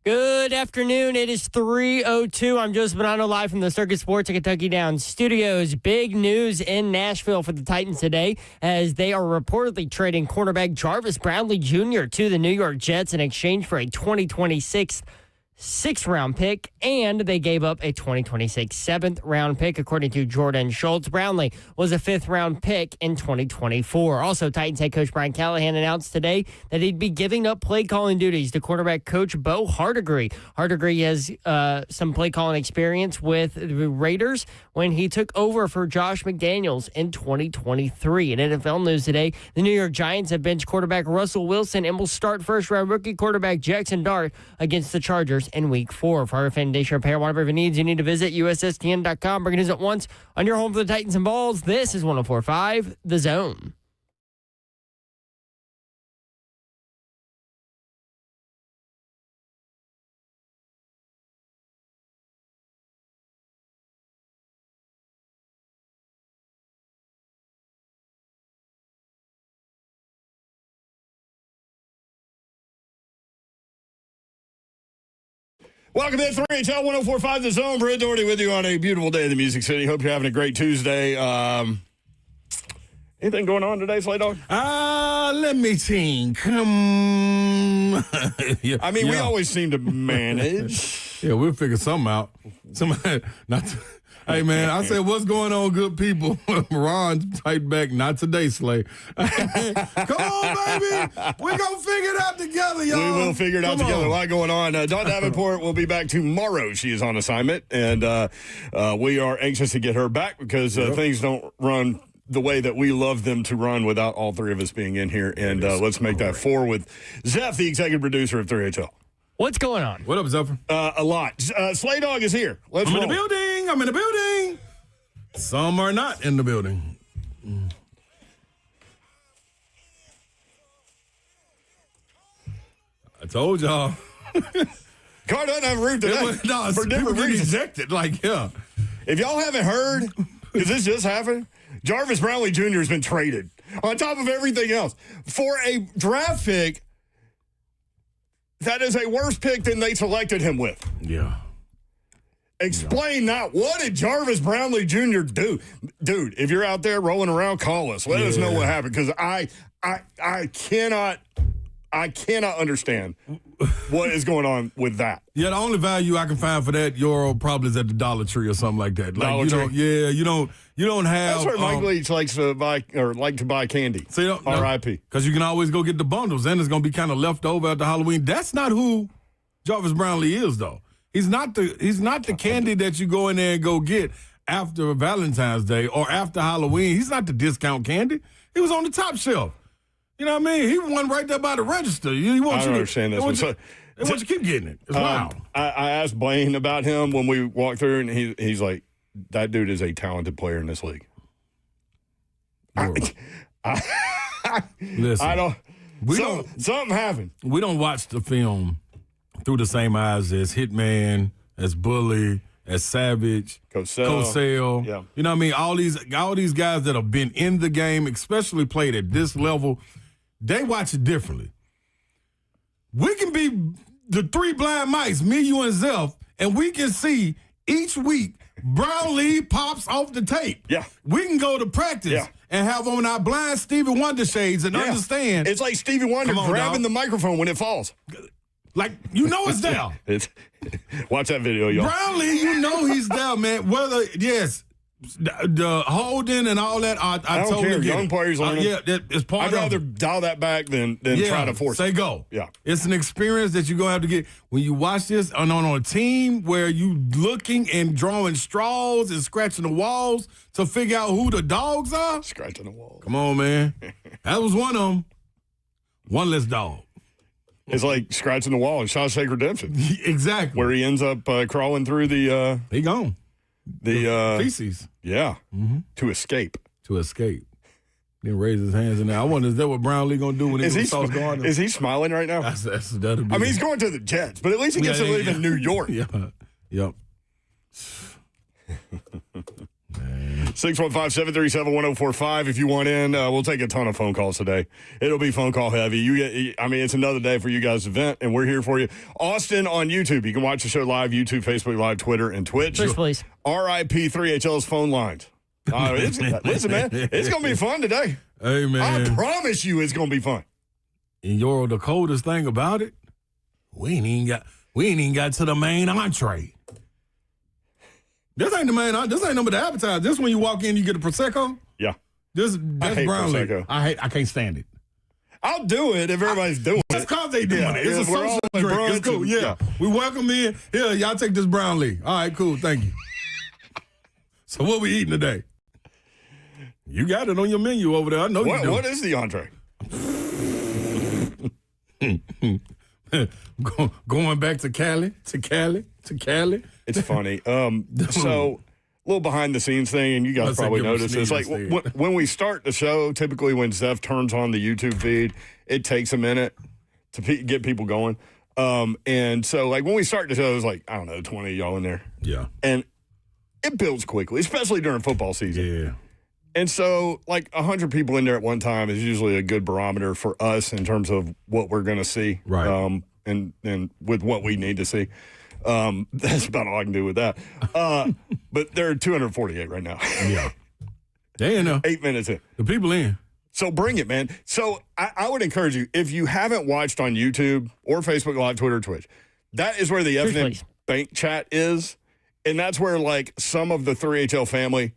Good afternoon. It is 3:02. I'm Joseph Bonanno live from the Circuit Sports at Kentucky Downs Studios. Big news in Nashville for the Titans today as they are reportedly trading cornerback Jarvis Brownlee Jr. to the New York Jets in exchange for a 2026 sixth-round pick, and they gave up a 2026 seventh-round pick, according to Jordan Schultz. Brownlee was a fifth-round pick in 2024. Also, Titans head coach Brian Callahan announced today that he'd be giving up play-calling duties to quarterback coach Bo Hardegree. Hardegree has some play-calling experience with the Raiders when he took over for Josh McDaniels in 2023. In NFL news today, the New York Giants have benched quarterback Russell Wilson and will start first-round rookie quarterback Jackson Dart against the Chargers in Week 4. For our foundation repair, whatever needs, you need to visit USSTN.com. Bring it at once on your home for the Titans and Balls. This is 104.5 The Zone. Welcome to 3HL 104.5 The Zone. Brett Doherty with you on a beautiful day in the Music City. Hope you're having a great Tuesday. Anything going on today, Slay Dog? Let me think. I mean, we always seem to manage. Yeah, we'll figure something out. Hey, man, I said, what's going on, good people? Ron, tight back, not today, Slay. Come on, baby. We're going to figure it out together, y'all. We will figure it out together. A lot going on. Dawn Davenport will be back tomorrow. She is on assignment, and we are anxious to get her back because things don't run the way that we love them to run without all three of us being in here. And let's make that 4 with Zeph, the executive producer of 3HL. What's going on? What up, Zephyr? A lot. Slay Dog is here. Let's I'm roll. in the building. I'm in the building. Some are not in the building. I told y'all. Car doesn't have a roof today. For different reasons. Ejected. Like, yeah. If y'all haven't heard, because this just happened, Jarvis Brownlee Jr. has been traded on top of everything else for a draft pick that is a worse pick than they selected him with. Yeah. Explain that. What did Jarvis Brownlee Jr. do? Dude, if you're out there rolling around, call us. Let us know what happened, because I cannot understand what is going on with that. Yeah, the only value I can find for that euro probably is at the Dollar Tree or something like that. Like, Dollar Tree? you don't have. That's where Mike Leach likes to buy candy. R.I.P. Because you can always go get the bundles, and it's going to be kind of left over after Halloween. That's not who Jarvis Brownlee is, though. He's not the candy that you go in there and go get after Valentine's Day or after Halloween. He's not the discount candy. He was on the top shelf. You know what I mean? He won right there by the register. I don't understand this one. They want you to keep getting it. It's wild. I asked Blaine about him when we walked through, and he's like, that dude is a talented player in this league. Listen, something happened. We don't watch the film through the same eyes as Hitman, as Bully, as Savage, Cosell. Yeah. You know what I mean? All these guys that have been in the game, especially played at this level, they watch it differently. We can be the three blind mice, me, you, and Zeph, and we can see each week Brownlee pops off the tape. Yeah. We can go to practice and have on our blind Stevie Wonder shades and understand. It's like Stevie Wonder grabbing the microphone when it falls. Like, you know it's there. Watch that video, y'all. Brownlee, you know he's there, man. Whether, the holding and all that, I don't totally care. get Young it. players learning. It's part I'd of it. rather dial that back than try to force it. Say go. Yeah. It's an experience that you're going to have to get. When you watch this on a team where you looking and drawing straws and scratching the walls to figure out who the dogs are. Scratching the walls. Come on, man. That was one of them. One less dog. It's like scratching the wall in Shawshank Redemption. Exactly. Where he ends up crawling through the he gone. The feces. Yeah. Mm-hmm. To escape. Then raise his hands in there. I wonder, is that what Brownlee going to do when he goes Sauce Gardner? Is he smiling right now? That'll be he's going to the Jets, but at least he gets to live in New York. Yeah. Yep. 615-737-1045 if you want in. We'll take a ton of phone calls today. It'll be phone call heavy. It's another day for you guys to vent, and we're here for you. Austin on YouTube. You can watch the show live, YouTube, Facebook Live, Twitter, and Twitch. First, please. RIP 3HL's phone lines. Listen, man, it's going to be fun today. Hey, man. I promise you it's going to be fun. And the coldest thing about it, we ain't even got to the main entree. This ain't the main. This ain't number the appetizer. This when you walk in, you get a Prosecco. Yeah. That's Brownlee. Prosecco. I can't stand it. I'll do it if everybody's doing it. Just because they doing it. It's a social drink. It's cool. Yeah. We welcome in. Here, y'all take this Brownlee. All right, cool. Thank you. So what we eating today? You got it on your menu over there. I know you do. What is the entree? Going back to Cali. It's funny. So, a little behind the scenes thing, and you guys probably noticed this. Like when we start the show, typically when Zeph turns on the YouTube feed, it takes a minute to get people going. And so, like when we start the show, there's like, I don't know, 20 of y'all in there. Yeah. And it builds quickly, especially during football season. Yeah. And so, like 100 people in there at one time is usually a good barometer for us in terms of what we're going to see, right? And with what we need to see. That's about all I can do with that. But there are 248 right now. Yeah. They in there. 8 minutes in. The people in. So bring it, man. So I would encourage you, if you haven't watched on YouTube or Facebook Live, Twitter, Twitch, that is where the FNM Bank chat is. And that's where, like, some of the 3HL family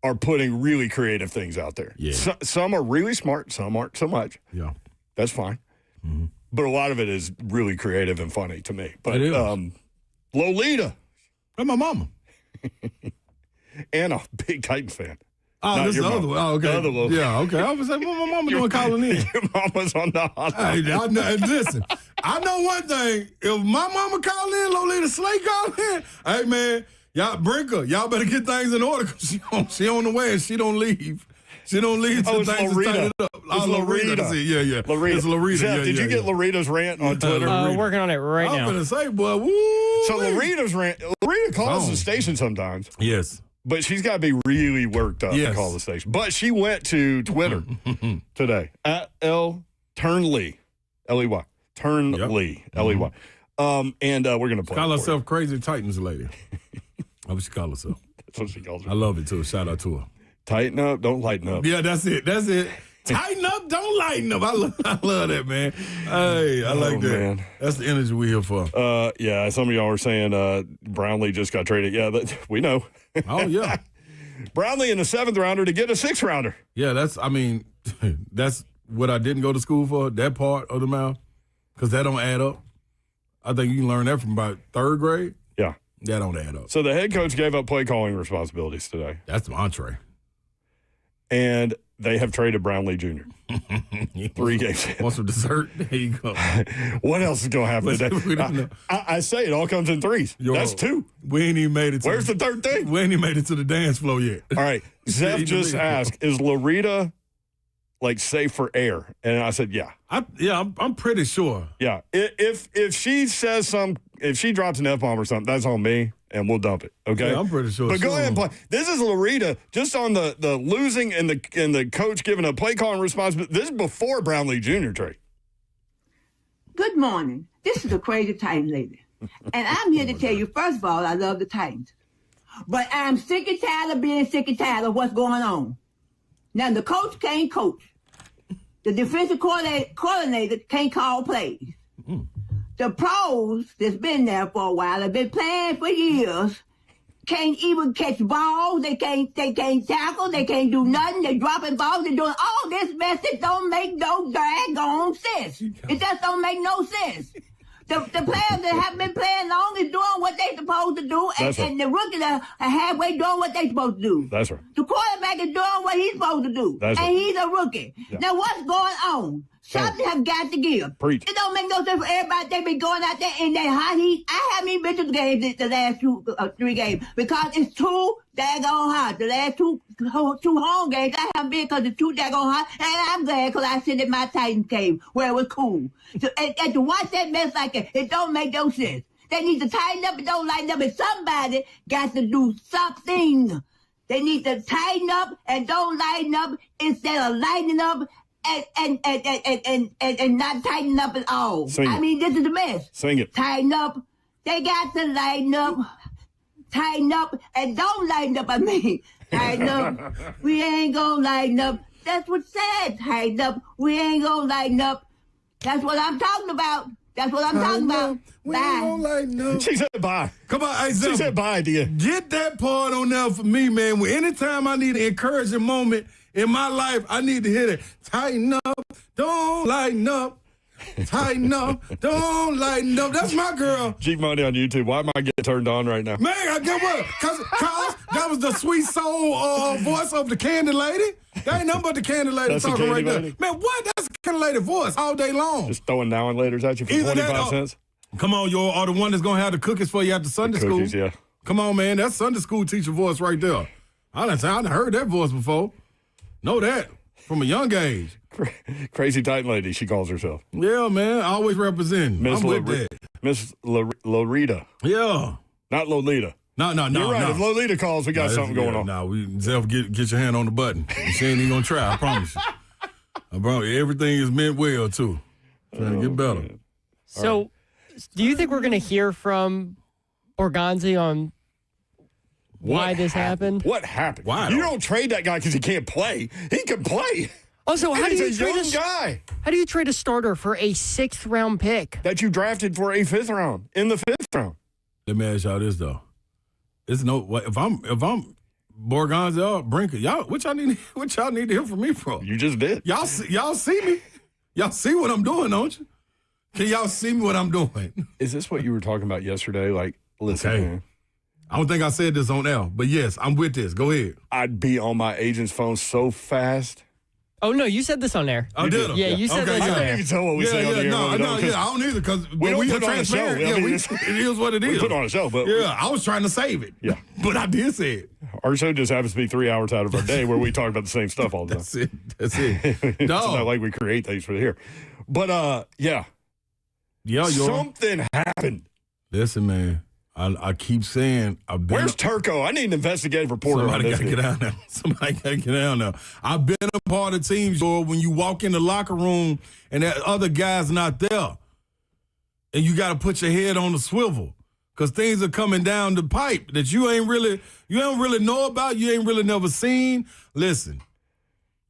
are putting really creative things out there. Yeah. Some are really smart. Some aren't so much. Yeah. That's fine. Mm-hmm. But a lot of it is really creative and funny to me. But it is. Lolita. That's my mama. And a big Titans fan. Oh, this is the other one. Oh, okay. The other Lolita. Yeah, okay. I was like, what my mama doing calling in? Your mama's on the hotline. Hey, listen, I know one thing. If my mama call in, Lolita Slay call in, hey, man, y'all bring her. Y'all better get things in order because she on the way and she don't leave. She don't leave till things is tightened up. It's Lorita. Yeah. Lorita. It's Lorita. Jeff, did you get Lorita's rant on Twitter? Working on it right now. I'm going to say, boy, woo. So Lorita's rant, Lorita calls the station sometimes. Yes. But she's got to be really worked up to call the station. But she went to Twitter today at L Turnley, L-E-Y. Turnley, L-E-Y. And we're going to play. Call herself Crazy Titans lady. That's what she call herself. That's what she calls her. I love it, too. Shout out to her. Tighten up, don't lighten up. Yeah, that's it. Tighten up, don't lighten up. I love that, man. Hey, I like that. Man. That's the energy we're here for. Yeah, some of y'all are saying Brownlee just got traded. Yeah, we know. Oh, yeah. Brownlee in the 7th rounder to get a 6th rounder. Yeah, that's what I didn't go to school for, that part of the math, because that don't add up. I think you can learn that from about 3rd grade. Yeah. That don't add up. So the head coach gave up play calling responsibilities today. That's the entree. And they have traded Brownlee Jr. 3 games in. Want some dessert? There you go. What else is going to happen today? I say it all comes in threes. That's 2. We ain't even made it. Where's the 3rd thing? We ain't even made it to the dance floor yet. All right. Zeph just asked, is Lorita, like, safe for air? And I said, yeah. I'm pretty sure. Yeah. If she says if she drops an F-bomb or something, that's on me. And we'll dump it, okay? Yeah, I'm pretty sure. But go ahead and play. This is Lorita just on the losing and the coach giving a play calling responsibility. This is before Brownlee Jr. trade. Good morning. This is the Crazy Titan lady. And I'm here to tell you, first of all, I love the Titans. But I'm sick and tired of being sick and tired of what's going on. Now, the coach can't coach. The defensive coordinator can't call plays. The pros that's been there for a while, have been playing for years, can't even catch balls. They can't tackle. They can't do nothing. They're dropping balls. They're doing all this mess that don't make no daggone sense. It just don't make no sense. The players that have been playing long is doing what they're supposed to do, and the rookies are halfway doing what they're supposed to do. That's right. The quarterback is doing what he's supposed to do, he's a rookie. Yeah. Now, what's going on? Something has got to give. Preach. It don't make no sense for everybody. They be going out there in that hot heat. I haven't even been to the games the last 3 games because it's too daggone hot. The last two home games I haven't been because it's too daggone hot, and I'm glad because I sit in my Titans game where it was cool. So, and to watch that mess like that, it don't make no sense. They need to tighten up and don't lighten up, and somebody got to do something. They need to tighten up and don't lighten up instead of lightening up and not tighten up at all. Sing it. I mean, this is the mess. Sing it. Tighten up. They got to lighten up. Tighten up and don't lighten up. I mean, tighten up. We ain't gonna lighten up. That's what said. Tighten up. We ain't gonna lighten up. That's what I'm talking about. That's what I'm talking about. We ain't gonna Bye. lighten up. She said bye. Come on, hey, She Zim, said bye, dear. get that part on there for me, man. Anytime I need an encouraging moment in my life, I need to hear that. Tighten up, don't lighten up. Tighten up, don't lighten up. That's my girl. Jeep Money on YouTube. Why am I getting turned on right now? Man, I get what? Cause that was the sweet soul voice of the candy lady. That ain't nothing but the candy lady That's the talking candy right lady? there. Man, what? That's the candy lady voice all day long. Just throwing now and laters at you for Either that 25 or- cents? Come on, yo, or the one that's gonna have the cookies for you after Sunday Cookies, school. yeah. Come on, man. That's Sunday school teacher voice right there. I done heard that voice before. Know that from a young age. Crazy Titan Lady, she calls herself. Yeah, man. Always representing. I'm with that. Miss Lolita. Yeah. Not Lolita. No. You're right. No. If Lolita calls, we got something going on. Nah, Zeph, get your hand on the button. She ain't even gonna try, I promise you. Bro, everything is meant well, too. Trying to get better. Man. So, do you think we're going to hear from Borgonzi on why this happened? What happened? Why? You don't trade that guy because he can't play. He can play. Also, how do He's you a trade young guy How do you trade a starter for a 6th round pick? that you drafted for a 5th round in the 5th round? Let me ask y'all this, though. It's if I'm Borgonzi or Brinker, what y'all need to hear from me for? You just did. Y'all see me? Y'all see what I'm doing, don't you? Can y'all see me what I'm doing? Is this what you were talking about yesterday? Like, listen, Okay. man, I don't think I said this on air, but yes, I'm with this. Go ahead. I'd be on my agent's phone so fast. Oh, no, you said this on air. I did. Yeah, you said this I on don't air. even tell what we say on the air. No, when we don't, 'cause I don't either because we don't are put on a show. transparent. I Yeah, mean, it is what it is. we put on a show, but Yeah, I was trying to save it. Yeah. But I did say it. our show just happens to be 3 hours out of our day where we talk about the same stuff all the time. That's it. It's Dog. not like we create things for here. But, yeah, Yeah, something happened. Listen, man. I keep saying I've been. Where's Turco? I need an investigative reporter on Somebody this. got to get down now. Somebody got to get down now. I've been a part of teams, George, when you walk in the locker room and that other guy's not there. And you got to put your head on the swivel because things are coming down the pipe that you don't really know about, you ain't really never seen. Listen,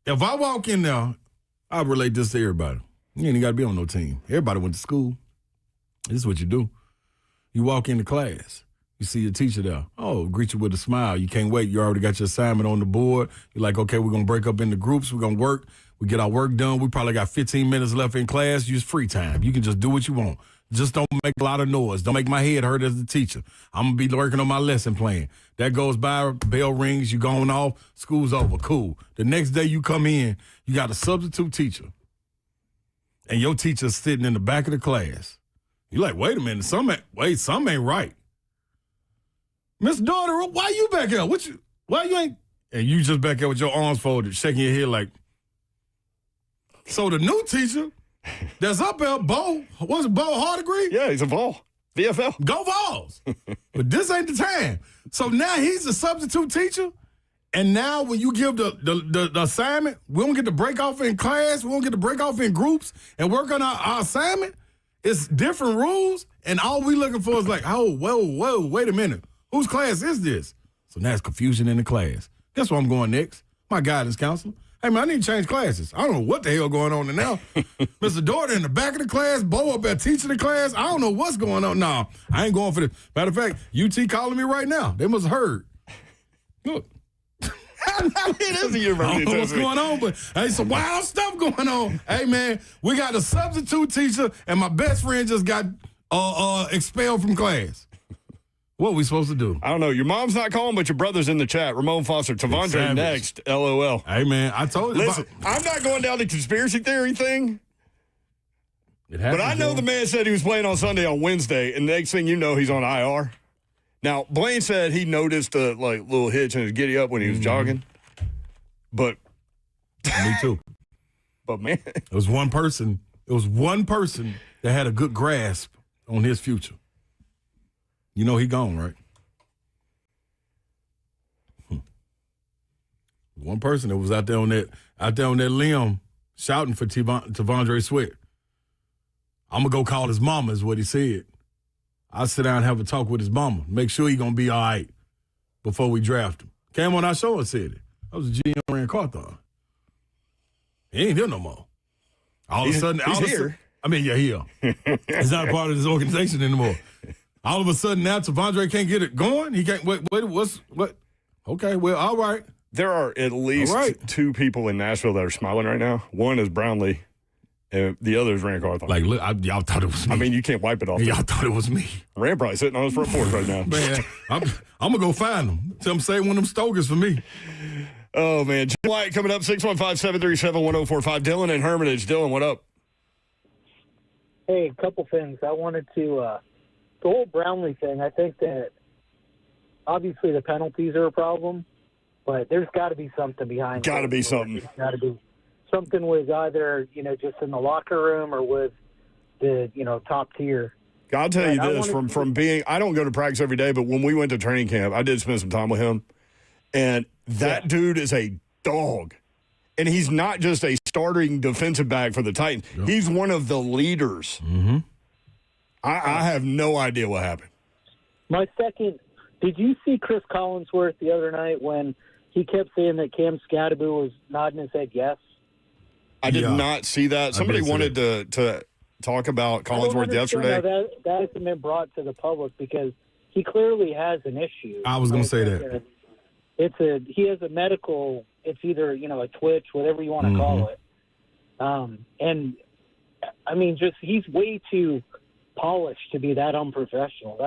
if I walk in there, I relate this to everybody. You ain't got to be on no team. Everybody went to school. This is what you do. You walk into class. You see your teacher there. Oh, greet you with a smile. You can't wait. You already got your assignment on the board. You're like, okay, we're going to break up into groups. We're going to work. We get our work done. We probably got 15 minutes left in class. Use free time. You can just do what you want. Just don't make a lot of noise. Don't make my head hurt as a teacher. I'm going to be working on my lesson plan. That goes by, bell rings, you going off, school's over. Cool. The next day you come in, you got a substitute teacher. And your teacher's sitting in the back of the class. You're like, wait a minute, something ain't right. Miss Daughter, why you back here? Why you ain't? And you just back here with your arms folded, shaking your head like. So the new teacher that's up there, Bo, what's it, Bo Hardegree? Yeah, he's a Vol. VFL. Go Vols. But this ain't the time. So now he's a substitute teacher. And now when you give the assignment, we don't get to break off in class. We don't get to break off in groups and work on our assignment. It's different rules, and all we looking for is like, oh, whoa, wait a minute. Whose class is this? So now it's confusion in the class. Guess where I'm going next? My guidance counselor. Hey, man, I need to change classes. I don't know what the hell going on now. Mr. Daughter in the back of the class, Bo up there teaching the class. I don't know what's going on. No, I ain't going for this. Matter of fact, UT calling me right now. They must have heard. Look. It is a university. I don't know what's going on, but hey, some wild stuff going on. Hey, man, we got a substitute teacher, and my best friend just got expelled from class. What are we supposed to do? I don't know. Your mom's not calling, but your brother's in the chat. Ramon Foster, Tavondre Savage. next. LOL. Hey, man, I told you. Listen, I'm not going down the conspiracy theory thing, It happens, but I know though. the man said he was playing on Sunday on Wednesday, and the next thing you know, he's on IR. Now, Blaine said he noticed a little hitch in his giddy up when he was jogging, but Me too. but man, It was one person. It was one person that had a good grasp on his future. You know he gone, right? One person that was out there on that limb shouting for T'Vondre Sweat. I'm going to go call his mama is what he said. I'll sit down and have a talk with his mama. Make sure he's going to be all right before we draft him. Came on our show and said it. That was a GM Rand Carthon. He ain't here no more. All of a sudden, here. He's not a part of this organization anymore. All of a sudden now, T'Vondre can't get it going. He can't. Wait. What? Okay. Well, all right. There are at least two people in Nashville that are smiling right now. One is Brownlee, and the other is Rand Carthon. Like, look, y'all thought it was me. I mean, you can't wipe it off. Y'all thought it was me. Rand probably sitting on his front porch right now. Man, I'm gonna go find him. Tell him say one of them stokers for me. Oh man, Jim Wyatt coming up 615-737-1045. Dylan in Hermitage. Dylan, what up? Hey, a couple things. I wanted to the whole Brownlee thing. I think that obviously the penalties are a problem. But there's got to be something behind it. Got to be something. There's got to be something with either, just in the locker room or with the, top tier. I'll tell you this, from being – I don't go to practice every day, but when we went to training camp, I did spend some time with him. And that dude is a dog. And he's not just a starting defensive back for the Titans. Yep. He's one of the leaders. Mm-hmm. I have no idea what happened. My second – did you see Chris Collinsworth the other night when – he kept saying that Cam Scadaboo was nodding his head yes? I did not see that. Somebody wanted to talk about Collinsworth yesterday. That hasn't been brought to the public because he clearly has an issue. I was going to say that. He has a medical, it's either, a twitch, whatever you want to call it. And, I mean, he's way too polished to be that unprofessional.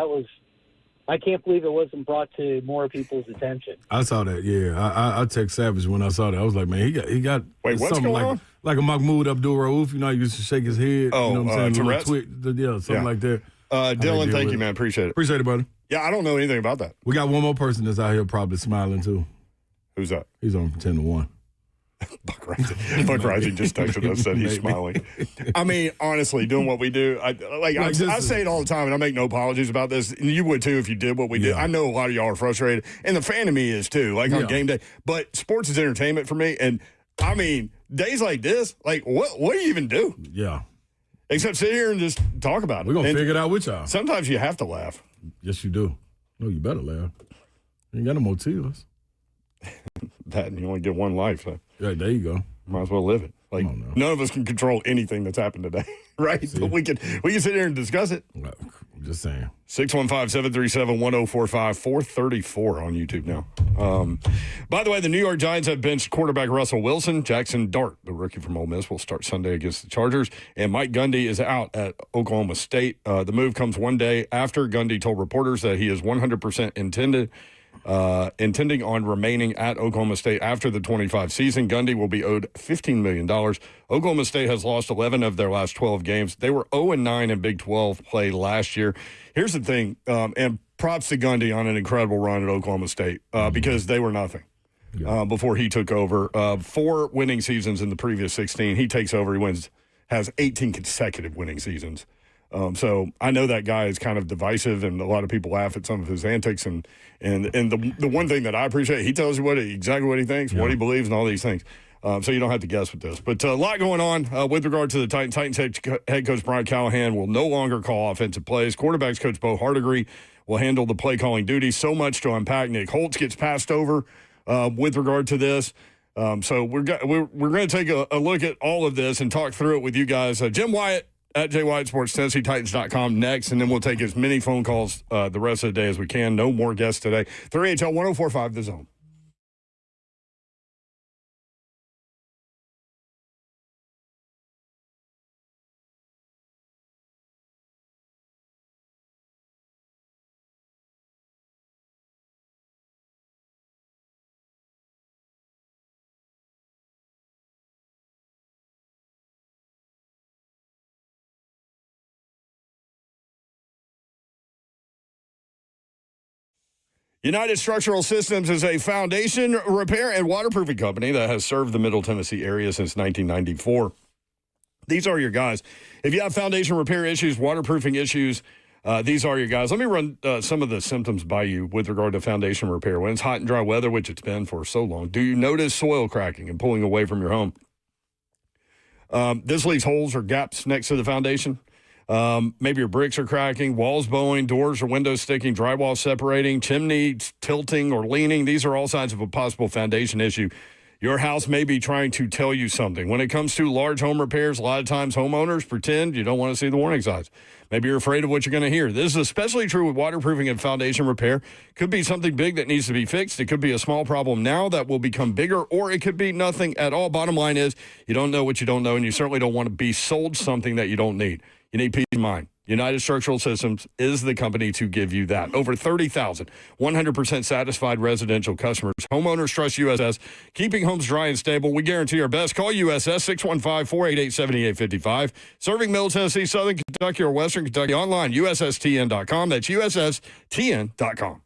I can't believe it wasn't brought to more people's attention. I saw that, yeah. I text Savage when I saw that. I was like, man, he got what's something going on? Like a Mahmoud Abdul-Rauf. He used to shake his head. Oh, you know what I'm saying? Tourette's? Something like that. Dylan, thank you, man. Appreciate it. Appreciate it, buddy. Yeah, I don't know anything about that. We got one more person that's out here probably smiling, too. Who's that? He's on 10-1. Buck Rising just texted us, said he's smiling. I mean, honestly, doing what we do, I say it all the time, and I make no apologies about this. And you would too if you did what we did. I know a lot of y'all are frustrated, and the fan of me is too, on game day. But sports is entertainment for me, and I mean, days like this, what do you even do? Yeah. Except sit here and just talk about it. We're going to figure it out with y'all. Sometimes you have to laugh. Yes, you do. No, you better laugh. You ain't got no more tears. That, and you only get one life, so. Yeah, there you go. Might as well live it. None of us can control anything that's happened today, right? See? But we can sit here and discuss it. I'm just saying. 615-737-1045, 434 on YouTube now. By the way, the New York Giants have benched quarterback Russell Wilson. Jackson Dart, the rookie from Ole Miss, will start Sunday against the Chargers. And Mike Gundy is out at Oklahoma State. The move comes one day after Gundy told reporters that he is 100% intending on remaining at Oklahoma State after the 25 season. Gundy will be owed $15 million. Oklahoma State has lost 11 of their last 12 games. They were 0-9 in Big 12 play last year. Here's the thing, and props to Gundy on an incredible run at Oklahoma State because they were nothing before he took over. 4 winning seasons in the previous 16. He takes over, has 18 consecutive winning seasons. So I know that guy is kind of divisive, and a lot of people laugh at some of his antics. And the one thing that I appreciate, he tells you exactly what he thinks, what he believes, and all these things. So you don't have to guess with this. But a lot going on with regard to the Titans. Titans head coach Brian Callahan will no longer call offensive plays. Quarterbacks coach Bo Hardigree will handle the play calling duties. So much to unpack. Nick Holtz gets passed over with regard to this. So we're going to take a look at all of this and talk through it with you guys. Jim Wyatt at J. Wyatt Sports, TennesseeTitans.com next, and then we'll take as many phone calls the rest of the day as we can. No more guests today. 3HL 1045 The Zone. United Structural Systems is a foundation repair and waterproofing company that has served the Middle Tennessee area since 1994. These are your guys. If you have foundation repair issues, waterproofing issues, These are your guys. Let me run some of the symptoms by you with regard to foundation repair. When it's hot and dry weather, which it's been for so long, do you notice soil cracking and pulling away from your home? This leaves holes or gaps next to the foundation. Maybe your bricks are cracking, walls bowing, doors or windows sticking, drywall separating, chimneys tilting or leaning. These are all signs of a possible foundation issue. Your house may be trying to tell you something. When it comes to large home repairs, a lot of times homeowners pretend you don't want to see the warning signs. Maybe you're afraid of what you're going to hear. This is especially true with waterproofing and foundation repair. Could be something big that needs to be fixed. It could be a small problem now that will become bigger, or it could be nothing at all. Bottom line is you don't know what you don't know, and you certainly don't want to be sold something that you don't need. You need peace of mind. United Structural Systems is the company to give you that. Over 30,000 100% satisfied residential customers. Homeowners trust USS, keeping homes dry and stable. We guarantee our best. Call USS 615-488-7855. Serving Middle Tennessee, Southern Kentucky, or Western Kentucky. Online, USSTN.com. That's USSTN.com.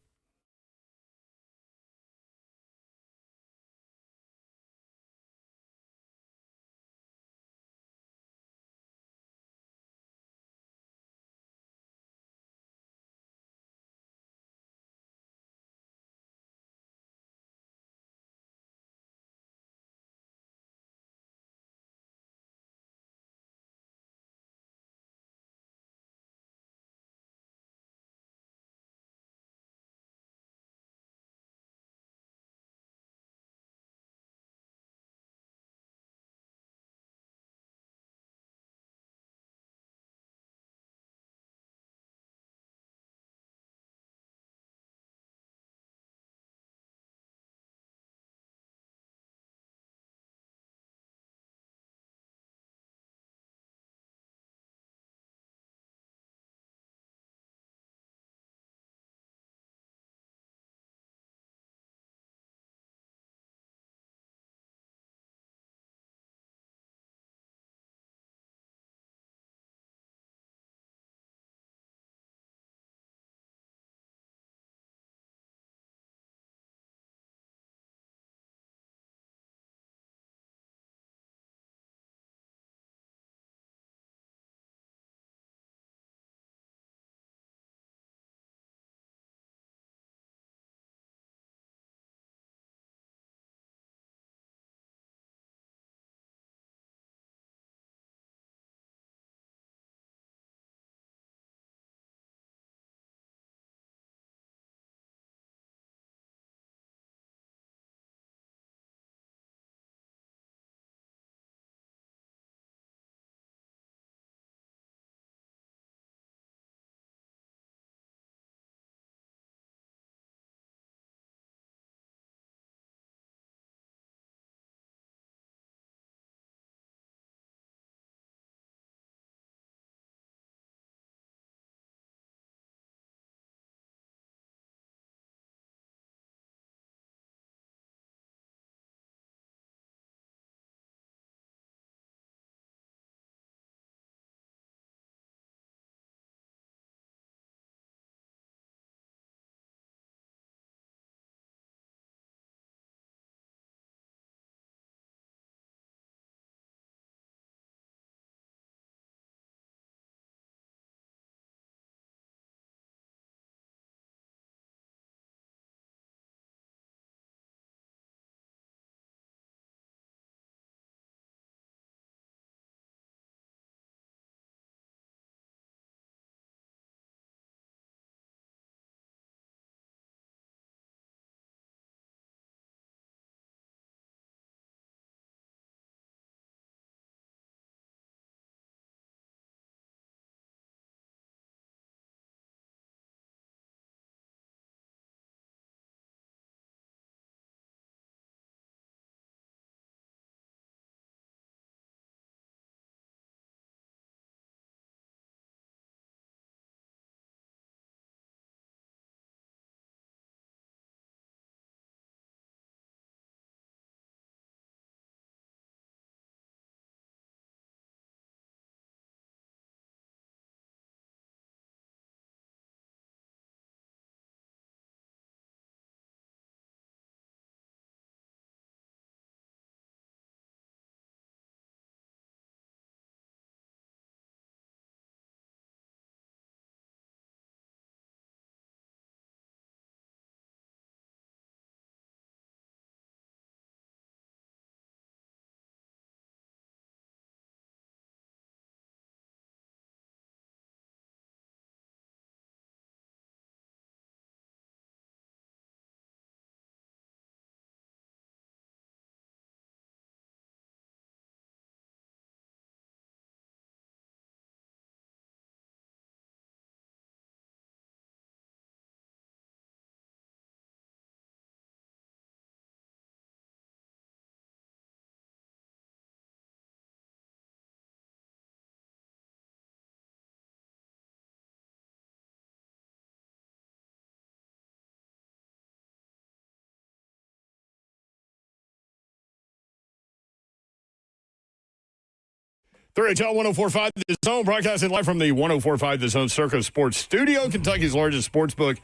3HL 104.5 The Zone, broadcasting live from the 104.5 The Zone Circus Sports Studio. Kentucky's largest sports book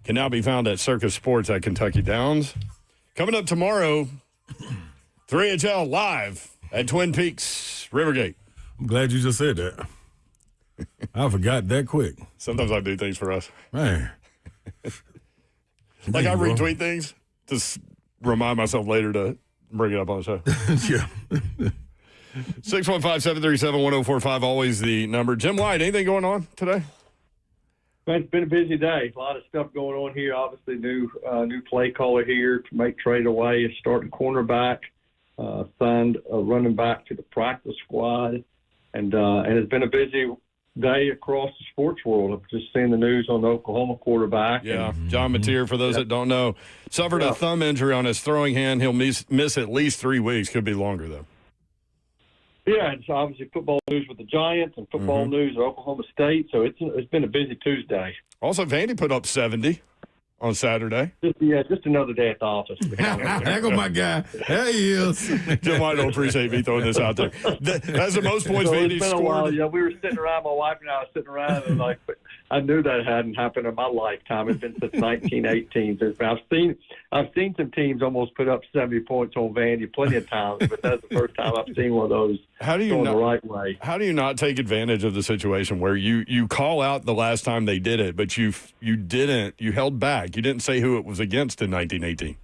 can now be found at Circus Sports at Kentucky Downs. Coming up tomorrow, 3HL live at Twin Peaks, Rivergate. I'm glad you just said that. I forgot that quick. Sometimes I do things for us. Man. Like I retweet things to remind myself later to bring it up on the show. Yeah. 615-737-1045, always the number. Jim Wyatt, anything going on today? It's been a busy day. A lot of stuff going on here. Obviously, new play caller here to make trade away. A starting cornerback, signed a running back to the practice squad, and it's been a busy day across the sports world. I've just seen the news on the Oklahoma quarterback. Yeah, John Mateer, for those that don't know, suffered a thumb injury on his throwing hand. He'll miss at least 3 weeks. Could be longer, though. Yeah, it's obviously football news with the Giants and football news at Oklahoma State, so it's been a busy Tuesday. Also, Vandy put up 70 on Saturday. Just another day at the office. There go my guy. There he is. Jim White don't appreciate me throwing this out there. That's the most points So Vandy it's been scored. a while. Yeah, we were sitting around, my wife and I were sitting around, and but I knew that hadn't happened in my lifetime. It's been since 1918. I've seen some teams almost put up 70 points on Vandy plenty of times, but that's the first time I've seen one of those going the right way. How do you not take advantage of the situation where you call out the last time they did it, but you held back. You didn't say who it was against in 1918.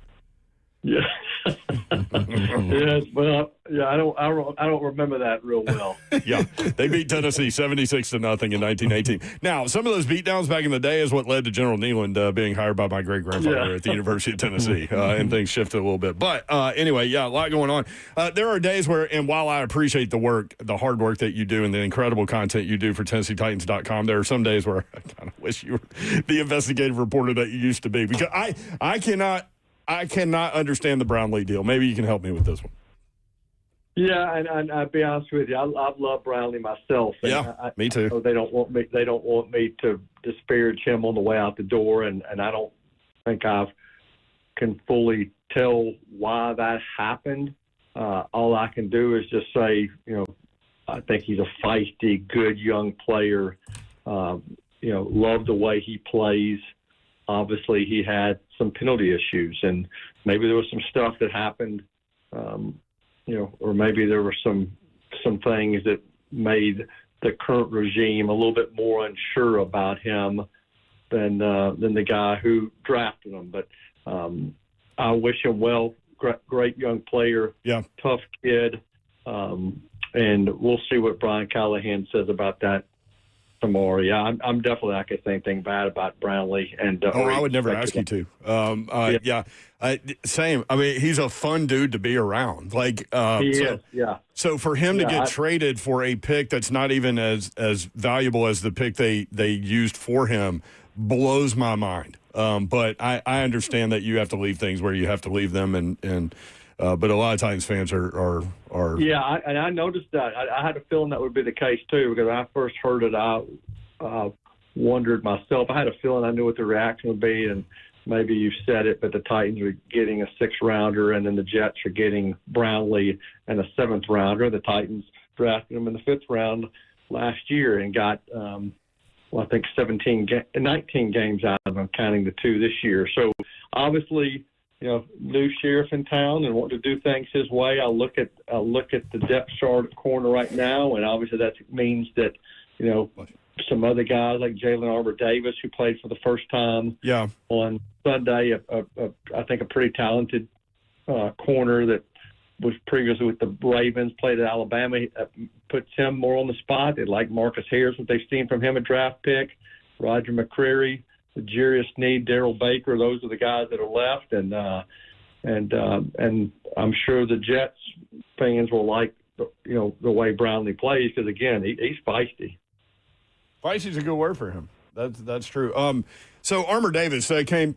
Yeah. Yes, well, I don't remember that real well. Yeah, they beat Tennessee 76-0 in 1918. Now, some of those beatdowns back in the day is what led to General Neyland being hired by my great-grandfather at the University of Tennessee, and things shifted a little bit. But anyway, yeah, a lot going on. There are days where, and while I appreciate the hard work that you do and the incredible content you do for TennesseeTitans.com, there are some days where I kind of wish you were the investigative reporter that you used to be, because I cannot understand the Brownlee deal. Maybe you can help me with this one. Yeah, and I'll be honest with you, I love Brownlee myself. And yeah, me too. They don't want me to disparage him on the way out the door, and I don't think I can fully tell why that happened. All I can do is just say, I think he's a feisty, good young player. Love the way he plays. Obviously, he had some penalty issues, and maybe there was some stuff that happened, or maybe there were some things that made the current regime a little bit more unsure about him than the guy who drafted him. But I wish him well. Great young player, tough kid, and we'll see what Brian Callahan says about that tomorrow. Yeah, I'm definitely not going to say anything bad about Brownlee. And I would never ask you to. Same. I mean, he's a fun dude to be around. He is. Yeah. So for him to get traded for a pick that's not even as valuable as the pick they used for him blows my mind. But I understand that you have to leave things where you have to leave them, and but a lot of Titans fans are. Yeah, I noticed that. I had a feeling that would be the case too, because when I first heard it, I wondered myself. I had a feeling I knew what the reaction would be, and maybe you said it, but the Titans are getting a 6th-rounder, and then the Jets are getting Brownlee and a 7th-rounder. The Titans drafted him in the 5th round last year and got, I think 19 games out of him, counting the 2 this year. So obviously, new sheriff in town and want to do things his way. I look at the depth chart at corner right now, and obviously that means that some other guys like Jalen Armour-Davis, who played for the first time on Sunday, I think a pretty talented corner that was previously with the Ravens, played at Alabama, puts him more on the spot. They like Marcus Harris, what they've seen from him, a draft pick. Roger McCreary, Jarius Sneed, Darrell Baker, those are the guys that are left, and I'm sure the Jets fans will like the way Brownlee plays, because again he's feisty. Feisty's a good word for him. That's true. So Armour-Davis came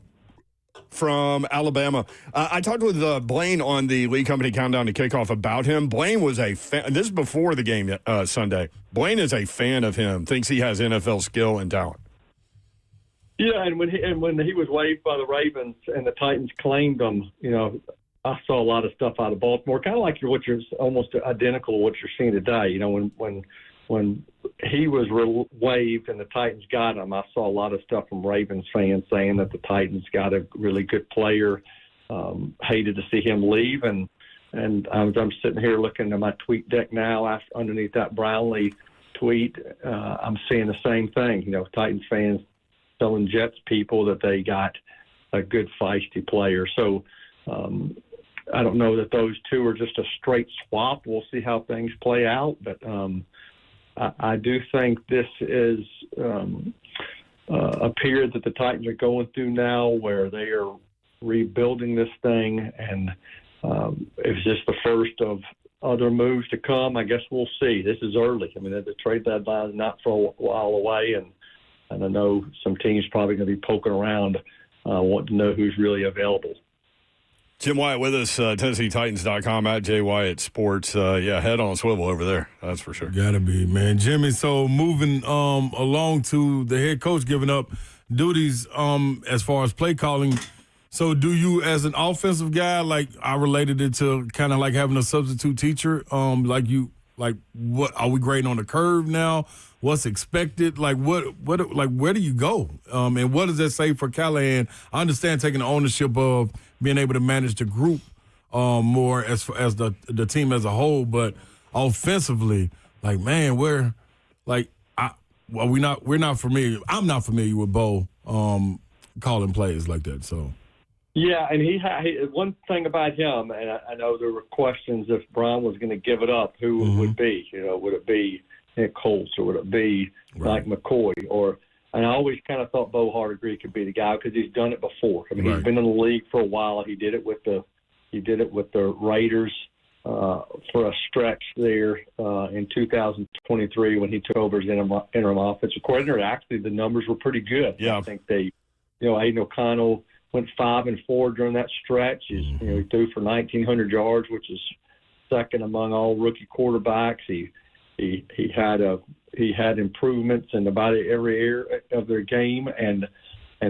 from Alabama. I talked with Blaine on the Lee Company Countdown to Kickoff about him. Blaine was a fan. This is before the game Sunday. Blaine is a fan of him. Thinks he has NFL skill and talent. Yeah, and when he was waived by the Ravens and the Titans claimed him, I saw a lot of stuff out of Baltimore, kind of like what you're almost identical to what you're seeing today. You know, when he was waived and the Titans got him, I saw a lot of stuff from Ravens fans saying that the Titans got a really good player. Hated to see him leave, and I'm sitting here looking at my tweet deck now. Underneath that Brownlee tweet, I'm seeing the same thing. You know, Titans fans telling Jets people that they got a good feisty player. So I don't know that those two are just a straight swap. We'll see how things play out, but I do think this is a period that the Titans are going through now where they are rebuilding this thing, and it's just the first of other moves to come. I guess we'll see. This is early. I mean, the trade deadline is not for a while away, and I know some teams probably going to be poking around wanting to know who's really available. Jim Wyatt with us, TennesseeTitans.com, at Jay Wyatt Sports. Head on a swivel over there. That's for sure. Gotta be, man. Jimmy, so moving along to the head coach giving up duties as far as play calling. So do you, as an offensive guy, like I related it to kind of like having a substitute teacher, what are we grading on the curve now? What's expected? Like where do you go? And what does that say for Callahan? I understand taking the ownership of being able to manage the group more as the team as a whole, but offensively, like man, we're not familiar. I'm not familiar with Bo calling plays like that. So. Yeah, and he one thing about him, and I know there were questions if Brian was going to give it up, who it would be. You know, would it be Nick Colts or would it be Mike McCoy? And I always kind of thought Bo Hardegree could be the guy because he's done it before. I mean, he's been in the league for a while. He did it with the Raiders for a stretch there in 2023 when he took over as interim offensive coordinator. Actually, the numbers were pretty good. Yeah, I think Aiden O'Connell went 5-4 during that stretch. He threw for 1,900 yards, which is second among all rookie quarterbacks. He had improvements in about every area of their game, and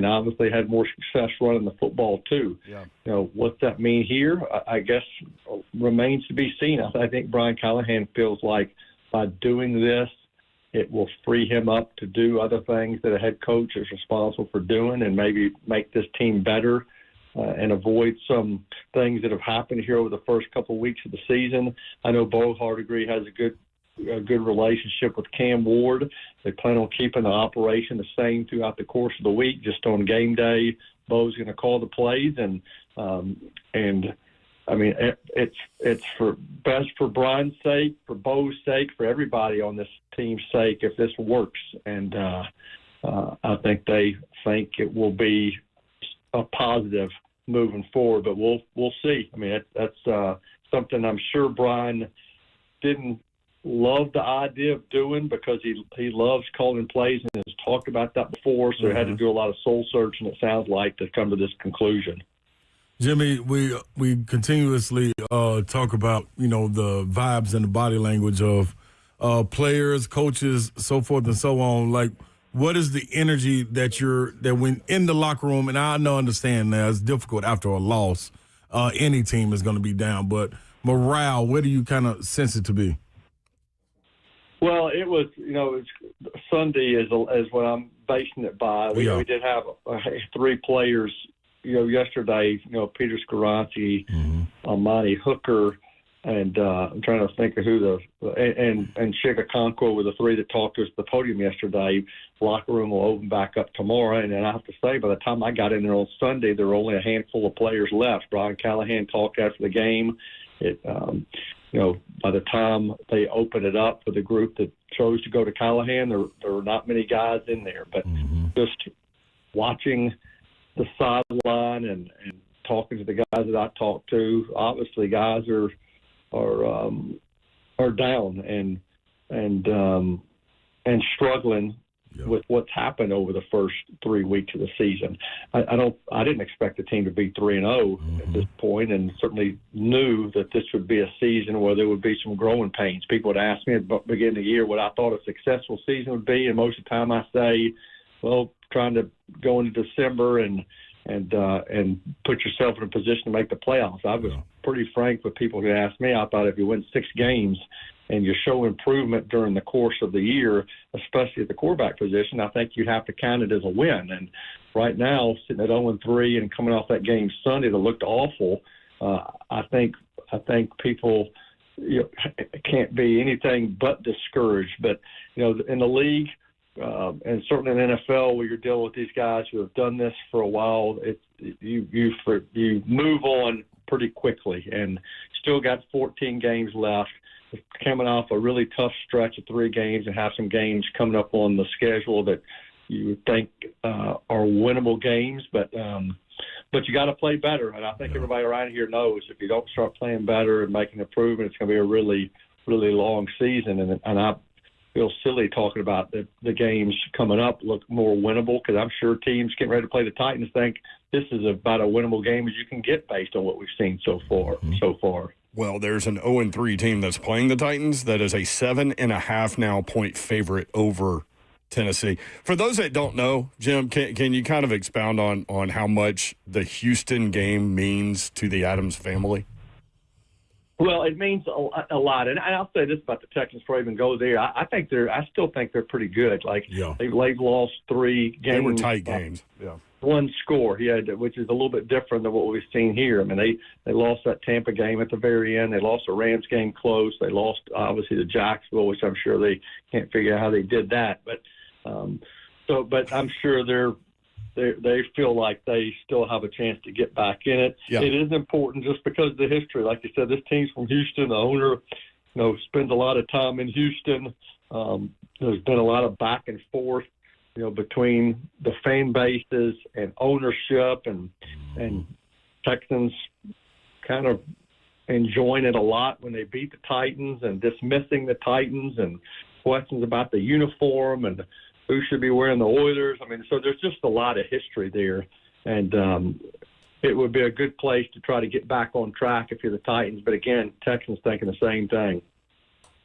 obviously had more success running the football too. Yeah. You know, what's that mean here? I guess remains to be seen. I think Brian Callahan feels like by doing this, it will free him up to do other things that a head coach is responsible for doing and maybe make this team better and avoid some things that have happened here over the first couple of weeks of the season. I know Bo Hardegree has a good relationship with Cam Ward. They plan on keeping the operation the same throughout the course of the week. Just on game day, Bo's going to call the plays, and I mean, it's best for Brian's sake, for Bo's sake, for everybody on this team's sake if this works. And I think they think it will be a positive moving forward. But we'll see. I mean, that's something I'm sure Brian didn't love the idea of doing because he loves calling plays and has talked about that before. So he had to do a lot of soul searching, it sounds like, to come to this conclusion. Jimmy, we continuously talk about, you know, the vibes and the body language of players, coaches, so forth and so on. Like, what is the energy that when in the locker room? And I understand that it's difficult after a loss. Any team is going to be down, but morale, where do you kind of sense it to be? Well, it was, you know, Sunday is what I'm basing it by. We did have three players. You know, yesterday, you know, Peter Scaracci, Amani Hooker, and I'm trying to think of who and Chika Conquo were the three that talked to us at the podium yesterday. Locker room will open back up tomorrow, and I have to say, by the time I got in there on Sunday, there were only a handful of players left. Brian Callahan talked after the game. You know, by the time they opened it up for the group that chose to go to Callahan, there were not many guys in there. But just watching the sideline and talking to the guys that I talked to, obviously guys are down and struggling with what's happened over the first 3 weeks of the season. I didn't expect the team to be 3-0 at this point, and certainly knew that this would be a season where there would be some growing pains. People would ask me at the beginning of the year what I thought a successful season would be, and most of the time I say, well, trying to go into December and and put yourself in a position to make the playoffs. I was pretty frank with people who asked me. I thought if you win 6 games and you show improvement during the course of the year, especially at the quarterback position, I think you'd have to count it as a win. And right now, sitting at 0-3 and coming off that game Sunday that looked awful, I think people can't be anything but discouraged. But in the league and certainly in the NFL, where you're dealing with these guys who have done this for a while, you move on pretty quickly, and still got 14 games left. Coming off a really tough stretch of 3 games, and have some games coming up on the schedule that you would think are winnable games, but you got to play better. And I think everybody around here knows if you don't start playing better and making improvement, it's going to be a really, really long season. And I feel silly talking about the games coming up look more winnable, because I'm sure teams getting ready to play the Titans think this is about a winnable game as you can get based on what we've seen so far. Well, there's an 0-3 team that's playing the Titans that is a 7.5 now point favorite over Tennessee. For those that don't know, Jim, can you kind of expound on how much the Houston game means to the Adams family? Well, it means a lot, and I'll say this about the Texans before I even go there. I still think they're pretty good. They've lost 3 games. They were tight games. Yeah. 1 score, which is a little bit different than what we've seen here. I mean, they lost that Tampa game at the very end. They lost the Rams game close. They lost, obviously, to Jacksonville, which I'm sure they can't figure out how they did that. But but I'm sure they feel like they still have a chance to get back in it. Yeah. It is important just because of the history. Like you said, this team's from Houston. The owner, spends a lot of time in Houston. There's been a lot of back and forth, between the fan bases and ownership, and Texans kind of enjoying it a lot when they beat the Titans and dismissing the Titans, and questions about the uniform and who should be wearing the Oilers. I mean, so there's just a lot of history there, and it would be a good place to try to get back on track if you're the Titans. But again, Texans thinking the same thing.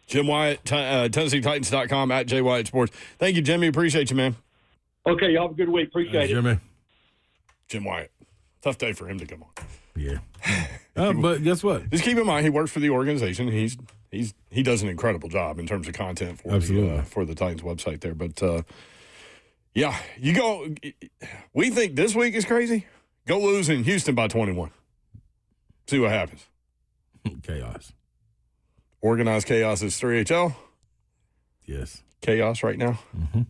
Jim Wyatt, TennesseeTitans.com, at J Wyatt Sports. Thank you, Jimmy. Appreciate you, man. Okay, y'all have a good week. Appreciate it. Jimmy. Jim Wyatt. Tough day for him to come on. Yeah. But guess what? Just keep in mind, he works for the organization. He does an incredible job in terms of content for the Titans website there. But, yeah, you go – we think this week is crazy. Go lose in Houston by 21. See what happens. Chaos. Organized chaos is 3HL. Yes. Chaos right now. Mm-hmm.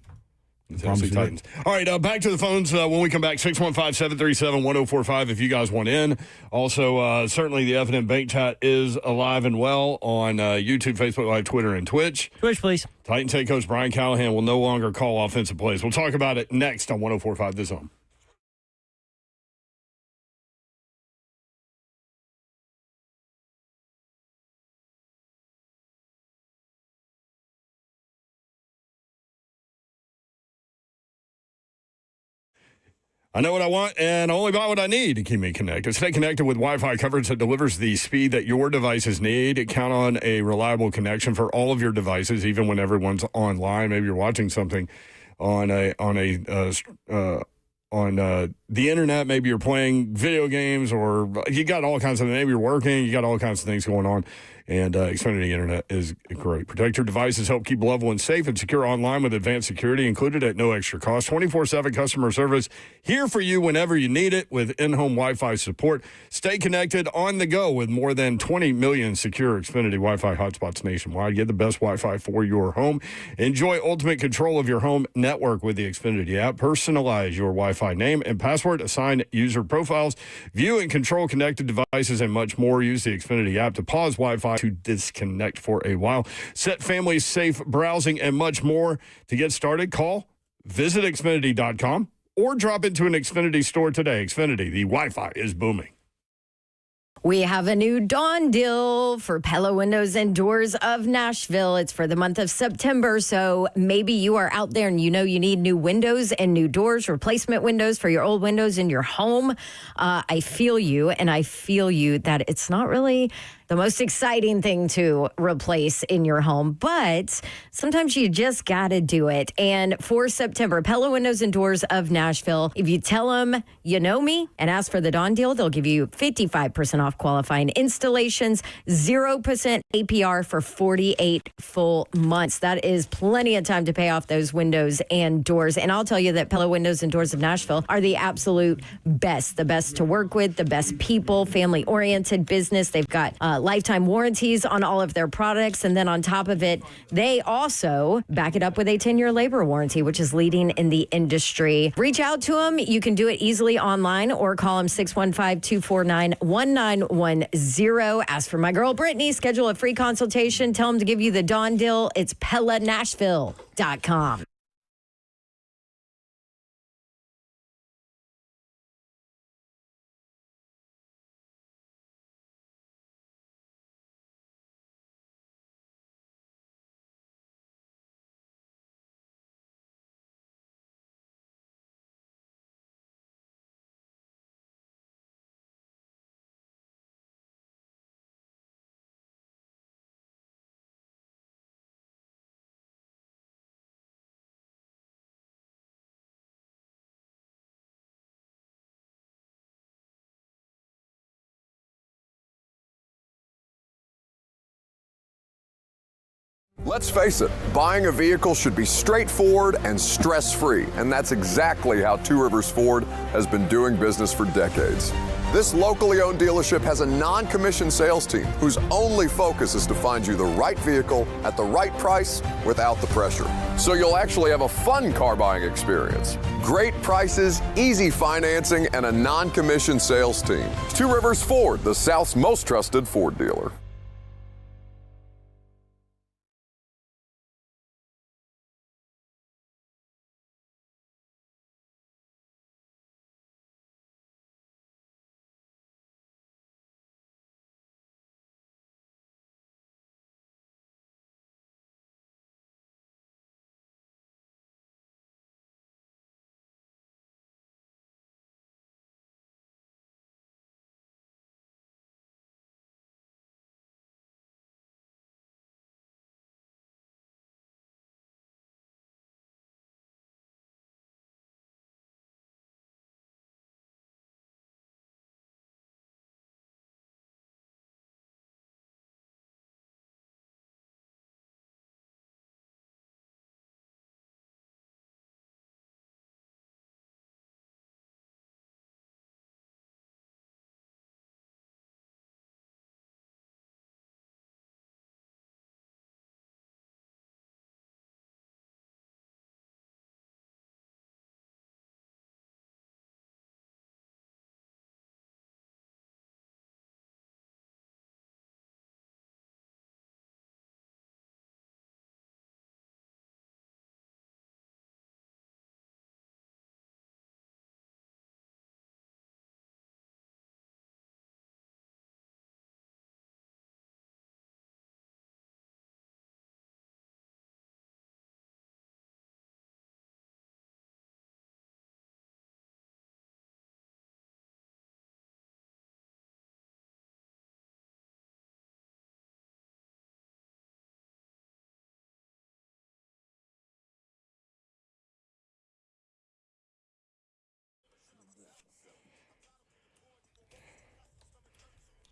The Tennessee Titans. All right, back to the phones when we come back. 615-737-1045 if you guys want in. Also, certainly the Evident Bank Chat is alive and well on YouTube, Facebook Live, Twitter, and Twitch. Twitch, please. Titans head coach Brian Callahan will no longer call offensive plays. We'll talk about it next on 1045 The Zone. I know what I want, and I only buy what I need to keep me connected. Stay connected with Wi-Fi coverage that delivers the speed that your devices need. Count on a reliable connection for all of your devices, even when everyone's online. Maybe you're watching something on the internet. Maybe you're playing video games, or you got all kinds of. Maybe you're working. You got all kinds of things going on. And Xfinity Internet is great. Protect your devices, help keep loved ones safe and secure online with advanced security included at no extra cost. 24/7 customer service here for you whenever you need it with in-home Wi-Fi support. Stay connected on the go with more than 20 million secure Xfinity Wi-Fi hotspots nationwide. Get the best Wi-Fi for your home. Enjoy ultimate control of your home network with the Xfinity app. Personalize your Wi-Fi name and password, assign user profiles, view and control connected devices, and much more. Use the Xfinity app to pause Wi-Fi, to disconnect for a while, set families safe browsing, and much more. To get started, visit Xfinity.com or drop into an Xfinity store today. Xfinity, the Wi-Fi is booming. We have a new Dawn deal for Pella Windows and Doors of Nashville. It's for the month of September, so maybe you are out there and you need new windows and new doors, replacement windows for your old windows in your home. I feel you, and I feel you that it's not really the most exciting thing to replace in your home, but sometimes you just got to do it. And for September, Pella Windows and Doors of Nashville, if you tell them you know me and ask for the Dawn deal, they'll give you 55% off qualifying installations, 0% APR for 48 full months. That is plenty of time to pay off those windows and doors. And I'll tell you that Pella Windows and Doors of Nashville are the absolute best, the best to work with, the best people, family-oriented business. They've got lifetime warranties on all of their products. And then on top of it, they also back it up with a 10-year labor warranty, which is leading in the industry. Reach out to them. You can do it easily online or call them 615-249-1910. Ask for my girl Brittany. Schedule a free consultation. Tell them to give you the Dawn deal. It's PellaNashville.com. Let's face it, buying a vehicle should be straightforward and stress-free, and that's exactly how Two Rivers Ford has been doing business for decades. This locally owned dealership has a non-commissioned sales team whose only focus is to find you the right vehicle at the right price without the pressure. So you'll actually have a fun car buying experience. Great prices, easy financing, and a non-commissioned sales team. Two Rivers Ford, the South's most trusted Ford dealer.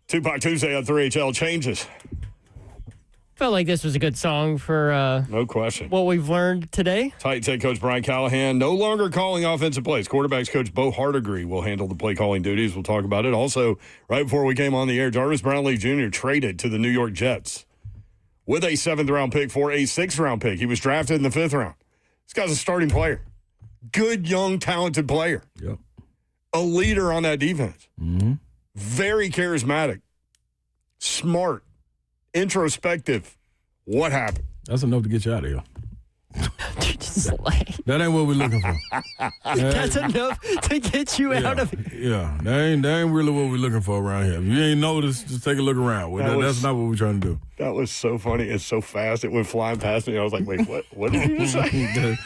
Tupac Tuesday on 3HL changes. Felt like this was a good song for No question. what we've learned today. Titans head coach Brian Callahan no longer calling offensive plays. Quarterbacks coach Bo Hardigree will handle the play calling duties. We'll talk about it. Also, right before we came on the air, Jarvis Brownlee Jr. traded to the New York Jets with a 7th-round pick for a 6th-round pick. He was drafted in the 5th round. This guy's a starting player. Good, young, talented player. Yep. A leader on that defense. Mm-hmm. Very charismatic. Smart. Introspective. What happened? That's enough to get you out of here. Slay. That ain't what we're looking for. That's enough to get you out of it. Yeah, that ain't really what we're looking for around here. If you ain't noticed, just take a look around. That's not what we're trying to do. That was so funny. It's so fast. It went flying past me. I was like, wait, what? What did you say?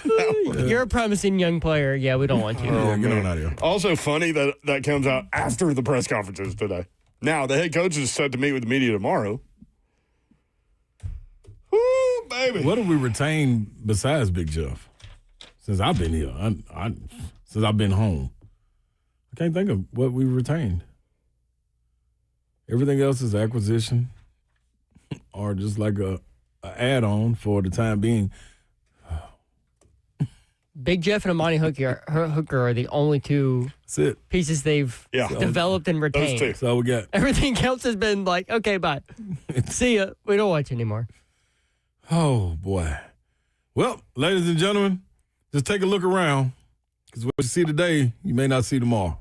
You're a promising young player. Yeah, we don't want you. Yeah, get on out of here. Also funny that comes out after the press conferences today. Now, the head coach is set to meet with the media tomorrow. Woo, baby. What have we retained besides Big Jeff since I've been here? Since I've been home. I can't think of what we retained. Everything else is acquisition or just like a add-on for the time being. Big Jeff and Amani Hooker are the only two pieces they've developed and retained. Those two. So we got everything else has been like, okay, bye. See ya. We don't watch anymore. Oh, boy. Well, ladies and gentlemen, just take a look around because what you see today, you may not see tomorrow.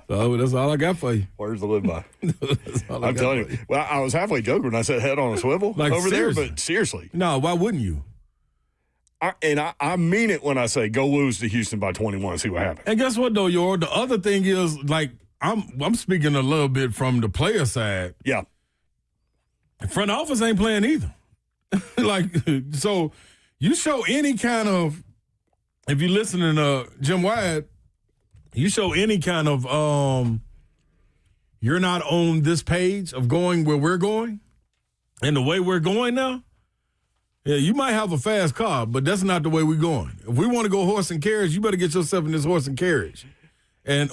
So that's all I got for you. Where's the live by? I'm telling you. Well, I was halfway joking when I said head on a swivel over seriously. there, but seriously. No, why wouldn't you? I mean it when I say go lose to Houston by 21, see what happens. And guess what, though, Yor? The other thing is, like, I'm speaking a little bit from the player side. Yeah. The front office ain't playing either. So you show any kind of, if you're listening to Jim Wyatt, you show any kind of, you're not on this page of going where we're going and the way we're going now. Yeah, you might have a fast car, but that's not the way we're going. If we want to go horse and carriage, you better get yourself in this horse and carriage.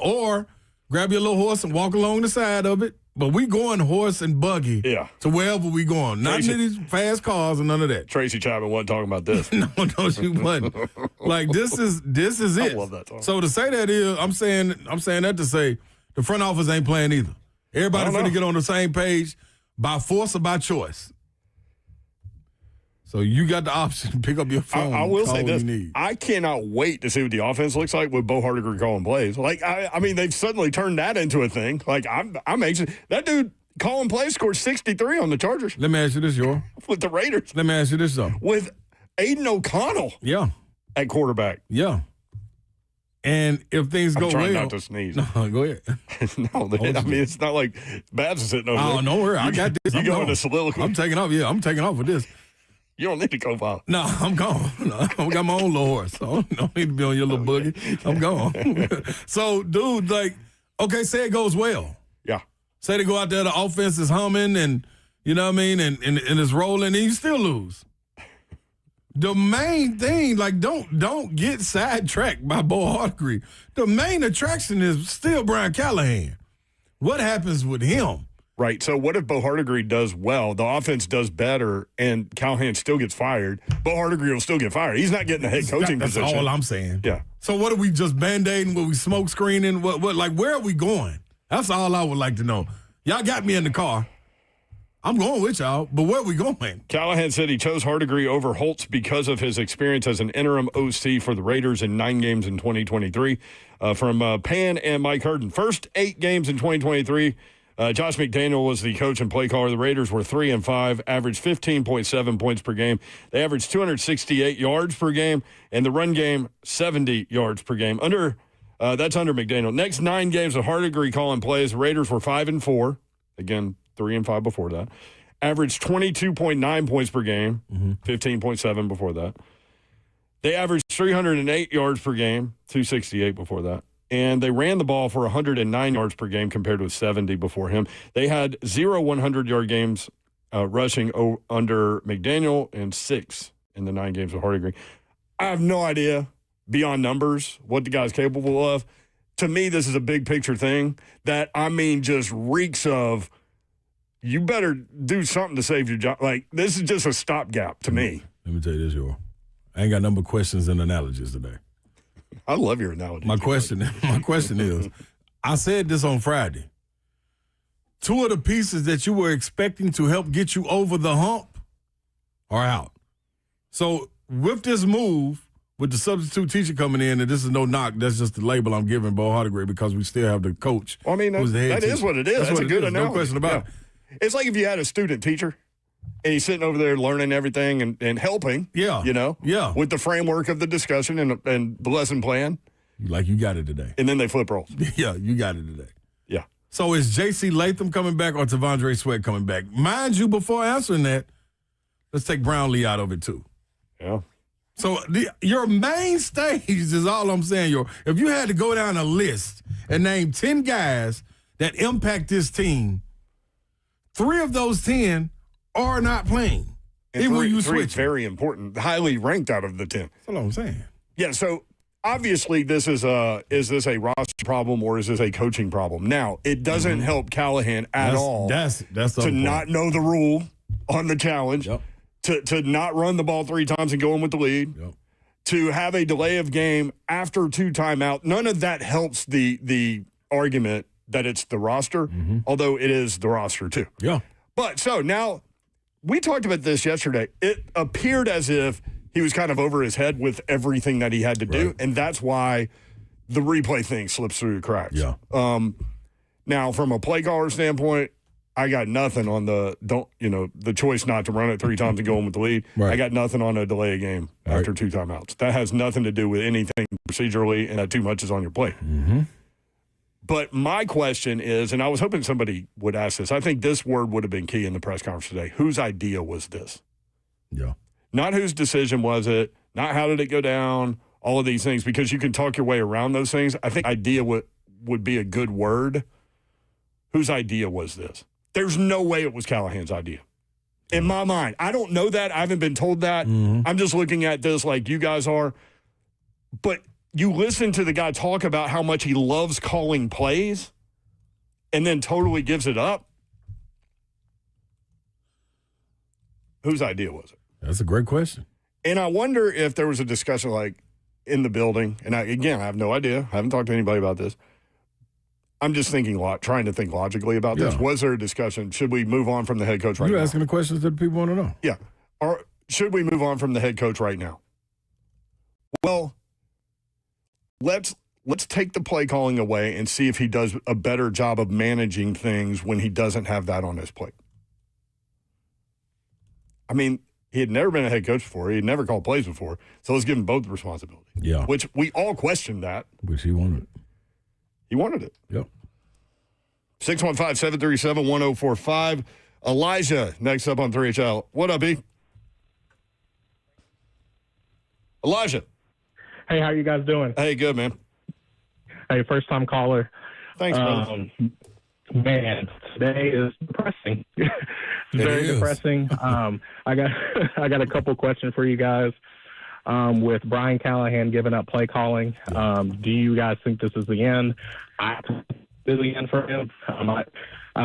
Or grab your little horse and walk along the side of it. But we going horse and buggy to wherever we going. Not in these fast cars and none of that. Tracy Chapman wasn't talking about this. No, she wasn't. Like, this is it. I love that song. So to say that is, I'm saying that to say the front office ain't playing either. Everybody finna get on the same page by force or by choice. So you got the option to pick up your phone. I will say this. I cannot wait to see what the offense looks like with Bo Hardiger calling plays. Like, I mean, they've suddenly turned that into a thing. Like, I'm anxious. That dude calling plays scored 63 on the Chargers. Let me ask you this, Yor. With the Raiders. Let me ask you this, though. With Aiden O'Connell. Yeah. At quarterback. Yeah. And if things go well. I'm trying not to sneeze. No, go ahead. No, I mean, it's not like Babs is sitting over there. Oh, no worry. I got this. You go into soliloquy. I'm taking off. Yeah, I'm taking off with this. You don't need to go out. No, I'm gone. No, I got my own little horse. So I don't need to be on your little boogie. I'm gone. So, dude, like, okay, say it goes well. Yeah. Say they go out there, the offense is humming and, you know what I mean, and it's rolling, and you still lose. The main thing, like, don't get sidetracked by Bo Hardiger. The main attraction is still Brian Callahan. What happens with him? Right. So what if Bo Hardiger does well, the offense does better, and Callahan still gets fired? Bo Hardiger will still get fired. He's not getting a head coaching position. That's all I'm saying. Yeah. So what are we just Band-Aiding? What we smoke screening? What? Like, where are we going? That's all I would like to know. Y'all got me in the car. I'm going with y'all, but where are we going? Callahan said he chose Hardiger over Holtz because of his experience as an interim OC for the Raiders in 9 games in 2023. From Pan and Mike Hurden. First 8 games in 2023, Josh McDaniel was the coach and play caller. The Raiders were 3-5, averaged 15.7 points per game. They averaged 268 yards per game, and the run game 70 yards per game. That's under McDaniel. Next 9 games of Hardiger calling plays, the Raiders were 5-4. Again, 3-5 before that. Averaged 22.9 points per game, 15.7 before that. They averaged 308 yards per game, 268 before that. And they ran the ball for 109 yards per game compared with 70 before him. They had 0 100-yard games rushing under McDaniel and 6 in the 9 games of Hardiger. I have no idea, beyond numbers, what the guy's capable of. To me, this is a big picture thing that, I mean, just reeks of, you better do something to save your job. Like, this is just a stopgap to me. Let me tell you this, Yor. I ain't got number questions and analogies today. I love your analogy. My question is, I said this on Friday. 2 of the pieces that you were expecting to help get you over the hump are out. So with this move, with the substitute teacher coming in, and this is no knock, that's just the label I'm giving Bo Hardiger because we still have the coach. Well, I mean, that is what it is. That's a good analogy. No question about it. It's like if you had a student teacher and he's sitting over there learning everything and helping, with the framework of the discussion and the lesson plan. Like, you got it today. And then they flip roles. Yeah, you got it today. Yeah. So is J.C. Latham coming back or T'Vondre Sweat coming back? Mind you, before answering that, let's take Brownlee out of it too. Yeah. So your main stage is all I'm saying. If you had to go down a list and name 10 guys that impact this team, 3 of those 10 are not playing. And Even when you three switch. very important, highly ranked out of the 10. That's what I'm saying. Yeah, so obviously this is this a roster problem or is this a coaching problem? Now, it doesn't help Callahan at all That's to not know the rule on the challenge, Yep. to not run the ball 3 times and go in with the lead, Yep. to have a delay of game after 2 timeout. None of that helps the argument that it's the roster, although it is the roster too. Yeah. But so now we talked about this yesterday. It appeared as if he was kind of over his head with everything that he had to do, Right. and that's why the replay thing slips through the cracks. Yeah. Now, from a play caller standpoint, I got nothing on the choice not to run it 3 times and go in with the lead. Right. I got nothing on a delay of game after 2 timeouts. That has nothing to do with anything procedurally, and that too much is on your plate. Mm-hmm. But my question is, and I was hoping somebody would ask this, I think this word would have been key in the press conference today. Whose idea was this? Yeah. Not whose decision was it, not how did it go down, all of these things, because you can talk your way around those things. I think idea would be a good word. Whose idea was this? There's no way it was Callahan's idea. In my mind. I don't know that. I haven't been told that. I'm just looking at this like you guys are. But you listen to the guy talk about how much he loves calling plays and then totally gives it up. Whose idea was it? That's a great question. And I wonder if there was a discussion like in the building. And I have no idea. I haven't talked to anybody about this. I'm just trying to think logically about this. Yeah. Was there a discussion? Should we move on from the head coach right You're now? asking the questions that people want to know. Yeah. Or should we move on from the head coach right now? Well, let's take the play calling away and see if he does a better job of managing things when he doesn't have that on his plate. I mean, he had never been a head coach before. He had never called plays before. So let's give him both the responsibility. Yeah. Which we all questioned that. Which he wanted. He wanted it. Yep. 615-737-1045. Elijah next up on 3HL. What up, E? Elijah. Hey, how you guys doing? Hey, good, man. Hey, first time caller. Thanks, brother. Man, today is depressing. It's very depressing. I got a couple questions for you guys. With Brian Callahan giving up play calling, do you guys think this is the end? I think this is the end for him. I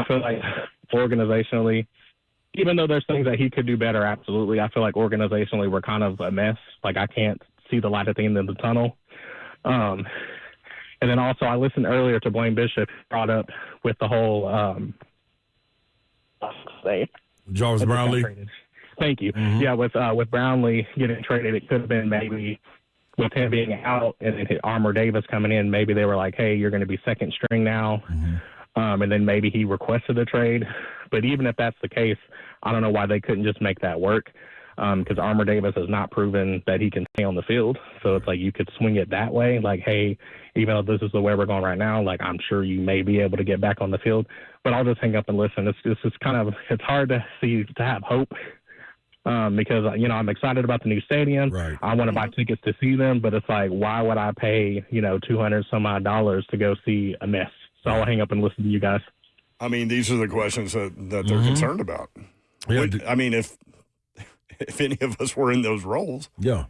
feel like organizationally, even though there's things that he could do better, absolutely, I feel like organizationally we're kind of a mess. Like I can't see the light at the end of the tunnel. And then also I listened earlier to Blaine Bishop brought up with the whole Jarvis Brownlee. Thank you. Mm-hmm. Yeah, with Brownlee getting traded, it could have been maybe with him being out and then Armour Davis coming in, maybe they were like, hey, you're going to be second string now. Mm-hmm. And then maybe he requested a trade. But even if that's the case, I don't know why they couldn't just make that work because Armour Davis has not proven that he can stay on the field. So it's like you could swing it that way, like, hey, even though this is the way we're going right now, like I'm sure you may be able to get back on the field. But I'll just hang up and listen. It's hard to have hope. Because, I'm excited about the new stadium. Right. I want to buy tickets to see them, but it's like, why would I pay, $200 some odd to go see a mess? So I'll hang up and listen to you guys. I mean, these are the questions that they're concerned about. Yeah, I mean, if any of us were in those roles. Yeah.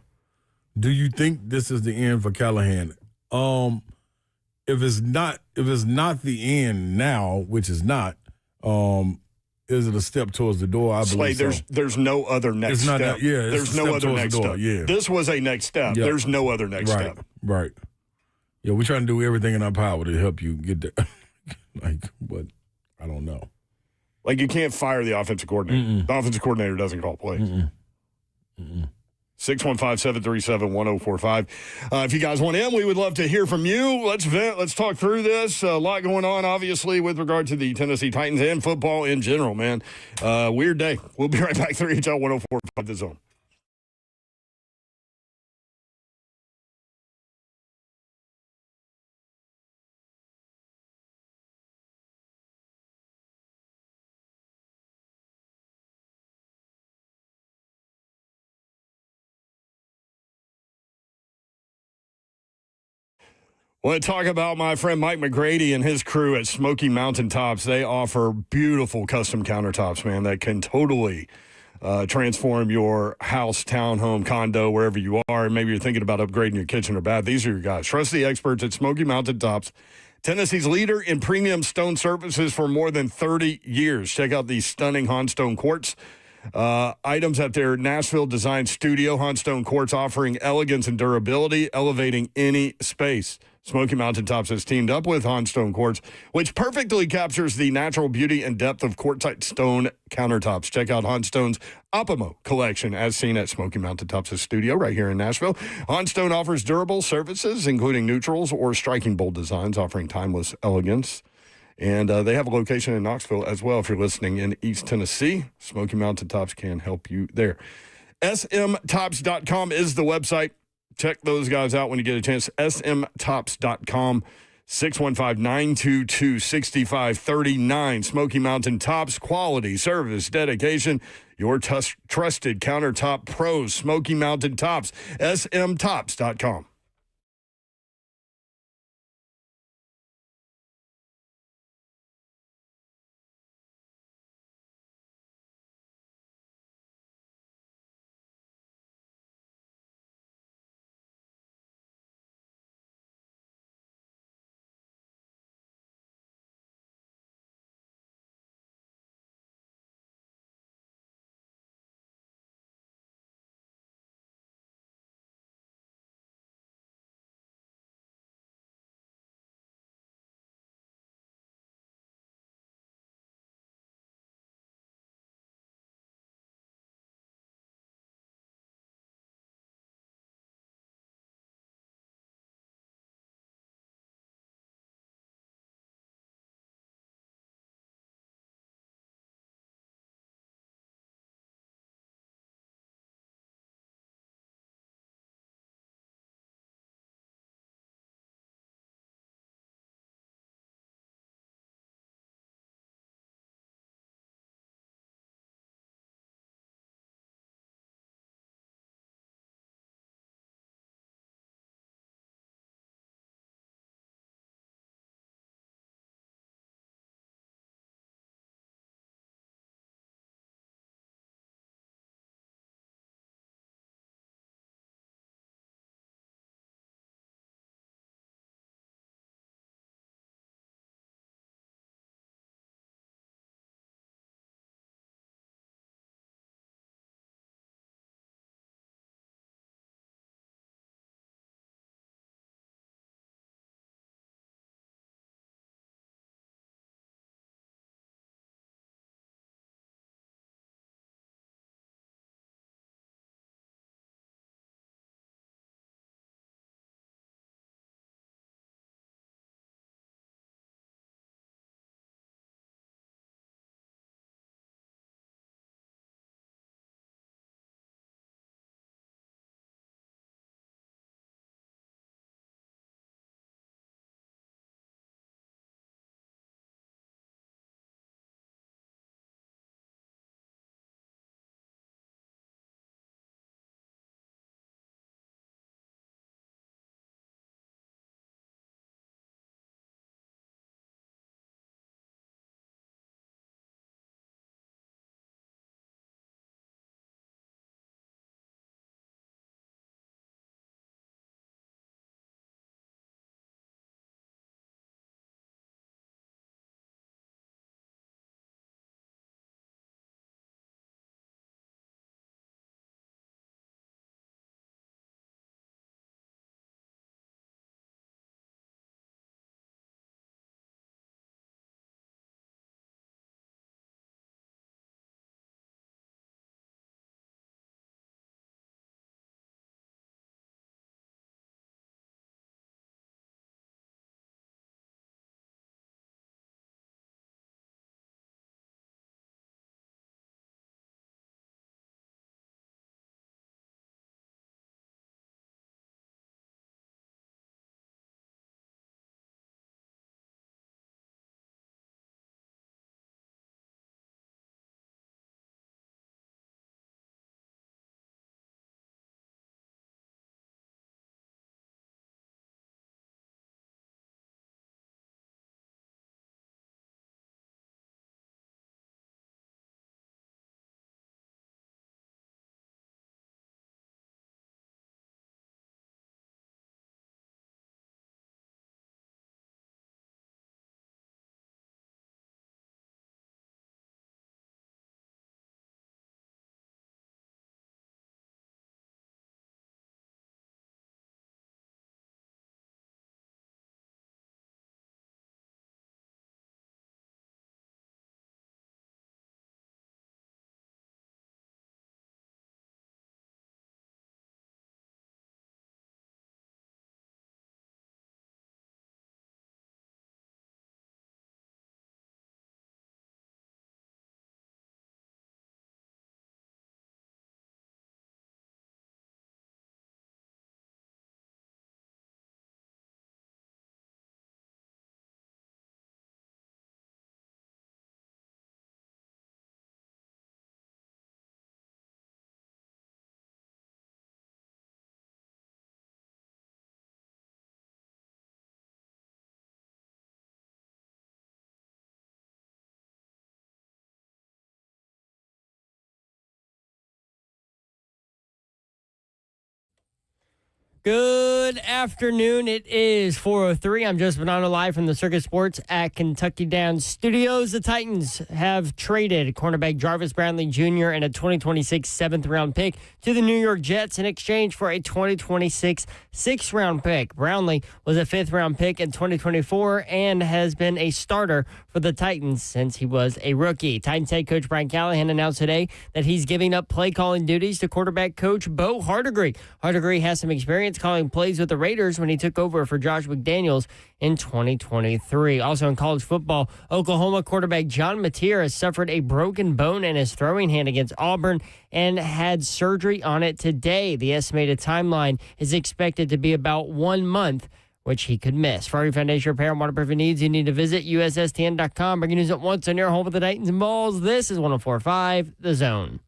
Do you think this is the end for Callahan? If it's not the end now, which is not, is it a step towards the door? I believe Slade, there's no other next step. There's no other next step. Yeah. This was a next step. Yeah. There's no other next step. Right. Yeah, we're trying to do everything in our power to help you get there. But I don't know. Like, you can't fire the offensive coordinator. Mm-mm. The offensive coordinator doesn't call plays. 615-737-1045. If you guys want in, we would love to hear from you. Let's vent. Let's talk through this. A lot going on, obviously, with regard to the Tennessee Titans and football in general, man. Weird day. We'll be right back. 3HL 1045 The Zone. Want to talk about my friend Mike McGrady and his crew at Smoky Mountain Tops. They offer beautiful custom countertops, man, that can totally transform your house, townhome, condo, wherever you are. Maybe you're thinking about upgrading your kitchen or bath. These are your guys. Trust the experts at Smoky Mountain Tops, Tennessee's leader in premium stone surfaces for more than 30 years. Check out these stunning Honstone quartz items at their Nashville design studio. Honstone quartz offering elegance and durability, elevating any space. Smoky Mountain Tops has teamed up with Honstone Quartz, which perfectly captures the natural beauty and depth of quartzite stone countertops. Check out Honstone's Opimo collection, as seen at Smoky Mountain Tops' studio right here in Nashville. Honstone offers durable surfaces, including neutrals or striking bold designs, offering timeless elegance. And they have a location in Knoxville as well. If you're listening in East Tennessee, Smoky Mountain Tops can help you there. smtops.com is the website. Check those guys out when you get a chance. smtops.com, 615-922-6539. Smoky Mountain Tops, quality, service, dedication. Your trusted countertop pros. Smoky Mountain Tops, smtops.com. Good afternoon. It is 4:03. I'm Joseph Bonanno live from the Circus Sports at Kentucky Downs Studios. The Titans have traded cornerback Jarvis Brownlee Jr. and a 2026 7th-round pick to the New York Jets in exchange for a 2026 6th-round pick. Brownlee was a 5th-round pick in 2024 and has been a starter for the Titans since he was a rookie. Titans head coach Brian Callahan announced today that he's giving up play-calling duties to quarterback coach Bo Hardegree. Hardegree has some experience calling plays with the Raiders when he took over for Josh McDaniels in 2023. Also in college football, Oklahoma quarterback John Mateer has suffered a broken bone in his throwing hand against Auburn and had surgery on it today. The estimated timeline is expected to be about 1 month, which he could miss. For your foundation repair and waterproofing needs, you need to visit USSTN.com. Bringing news at once on your home with the Titans and Balls. This is 104.5 The Zone.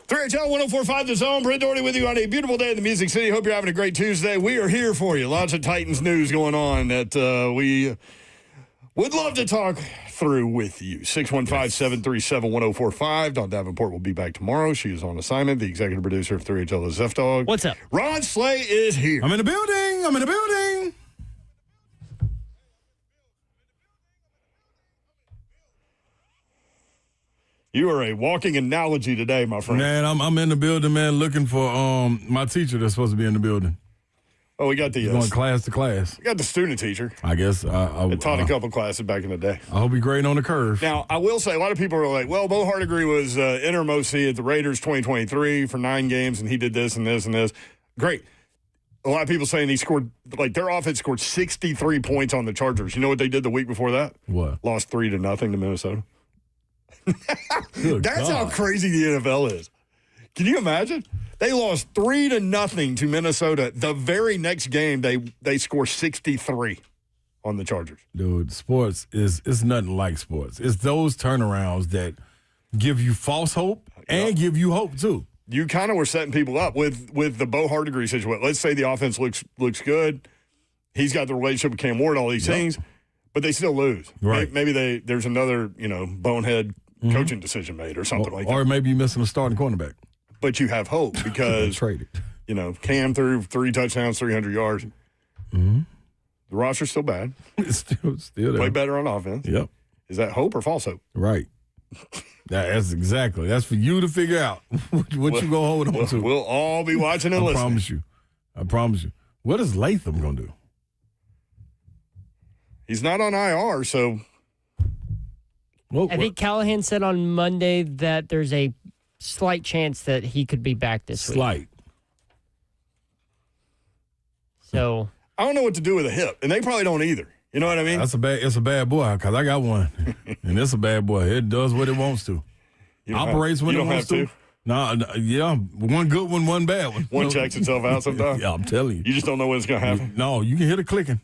HL 104.5 The Zone. Brett Doherty with you on a beautiful day in the Music City. Hope you're having a great Tuesday. We are here for you. Lots of Titans news going on that we would love to talk through with you. 615-737-1045. Dawn Davenport will be back tomorrow. She is on assignment. The executive producer of 3HL is F-Dog. What's up? Ron Slay is here. I'm in the building. You are a walking analogy today, my friend. Man, I'm in the building, man, looking for my teacher that's supposed to be in the building. Oh, we got the going class to class. We got the student teacher. I guess I taught a couple classes back in the day. I hope he's grading on the curve. Now, I will say, a lot of people are like, well, Bo Hardegree was interim OC at the Raiders 2023 for 9 games, and he did this and this and this. Great. A lot of people saying he scored, like, their offense scored 63 points on the Chargers. You know what they did the week before that? What? Lost 3-0 to Minnesota. That's God. how crazy the NFL is. Can you imagine? They lost 3-0 to Minnesota. The very next game, they score 63 on the Chargers. Dude, sports it's nothing like sports. It's those turnarounds that give you false hope and give you hope too. You kind of were setting people up with the Bo Hardegree situation. Let's say the offense looks good. He's got the relationship with Cam Ward, all these things, but they still lose. Right. Maybe there's another bonehead coaching decision made or something like that. Or maybe you're missing a starting cornerback. But you have hope because traded. Cam threw 3 touchdowns, 300 yards. Mm-hmm. The roster's still bad. It's still there. Play better on offense. Yep. Is that hope or false hope? Right. That's exactly. That's for you to figure out what you gonna hold on to. We'll all be watching and listening. I promise you. What is Latham gonna do? He's not on IR, so. I think Callahan said on Monday that there's a slight chance that he could be back this week. Slight. So I don't know what to do with a hip, and they probably don't either. You know what I mean? It's a bad boy because I got one, and it's a bad boy. It does what it wants to. Operates when it wants to. No, yeah, one good one, one bad one. One checks itself out sometimes. Yeah, I'm telling you. You just don't know when it's going to happen. No, you can hear it clicking.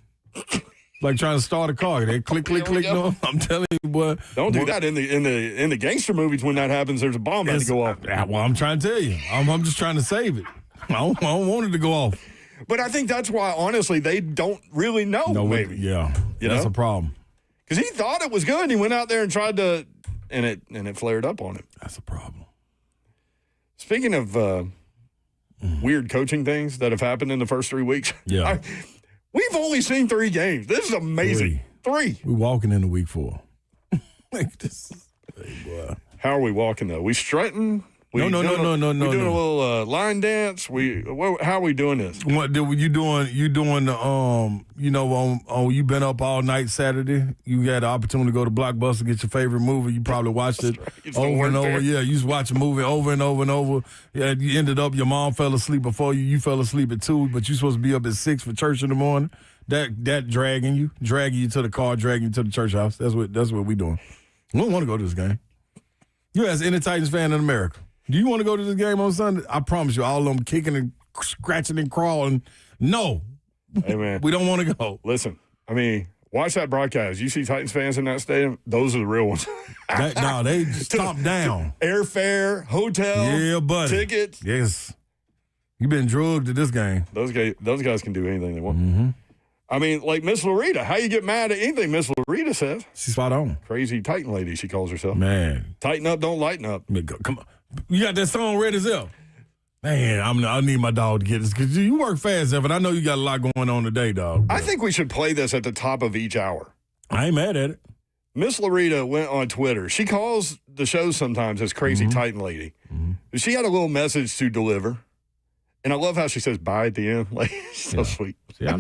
Like trying to start a car. They click. No, I'm telling you, boy. Don't do that in the gangster movies. When that happens, there's a bomb that to go off. Well, I'm trying to tell you. I'm just trying to save it. I don't want it to go off. But I think that's why, honestly, they don't really know. Maybe. Yeah, that's a problem. Because he thought it was good. He went out there and tried to, and it flared up on him. That's a problem. Speaking of weird coaching things that have happened in the first 3 weeks. Yeah. We've only seen 3 games. This is amazing. 3. We're walking into week 4. Like this. Hey, boy. How are we walking, though? We strutting? No. We doing a little line dance? How are we doing this? What you doing? You doing the you been up all night Saturday. You got the opportunity to go to Blockbuster, get your favorite movie. You probably watched it over and over. There. Yeah, you just watch a movie over and over and over. Yeah, you ended up your mom fell asleep before you. You fell asleep at 2, but you supposed to be up at 6 for church in the morning. That dragging you to the car, dragging you to the church house. That's what we doing. We don't want to go to this game. You as any Titans fan in America. Do you want to go to this game on Sunday? I promise you, all of them kicking and scratching and crawling. No, Hey, man. We don't want to go. Listen, I mean, watch that broadcast. You see Titans fans in that stadium? Those are the real ones. They stomp down. Airfare, hotel, tickets. Yes. You've been drugged to this game. Those guys can do anything they want. I mean, like Miss Loretta. How you get mad at anything Miss Loretta says? She's spot on. Crazy Titan lady, she calls herself. Man. Tighten up, don't lighten up. Come on. You got that song ready as hell? Man, I need my dog to get this because you work fast, Evan. I know you got a lot going on today, dog. I think we should play this at the top of each hour. I ain't mad at it. Miss Loretta went on Twitter. She calls the show sometimes as Crazy Titan Lady. She had a little message to deliver. And I love how she says bye at the end. Like, so sweet. See, I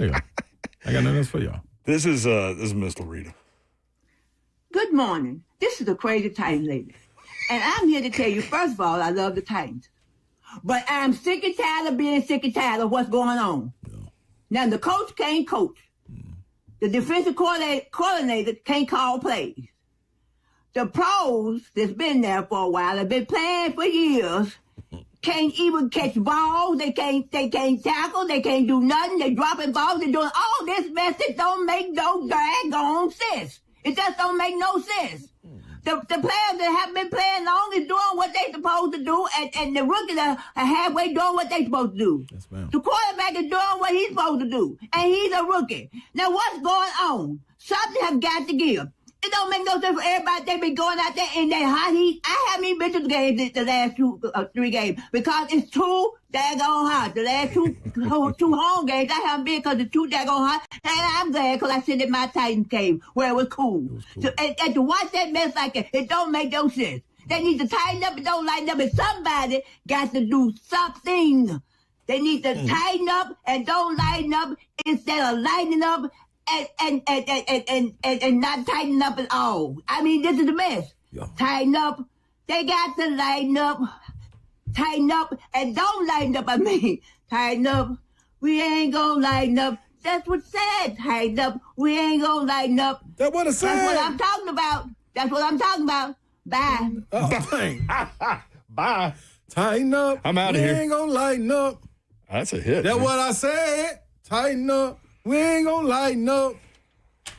got nothing else for y'all. This is Miss Loretta. Good morning. This is the Crazy Titan Lady. And I'm here to tell you, first of all, I love the Titans. But I'm sick and tired of being sick and tired of what's going on. Yeah. Now, the coach can't coach. The defensive coordinator can't call plays. The pros that's been there for a while, have been playing for years, can't even catch balls. They can't tackle. They can't do nothing. They're dropping balls. They're doing all this mess that don't make no daggone sense. It just don't make no sense. The players that have been playing long is doing what they're supposed to do, and the rookies are halfway doing what they're supposed to do. Yes, ma'am. The quarterback is doing what he's supposed to do, and he's a rookie. Now, what's going on? Something has got to give. It don't make no sense for everybody. They be going out there in that hot heat. I haven't even been to the games the last 3 games because it's too daggone hot. The last two home games I haven't been because it's too daggone hot. And I'm glad because I sit in my Titans game where it was cool. So, and to watch that mess like that, it don't make no sense. They need to tighten up and don't lighten up. And somebody got to do something. They need to tighten up and don't lighten up instead of lightening up and not tighten up at all. I mean, this is a mess. Yeah. Tighten up. They got to lighten up. Tighten up and don't lighten up. I mean, tighten up. We ain't gonna lighten up. That's what it said. Tighten up. We ain't gonna lighten up. That's what it said. That's what I'm talking about. That's what I'm talking about. Bye. Oh, Bye. Tighten up. I'm out of here. We ain't gonna lighten up. That's a hit. That's what I said. Tighten up. We ain't gonna lighten up.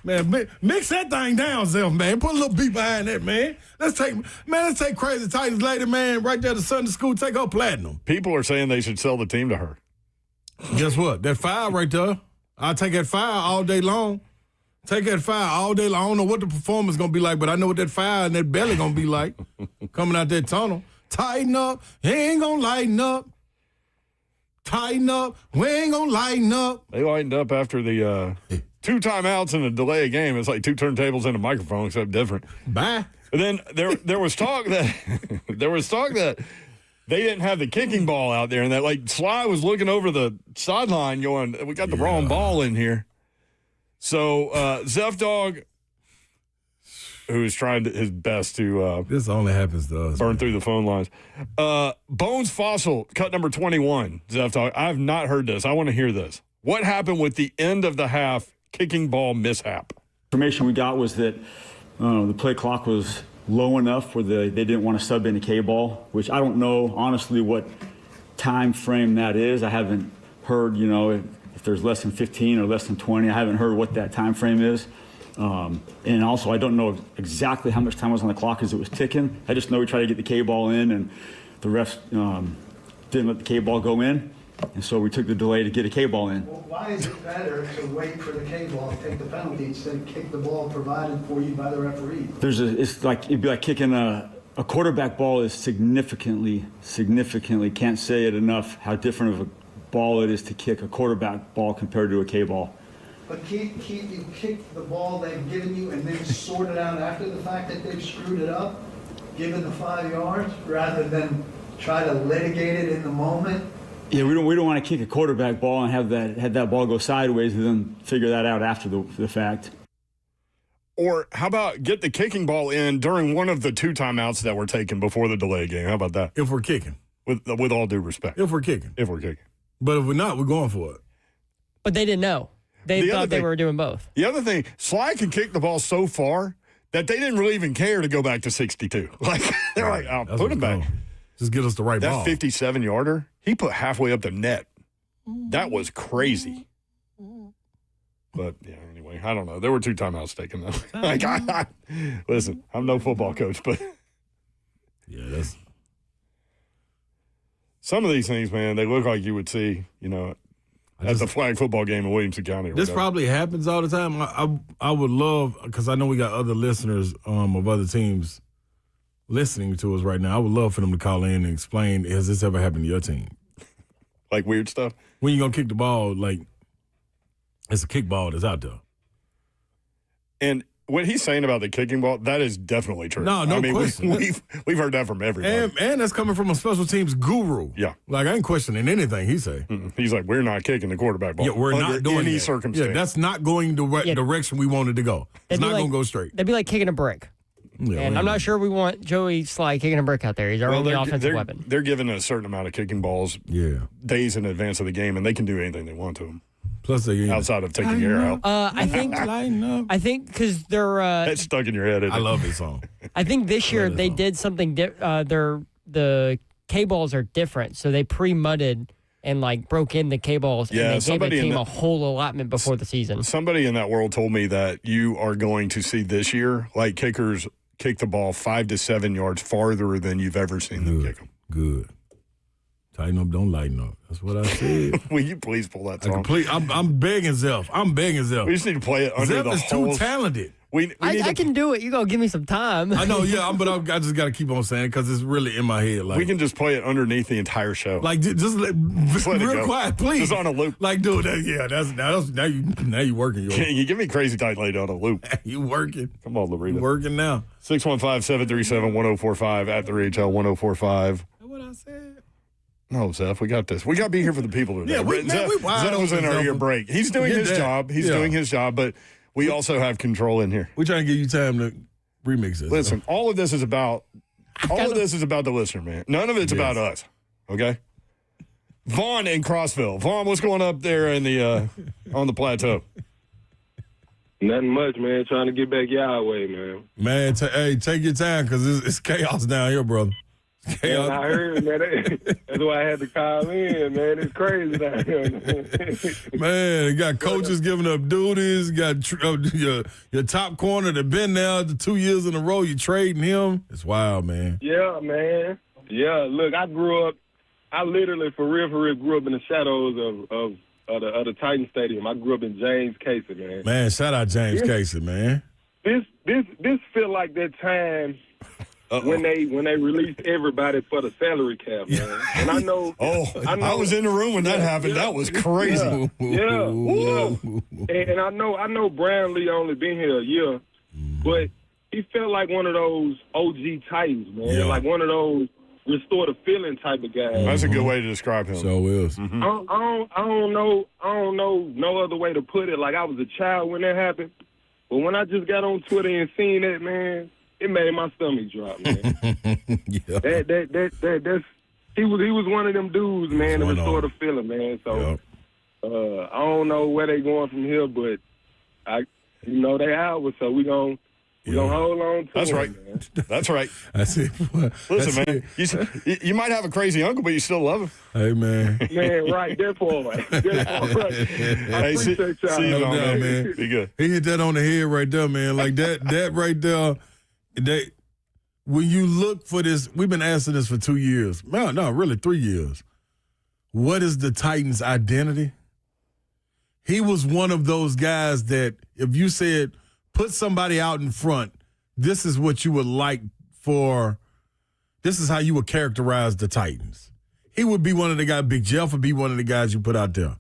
Man, mix that thing down, Zelf, man. Put a little beat behind that, man. Let's take Crazy Titans lady, man, right there to Sunday school. Take her platinum. People are saying they should sell the team to her. Guess what? That fire right there, I'll take that fire all day long. Take that fire all day long. I don't know what the performance is going to be like, but I know what that fire and that belly going to be like coming out that tunnel. Tighten up. He ain't going to lighten up. Tighten up. We ain't going to lighten up. They lightened up after the 2 timeouts and a delay of game. It's like 2 turntables and a microphone, except different. Bye. And then there was talk that they didn't have the kicking ball out there, and that like Sly was looking over the sideline going, we got the wrong ball in here. So Zeph Dog, who's trying his best to this only happens to us, burn through the phone lines. Bones Fossil, cut number 21, Zeph Dog. I have not heard this. I want to hear this. What happened with the end of the half kicking ball mishap? Information we got was that the play clock was low enough where they didn't want to sub in a K-ball, which I don't know, honestly, what time frame that is. I haven't heard, if there's less than 15 or less than 20. I haven't heard what that time frame is. And also, I don't know exactly how much time was on the clock as it was ticking. I just know we tried to get the K-ball in, and the refs didn't let the K-ball go in. And so we took the delay to get a K-ball in. Well, why is it better to wait for the K-ball and take the penalty instead of kick the ball provided for you by the referee? It'd be like kicking a quarterback ball is significantly, can't say it enough, how different of a ball it is to kick a quarterback ball compared to a K-ball. But you kick the ball they've given you and then sort it out after the fact that they've screwed it up, given the 5 yards, rather than try to litigate it in the moment? Yeah, we don't want to kick a quarterback ball and have that ball go sideways and then figure that out after the fact. Or how about get the kicking ball in during one of the 2 timeouts that were taken before the delay game? How about that? If we're kicking. With all due respect. If we're kicking. But if we're not, we're going for it. But they didn't know. They thought they were doing both. The other thing, Sly can kick the ball so far that they didn't really even care to go back to 62. Like, they're like, I'll put him back. Just get us the right ball. That 57-yarder, he put halfway up the net. That was crazy. But, yeah, anyway, I don't know. There were 2 timeouts taken, though. Listen, I'm no football coach, but. Yeah, that's. Some of these things, man, they look like you would see, at the flag football game in Williamson County. This probably happens all the time. I would love, because I know we got other listeners of other teams listening to us right now. I would love for them to call in and explain, has this ever happened to your team? Like weird stuff? When you going to kick the ball, like, it's a kick ball that's out there. And what he's saying about the kicking ball, that is definitely true. No question. We've heard that from everybody. And that's coming from a special teams guru. Yeah. Like, I ain't questioning anything he say. He's like, we're not kicking the quarterback ball. Yeah, we're not doing any that. circumstance. Yeah, that's not going the direction we wanted to go. It's not going to go straight. That'd be like kicking a brick. Yeah, and I'm not sure we want Joey Sly kicking a brick out there. He's our only offensive weapon. They're given a certain amount of kicking balls days in advance of the game, and they can do anything they want to them. Plus, outside of taking air out. I think because they're that's stuck in your head. I love this song. I think this year they did something. The K balls are different, so they pre-mudded and like broke in the K balls. Yeah, and they gave the team a whole allotment before the season. Somebody in that world told me that you are going to see this year, like kickers kick the ball 5 to 7 yards farther than you've ever seen them kick them. Good. Tighten up, don't lighten up. That's what I said. Will you please pull that song? I'm begging Zeph. We just need to play it under Zeph the is whole. too talented. I can do it. You gonna give me some time. I know, yeah, but I just got to keep on saying it because it's really in my head. Like, we can just play it underneath the entire show. Like, just let real it quiet, please. Just on a loop. Like, dude, now you working. Can you give me Crazy Tight Lady on a loop? You working. Come on, Loretta. You working now. 615-737-1045 at the RHL 1045. That's what I said. No, Zeph, we got this. We got to be here for the people today. Yeah, Zeph was in our ear break. He's doing his job. He's doing his job, but we also have control in here. We're trying to give you time to remix this. Listen, all of this is about the listener, man. None of it's about us. Okay? Vaughn in Crossville. Vaughn, what's going up there in the on the plateau? Nothing much, man. Trying to get back your way, man. Man, take your time because it's chaos down here, brother. Man, I heard, man. That's why I had to call in, man. It's crazy down here. Man, you got coaches giving up duties. You got your top corner that been there the 2 years in a row. You trading him. It's wild, man. Yeah, man. Yeah, look, I literally, for real, grew up in the shadows of the Titan Stadium. I grew up in James Casey, man. Man, shout out James Casey, man. This feel like that time when they released everybody for the salary cap, man. And I know. I was in the room when that happened. Yeah, that was crazy. Yeah. And I know Brownlee only been here a year, but he felt like one of those OG Titans, man. Yeah. Like one of those restore the feeling type of guys. That's a good way to describe him. So is. Mm-hmm. I don't know no other way to put it. Like I was a child when that happened, but when I just got on Twitter and seen that, man, it made my stomach drop, man. Yeah. That's he was one of them dudes, man, to restore the feeling, man. So I don't know where they going from here, but they ours, so we gonna hold on to That's it, right. Man. That's right. That's it. Listen, man, you might have a crazy uncle, but you still love him. Hey, man. Man, right. Therefore, right. I appreciate y'all. See you, man. Be good. He hit that on the head right there, man. Like that right there. When you look for this, we've been asking this for 2 years. No, really 3 years. What is the Titans' identity? He was one of those guys that if you said, put somebody out in front, this is what you would like this is how you would characterize the Titans. He would be one of the guys, Big Jeff would be one of the guys you put out there.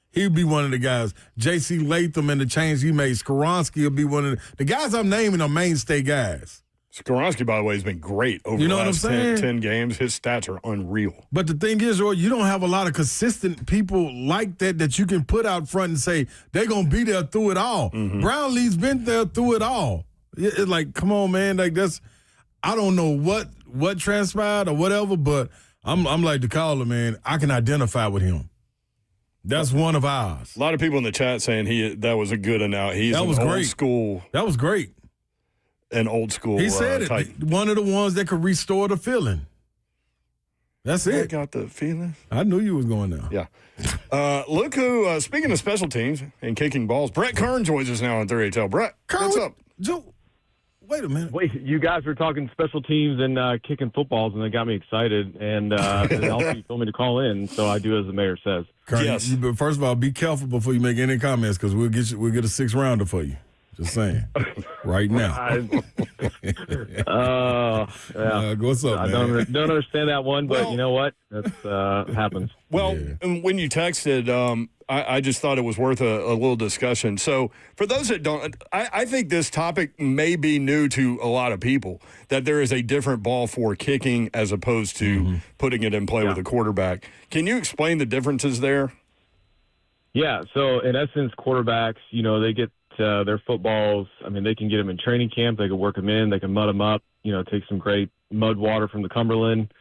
He would be one of the guys. J.C. Latham and the change he made. Skoronski will be one of the guys I'm naming are mainstay guys. Skoronski, by the way, has been great over the last 10 games. His stats are unreal. But the thing is, Roy, you don't have a lot of consistent people like that you can put out front and say they're going to be there through it all. Mm-hmm. Brownlee's been there through it all. It's like, come on, man. Like I don't know what transpired or whatever, but I'm like the caller, man. I can identify with him. That's one of ours. A lot of people in the chat saying that was a good analogy. That was great. Old school. That was great. An old school. He said it. Titan. One of the ones that could restore the feeling. That's it. I got the feeling. I knew you was going there. Yeah. Look who, speaking of special teams and kicking balls, Brett Kern joins us now on 3HL. Brett, what's up? Joe, wait a minute. Wait, you guys were talking special teams and kicking footballs, and it got me excited. And also you told me to call in, so I do as the mayor says. Kern, Yes. but first of all, be careful before you make any comments because we'll get a 6th rounder for you. Just saying, right now. Yeah. What's up, I man? don't understand that one, but you know what? That's happens. Well, and when you texted, I just thought it was worth a little discussion. So for those that don't, I think this topic may be new to a lot of people, that there is a different ball for kicking as opposed to putting it in play with a quarterback. Can you explain the differences there? Yeah, so in essence, quarterbacks, they get their footballs. I mean, they can get them in training camp. They can work them in. They can mud them up, take some great mud water from the Cumberland.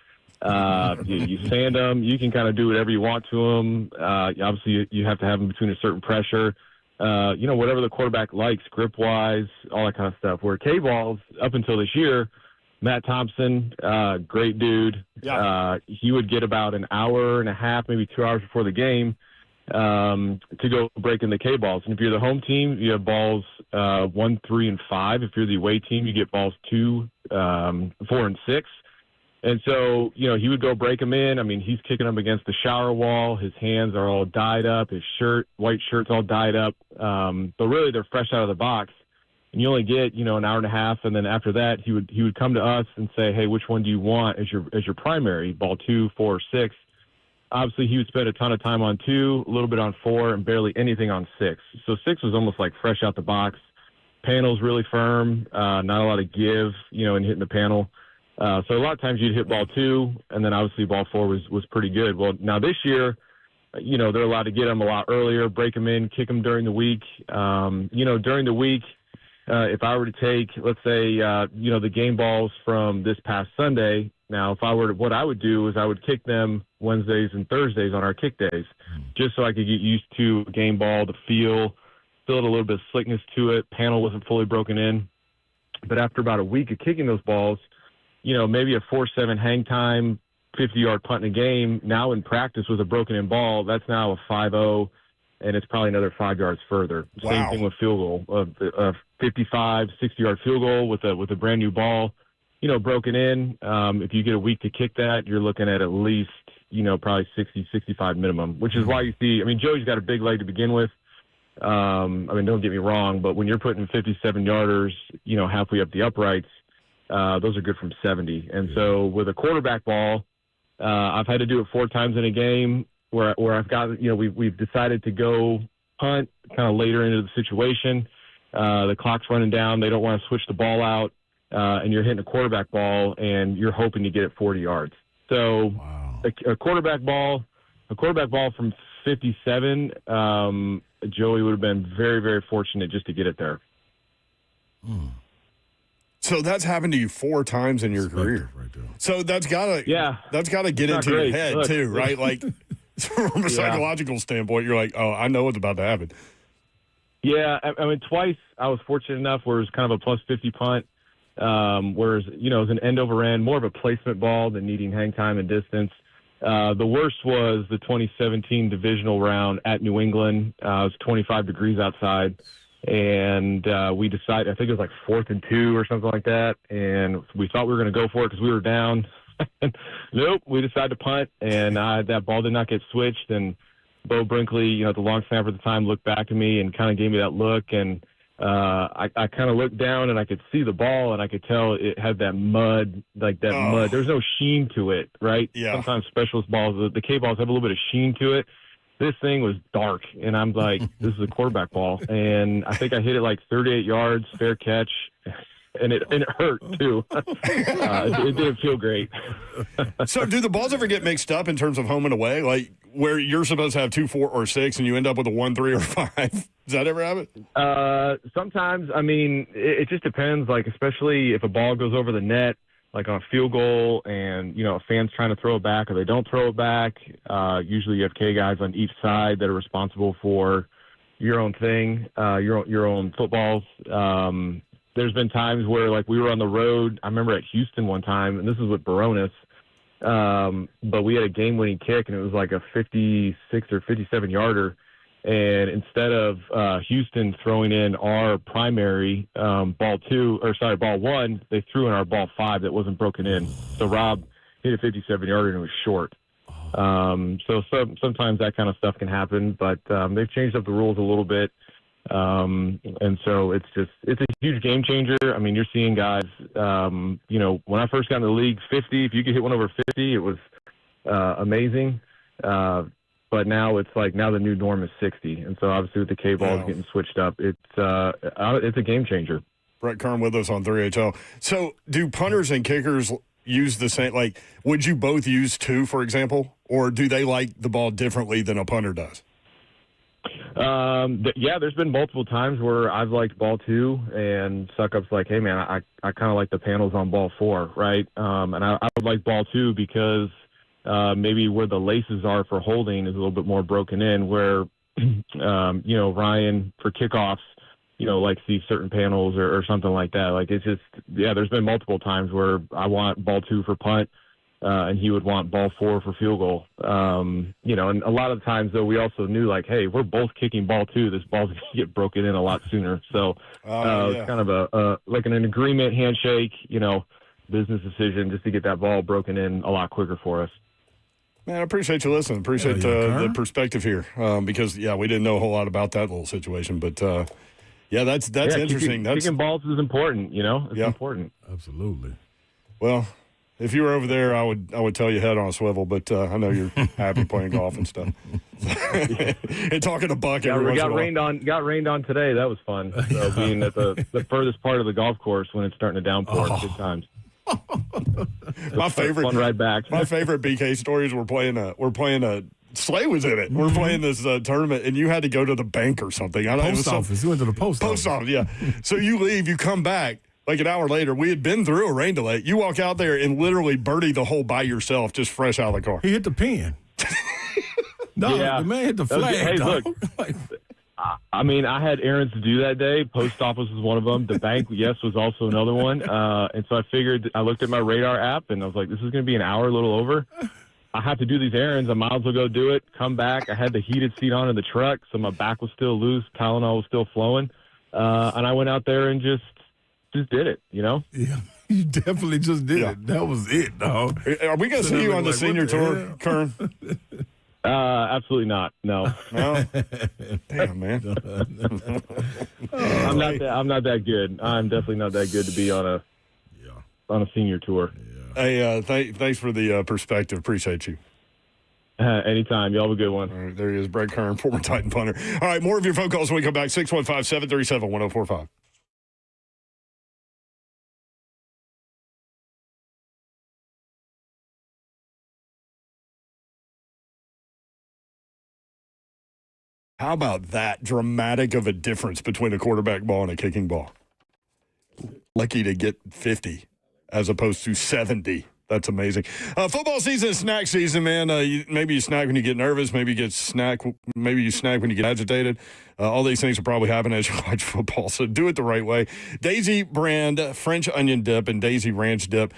You sand them. You can kind of do whatever you want to them. Obviously, you have to have them between a certain pressure. Whatever the quarterback likes, grip-wise, all that kind of stuff. Where K-balls, up until this year, Matt Thompson, great dude. Yeah. He would get about an hour and a half, maybe 2 hours before the game to go breaking the K-balls. And if you're the home team, you have balls 1, 3, and 5. If you're the away team, you get balls 2, 4, and 6. And so, he would go break them in. I mean, he's kicking them against the shower wall. His hands are all dyed up. His white shirt's all dyed up. But really, they're fresh out of the box. And you only get, an hour and a half. And then after that, he would come to us and say, hey, which one do you want as your primary, ball 2, 4, or 6? Obviously, he would spend a ton of time on 2, a little bit on 4, and barely anything on 6. So 6 was almost like fresh out the box. Panel's really firm, not a lot of give, in hitting the panel. So a lot of times you'd hit ball 2, and then obviously ball 4 was pretty good. Well, now this year, they're allowed to get them a lot earlier, break them in, kick them during the week. During the week, if I were to take, let's say, the game balls from this past Sunday. Now, what I would do is I would kick them Wednesdays and Thursdays on our kick days, just so I could get used to a game ball, the feel, still had a little bit of slickness to it. Panel wasn't fully broken in. But after about a week of kicking those balls, maybe a 4-7 hang time, 50-yard punt in a game. Now in practice with a broken-in ball, that's now a 5-0, and it's probably another 5 yards further. Wow. Same thing with field goal, a 55, 60-yard field goal with a brand-new ball, broken in. If you get a week to kick that, you're looking at least, probably 60, 65 minimum, which is why you see, Joey's got a big leg to begin with. Don't get me wrong, but when you're putting 57-yarders, halfway up the uprights, those are good from 70. And so with a quarterback ball, I've had to do it 4 times in a game where I've got, we've decided to go punt kind of later into the situation. The clock's running down. They don't want to switch the ball out. And you're hitting a quarterback ball and you're hoping to get it 40 yards. So a quarterback ball from 57, Joey would have been very, very fortunate just to get it there. So that's happened to you 4 times in your career. Right there. So that's gotta get into great. your head too, right? Like from a psychological standpoint, you're like, oh, I know what's about to happen. Yeah, twice I was fortunate enough where it was kind of a plus 50 punt, whereas, it was an end over end, more of a placement ball than needing hang time and distance. The worst was the 2017 divisional round at New England. It was 25 degrees outside. And we decided, I think it was like 4th and 2 or something like that. And we thought we were going to go for it because we were down. Nope, we decided to punt, and that ball did not get switched. And Bo Brinkley, the long snapper at the time, looked back at me and kind of gave me that look. And I kind of looked down, and I could see the ball, and I could tell it had that mud, like that mud. There's no sheen to it, right? Yeah. Sometimes specialist balls, the K balls have a little bit of sheen to it. This thing was dark, and I'm like, this is a quarterback ball. And I think I hit it like 38 yards, fair catch, and it hurt, too. It didn't feel great. So do the balls ever get mixed up in terms of home and away? Like where you're supposed to have 2, 4, or 6, and you end up with a 1, 3, or 5? Does that ever happen? Sometimes, it just depends, like especially if a ball goes over the net, like on a field goal, and a fan's trying to throw it back or they don't throw it back. Usually you have K guys on each side that are responsible for your own thing, your own footballs. There's been times where like we were on the road. I remember at Houston one time, and this is with Baronis. But we had a game-winning kick, and it was like a 56 or 57-yarder. And instead of Houston throwing in our primary ball one, they threw in our ball 5 that wasn't broken in. So Rob hit a 57-yarder and it was short. So sometimes that kind of stuff can happen, but they've changed up the rules a little bit. And so it's a huge game changer. I mean, you're seeing guys, when I first got in the league, 50, if you could hit one over 50, it was amazing. But now it's like now the new norm is 60. And so obviously with the K balls getting switched up, it's a game changer. Brett Kern with us on 3HL. So do punters and kickers use the same, like, would you both use 2, for example? Or do they like the ball differently than a punter does? There's been multiple times where I've liked ball 2 and Suckup's like, hey, man, I kind of like the panels on ball 4, right? And I would like ball 2 because maybe where the laces are for holding is a little bit more broken in, where, Ryan for kickoffs, like see certain panels or something like that. Like it's just, there's been multiple times where I want ball 2 for punt, and he would want ball 4 for field goal. And a lot of times though, we also knew like, hey, we're both kicking ball 2. This ball's going to get broken in a lot sooner. So it's kind of a like an agreement handshake, business decision just to get that ball broken in a lot quicker for us. Man, I appreciate you listening. Appreciate the perspective here because, we didn't know a whole lot about that little situation. But, that's interesting. Kicking balls is important, It's important. Absolutely. Well, if you were over there, I would tell you head on a swivel, but I know you're happy playing golf and stuff. And talking to Buck every once in a while. Got rained on today. That was fun. So being at the furthest part of the golf course when it's starting to downpour, good times. My favorite fun ride back. My favorite BK stories we're playing a Slay was in it. We're playing this tournament, and you had to go to the bank or something. Post office. You went to the post office. Post office, yeah. So you leave, you come back like an hour later. We had been through a rain delay. You walk out there and literally birdie the hole by yourself, just fresh out of the car. He hit the pin. The man hit the flag. Hey, look. I mean, I had errands to do that day. Post office was one of them. The bank, was also another one. And so I looked at my radar app, and I was like, this is going to be an hour, a little over. I have to do these errands. I might as well go do it, come back. I had the heated seat on in the truck, so my back was still loose. Tylenol was still flowing. And I went out there and just did it, Yeah, you definitely just did it. That was it, dog. Are we going to see you on the senior tour, Kern? Absolutely not. No. Damn, man. I'm not that good. I'm definitely not that good to be on a senior tour. Hey, thanks for the perspective. Appreciate you. Anytime. Y'all have a good one. All right, there he is, Brett Kern, former Titan punter. All right, more of your phone calls when we come back. 615-737-1045. How about that dramatic of a difference between a quarterback ball and a kicking ball? Lucky to get 50 as opposed to 70. That's amazing. Football season is snack season, man. Maybe you snack when you get nervous. Maybe you snack when you get agitated. All these things will probably happen as you watch football, so do it the right way. Daisy brand French onion dip and Daisy ranch dip,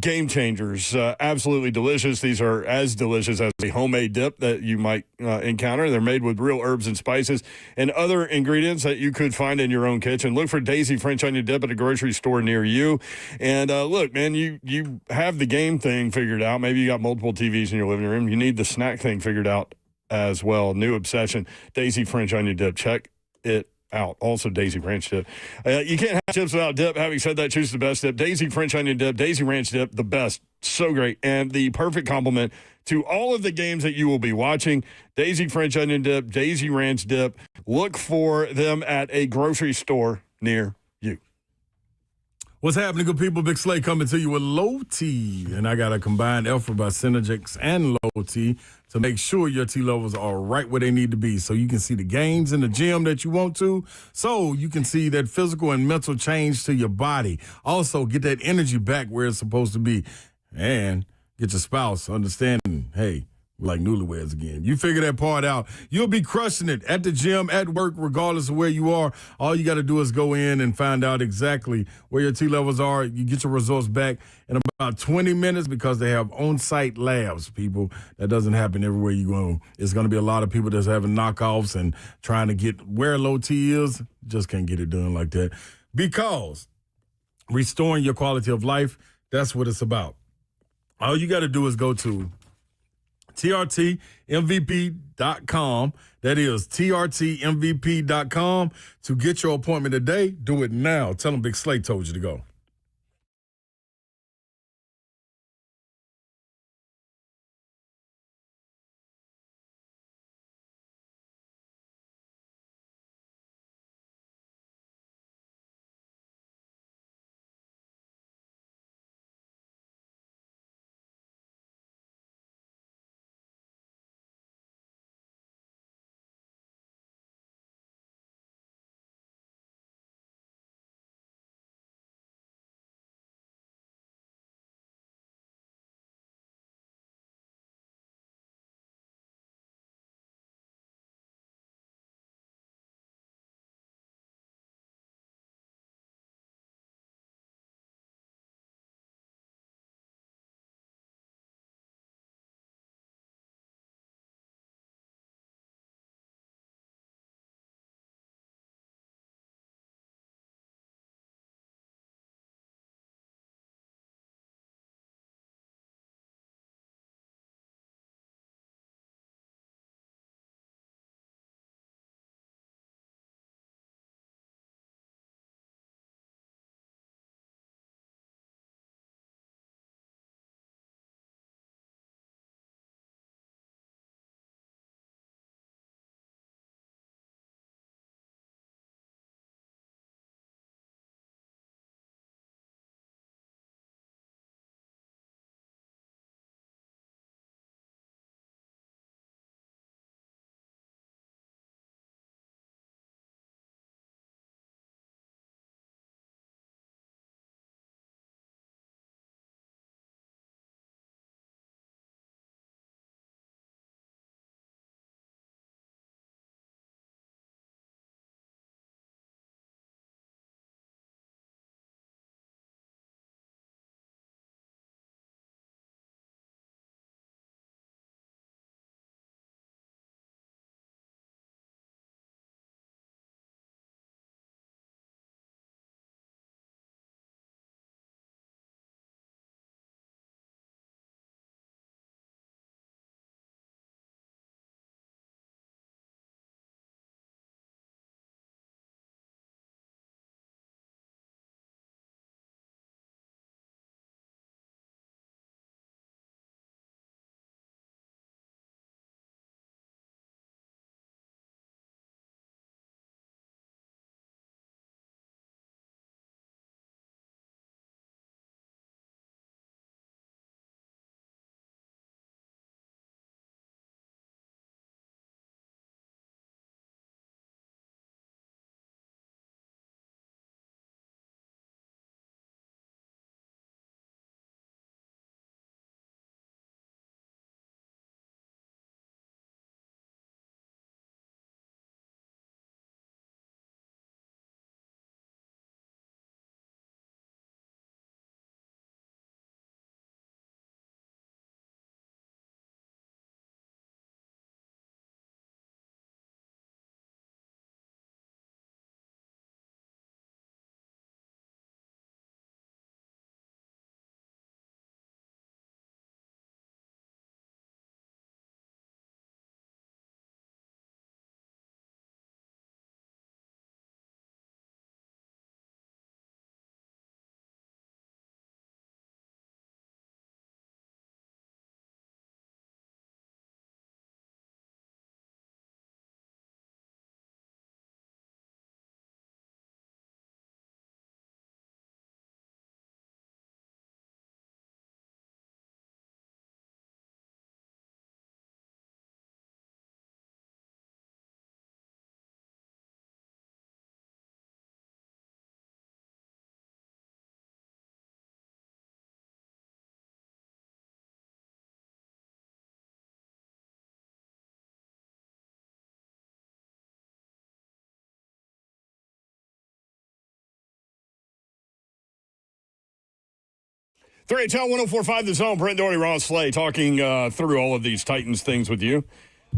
game changers. Absolutely delicious. These are as delicious as a homemade dip that you might encounter. They're made with real herbs and spices and other ingredients that you could find in your own kitchen. Look for Daisy French onion dip at a grocery store near you. And look, man, you have the game thing figured out. Maybe you got multiple TVs in your living room. You need the snack thing figured out as well. New obsession, Daisy French onion dip. Check it out. Also, Daisy Ranch dip. You can't have chips without dip. Having said that, choose the best dip. Daisy French onion dip, Daisy Ranch dip, the best. So great. And the perfect complement to all of the games that you will be watching. Daisy French onion dip, Daisy Ranch dip. Look for them at a grocery store near you. What's happening, good people? Big Slay coming to you with Low T. And I got a combined effort by Synergix and Low T to make sure your T levels are right where they need to be so you can see the gains in the gym that you want to, so you can see that physical and mental change to your body. Also, get that energy back where it's supposed to be. And get your spouse understanding, hey, like newlyweds again. You figure that part out. You'll be crushing it at the gym, at work, regardless of where you are. All you got to do is go in and find out exactly where your T levels are. You get your results back in about 20 minutes because they have on-site labs, people. That doesn't happen everywhere you go. It's going to be a lot of people that's having knockoffs and trying to get where low T is. Just can't get it done like that. Because restoring your quality of life, that's what it's about. All you got to do is go to TRTMVP.com. That is TRTMVP.com to get your appointment today. Do it now. Tell them Big Slate told you to go. 3HL 104.5 The Zone. Brent Doherty, Ross Slay, talking through all of these Titans things with you.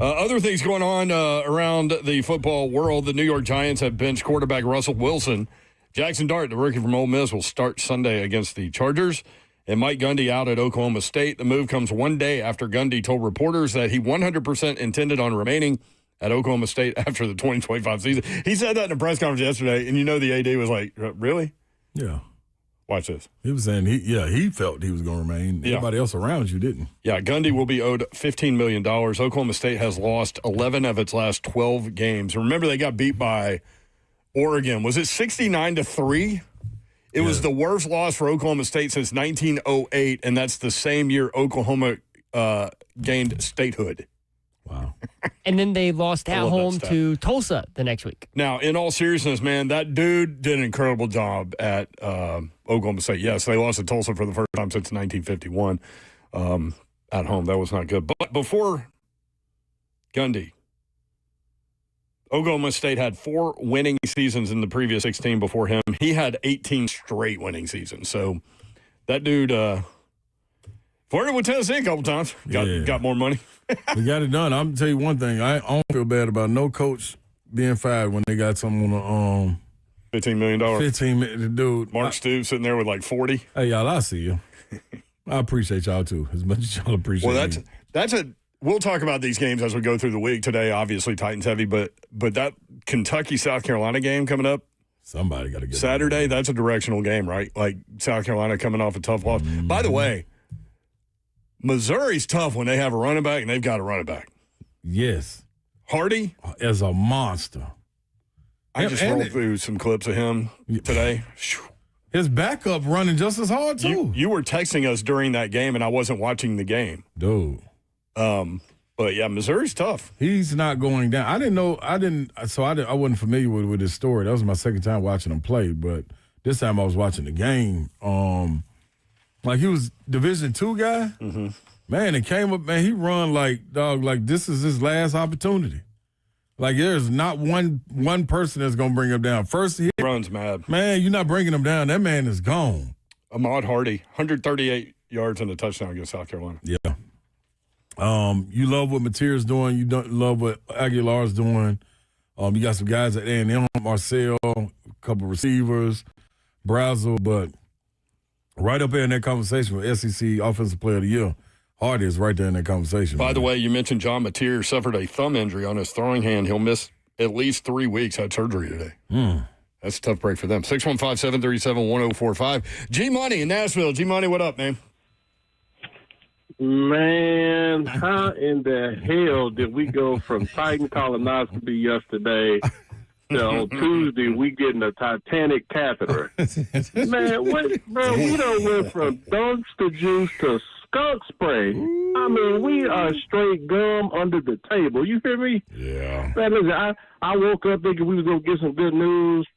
Other things going on around the football world. The New York Giants have benched quarterback Russell Wilson. Jackson Dart, the rookie from Ole Miss, will start Sunday against the Chargers. And Mike Gundy out at Oklahoma State. The move comes one day after Gundy told reporters that he 100% intended on remaining at Oklahoma State after the 2025 season. He said that in a press conference yesterday, and the AD was like, really? Yeah. Watch this. He was saying he felt he was going to remain. Yeah. Everybody else around you didn't. Yeah, Gundy will be owed $15 million. Oklahoma State has lost 11 of its last 12 games. Remember, they got beat by Oregon. Was it 69-3? It was the worst loss for Oklahoma State since 1908, and that's the same year Oklahoma gained statehood. Wow. And then they lost at home to Tulsa the next week. Now, in all seriousness, man, that dude did an incredible job at Oklahoma State. Yes, they lost to Tulsa for the first time since 1951 at home. That was not good. But before Gundy, Oklahoma State had 4 winning seasons in the previous 16 before him. He had 18 straight winning seasons. So that dude flirted with Tennessee a couple times. Got more money. We got it done. I'm going to tell you one thing. I don't feel bad about no coach being fired when they got someone on $15 million. $15 million. Dude. Mark Stoops sitting there with like 40. Hey, y'all, I see you. I appreciate y'all, too, as much as y'all appreciate me. Well, we'll talk about these games as we go through the week today. Obviously, Titans heavy, but that Kentucky-South Carolina game coming up, somebody got to get Saturday, that's a directional game, right? Like South Carolina coming off a tough loss. Mm-hmm. By the way, Missouri's tough when they have a running back, and they've got a running back. Yes. Hardy? As a monster. I just rolled through some clips of him today. His backup running just as hard, too. You were texting us during that game, and I wasn't watching the game. Dude. But, yeah, Missouri's tough. He's not going down. I wasn't familiar with his story. That was my second time watching him play, but this time I was watching the game. Like he was Division II guy. Mm-hmm. Man, it came up, man, he run like this is his last opportunity. Like there's not one person that's going to bring him down. First hit. Runs mad. Man, you're not bringing him down. That man is gone. Ahmad Hardy, 138 yards and a touchdown against South Carolina. Yeah. You love what Mateer's doing. You don't love what Aguilar's doing. You got some guys at A&M, Marcel, a couple receivers, Brazel, but right up there in that conversation with SEC Offensive Player of the Year, Hardy is right there in that conversation. By the way, you mentioned John Mateer suffered a thumb injury on his throwing hand. He'll miss at least 3 weeks. Had surgery today. That's a tough break for them. 615-737-1045. G-Money in Nashville. G-Money, what up, man? Man, how in the hell did we go from Titan colonoscopy yesterday to on Tuesday we getting a Titanic catheter? Man, bro, we done went from dumpster juice to skunk spray. I mean, we are straight gum under the table. You hear me? Yeah. Man, listen, I woke up thinking we was going to get some good news.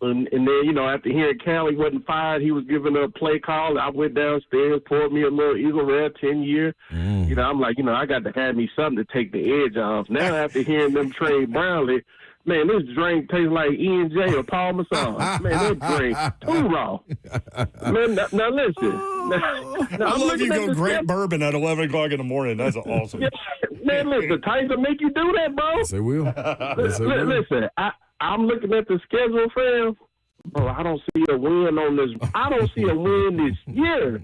And then, after hearing Callie wasn't fired, he was giving a play call. I went downstairs, poured me a little Eagle Rare 10-year. I'm like, I got to have me something to take the edge off. Now, after hearing them trade Brownlee, man, this drink tastes like E&J or Paul Masson. Man, that drink too raw. Man, now listen. I love you go great bourbon at 11 o'clock in the morning. That's awesome. Yeah, man, listen, the Titans will make you do that, bro. Yes, they will. Listen, I'm looking at the schedule, fam. Bro, I don't see a win on this. I don't see a win this year.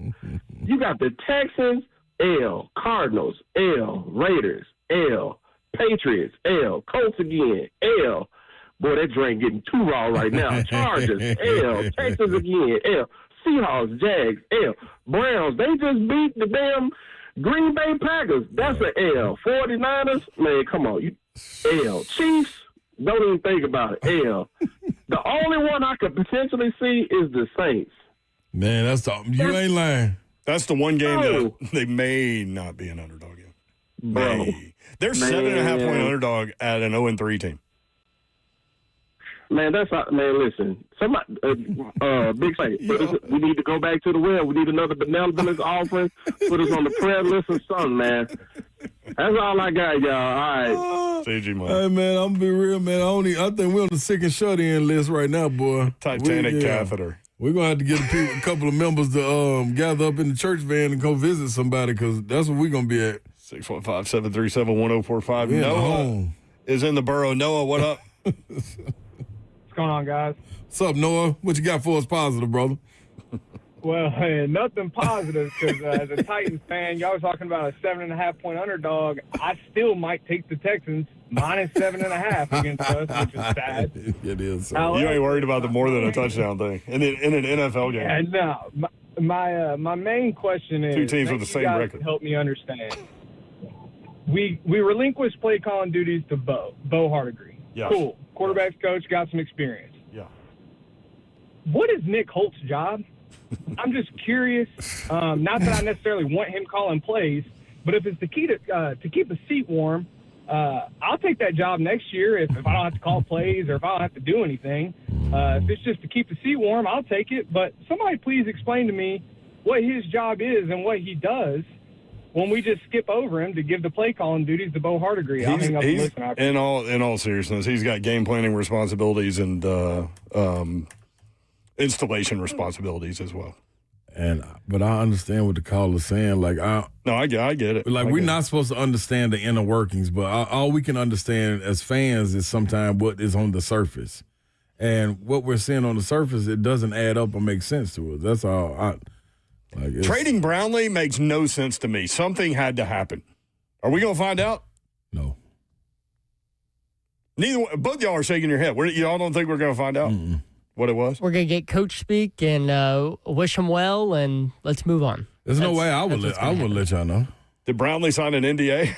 You got the Texans, L, Cardinals, L, Raiders, L, Patriots, L, Colts again, L. Boy, that drink getting too raw right now. Chargers, L, Texans again, L, Seahawks, Jags, L, Browns. They just beat the damn Green Bay Packers. That's an L. 49ers, man, come on. L. Chiefs. Don't even think about it. L. The only one I could potentially see is the Saints. Man, you ain't lying. That's the one game that they may not be an underdog in. Bro. They're 7.5-point underdog at an 0-3 team. Man, listen. Somebody, big fight. We need to go back to the well. We need another benevolence offering. Put us on the prayer list or something, man. That's all I got, y'all. All right. CG money. Hey, man, I'm going to be real, man. I think we're on the sick and shut-in list right now, boy. Titanic catheter. We're going to have to get a couple of members to gather up in the church van and go visit somebody because that's where we're going to be at. 615-737-1045. Noah is in the borough. Noah, what up? What's going on, guys? What's up, Noah? What you got for us positive, brother? Well, nothing positive because as a Titans fan, y'all was talking about a 7.5-point underdog. I still might take the Texans minus 7.5 against us, which is sad. It is. You ain't worried about the more than a touchdown thing in an NFL game. And no, my main question is, two teams with the same record. Help me understand. We relinquished play calling duties to Bo Hardigree. Yes. Cool. Quarterback's coach, got some experience. Yeah. What is Nick Holt's job? I'm just curious. Not that I necessarily want him calling plays, but if it's to keep the seat warm, I'll take that job next year if I don't have to call plays or if I don't have to do anything. If it's just to keep the seat warm, I'll take it. But somebody please explain to me what his job is and what he does when we just skip over him to give the play calling duties to Bo Hardigree. I'll hang up and listen. In all seriousness, he's got game planning responsibilities and installation responsibilities as well. But I understand what the caller's saying. I get it. We're not supposed to understand the inner workings, but all we can understand as fans is sometimes what is on the surface. And what we're seeing on the surface, it doesn't add up or make sense to us. That's all. Trading Brownlee makes no sense to me. Something had to happen. Are we going to find out? No. Both y'all are shaking your head. Y'all don't think we're going to find out what it was? We're going to get coach speak and wish him well, and let's move on. There's no way I would let y'all know. Did Brownlee sign an NDA?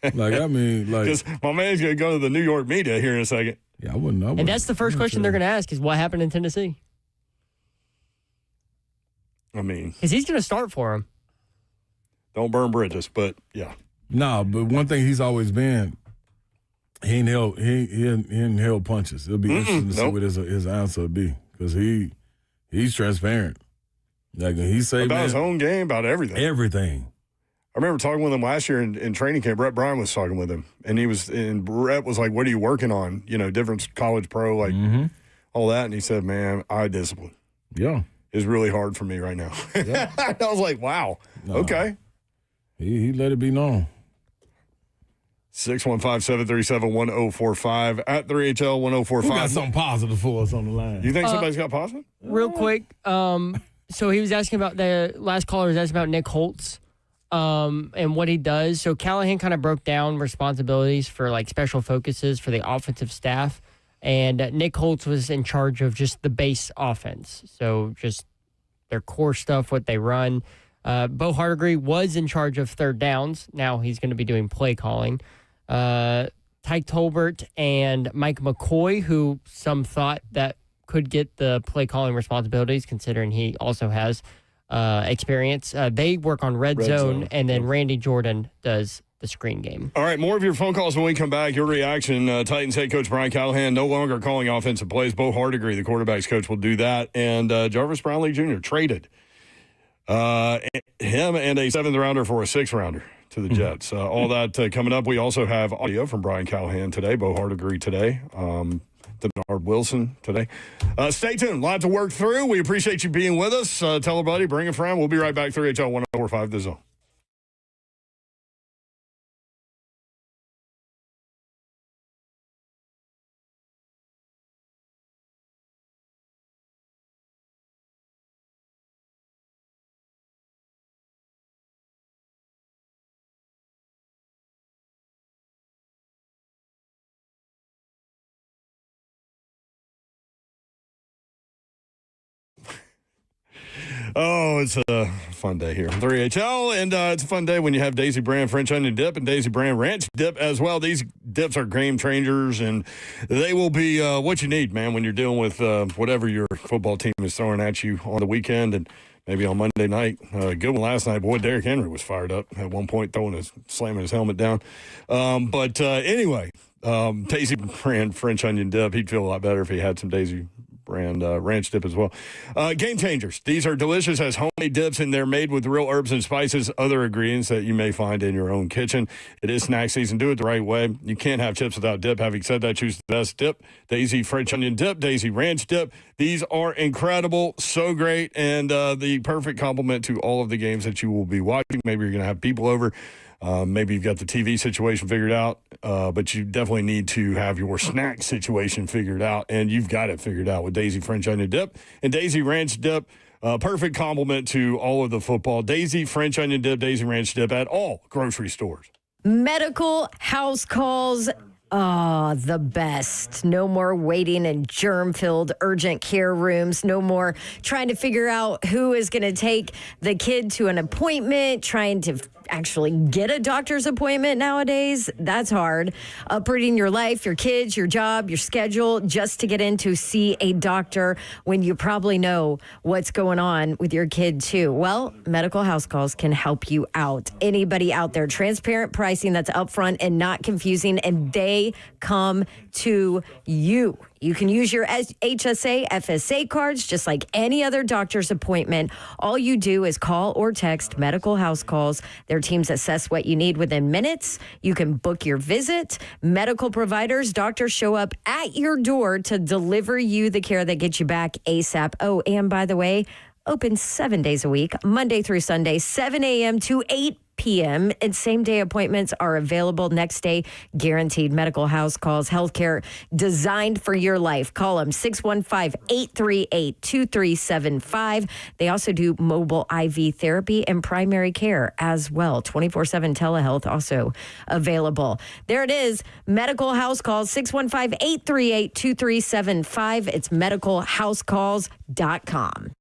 Because my man's going to go to the New York media here in a second. Yeah, I wouldn't know. And that's the first question they're going to ask is what happened in Tennessee? Because he's going to start for him. Don't burn bridges, but yeah. No, but one thing he's always been, he ain't held punches. It'll be interesting to see what his answer will be because he's transparent. He say about his own game, about everything. Everything. I remember talking with him last year in training camp. Brett Bryan was talking with him, and Brett was like, "What are you working on? Different college pro, all that." And he said, "Man, eye discipline. Yeah, is really hard for me right now." Yeah. I was like, "Wow, okay." He let it be known. 615-737-1045 at 3HL1045. We got something positive for us on the line. You think somebody's got positive? Real quick, so he was asking about the last caller was asking about Nick Holtz. And what he does. So Callahan kind of broke down responsibilities for special focuses for the offensive staff. And Nick Holtz was in charge of just the base offense. So just their core stuff, what they run. Bo Hardigree was in charge of third downs. Now he's going to be doing play calling. Ty Tolbert and Mike McCoy, who some thought that could get the play calling responsibilities, considering he also has experience. They work on red zone, and then Randy Jordan does the screen game. All right, more of your phone calls when we come back. Your reaction, Titans head coach Brian Callahan no longer calling offensive plays. Bo Hardigree, the quarterback's coach, will do that. And Jarvis Brownlee Jr. traded him and a 7th-rounder for a 6th-rounder to the Jets. All that coming up. We also have audio from Brian Callahan today, Bo Hardigree today. Denard Wilson today. Stay tuned. A lot to work through. We appreciate you being with us. Tell a buddy, bring a friend. We'll be right back. 3HL 1045 The Zone. Oh, it's a fun day here on 3HL, and it's a fun day when you have Daisy Brand French Onion Dip and Daisy Brand Ranch Dip as well. These dips are game changers, and they will be what you need, man, when you're dealing with whatever your football team is throwing at you on the weekend and maybe on Monday night. Good one last night. Boy, Derrick Henry was fired up at one point, slamming his helmet down. But anyway, Daisy Brand French Onion Dip, he'd feel a lot better if he had some Daisy brand ranch dip as well. Game changers. These are delicious as homemade dips, and they're made with real herbs and spices, other ingredients that you may find in your own kitchen. It is snack season. Do it the right way. You can't have chips without dip. Having said that, choose the best dip. Daisy French onion dip, Daisy ranch dip. These are incredible, so great, and the perfect complement to all of the games that you will be watching. Maybe you're going to have people over. Maybe you've got the TV situation figured out, but you definitely need to have your snack situation figured out, and you've got it figured out with Daisy French Onion Dip and Daisy Ranch Dip. Perfect complement to all of the football. Daisy French Onion Dip, Daisy Ranch Dip at all grocery stores. Medical house calls. Oh, the best. No more waiting in germ-filled urgent care rooms. No more trying to figure out who is going to take the kid to an appointment, trying to actually get a doctor's appointment nowadays. That's hard. Uprooting your life, your kids, your job, your schedule, just to get in to see a doctor when you probably know what's going on with your kid too. Well, medical house calls can help you out. Anybody out there, transparent pricing that's upfront and not confusing, and they come to you. You can use your HSA, FSA cards just like any other doctor's appointment. All you do is call or text Medical House Calls. Their teams assess what you need within minutes. You can book your visit. Medical providers, doctors show up at your door to deliver you the care that gets you back ASAP. Oh, and by the way, open 7 days a week, Monday through Sunday, 7 a.m. to 8 p.m. and same-day appointments are available next day. Guaranteed Medical House Calls, healthcare designed for your life. Call them 615-838-2375. They also do mobile IV therapy and primary care as well. 24/7 telehealth also available. There it is. Medical House Calls, 615-838-2375. It's medicalhousecalls.com.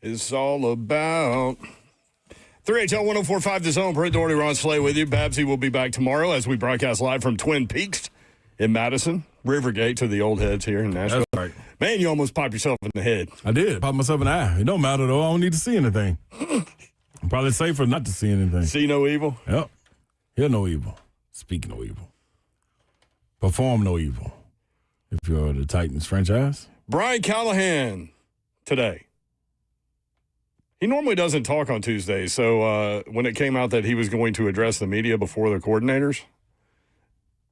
It's all about 3HL 104.5 The Zone. Brett Doherty, Ron Slay with you. Babsy will be back tomorrow as we broadcast live from Twin Peaks in Madison. Rivergate to the old heads here in Nashville. That's right. Man, you almost popped yourself in the head. I did. Popped myself in the eye. It don't matter, though. I don't need to see anything. Probably safer not to see anything. See no evil? Yep. Hear no evil. Speak no evil. Perform no evil. If you're the Titans franchise. Brian Callahan today. He normally doesn't talk on Tuesdays, so when it came out that he was going to address the media before the coordinators,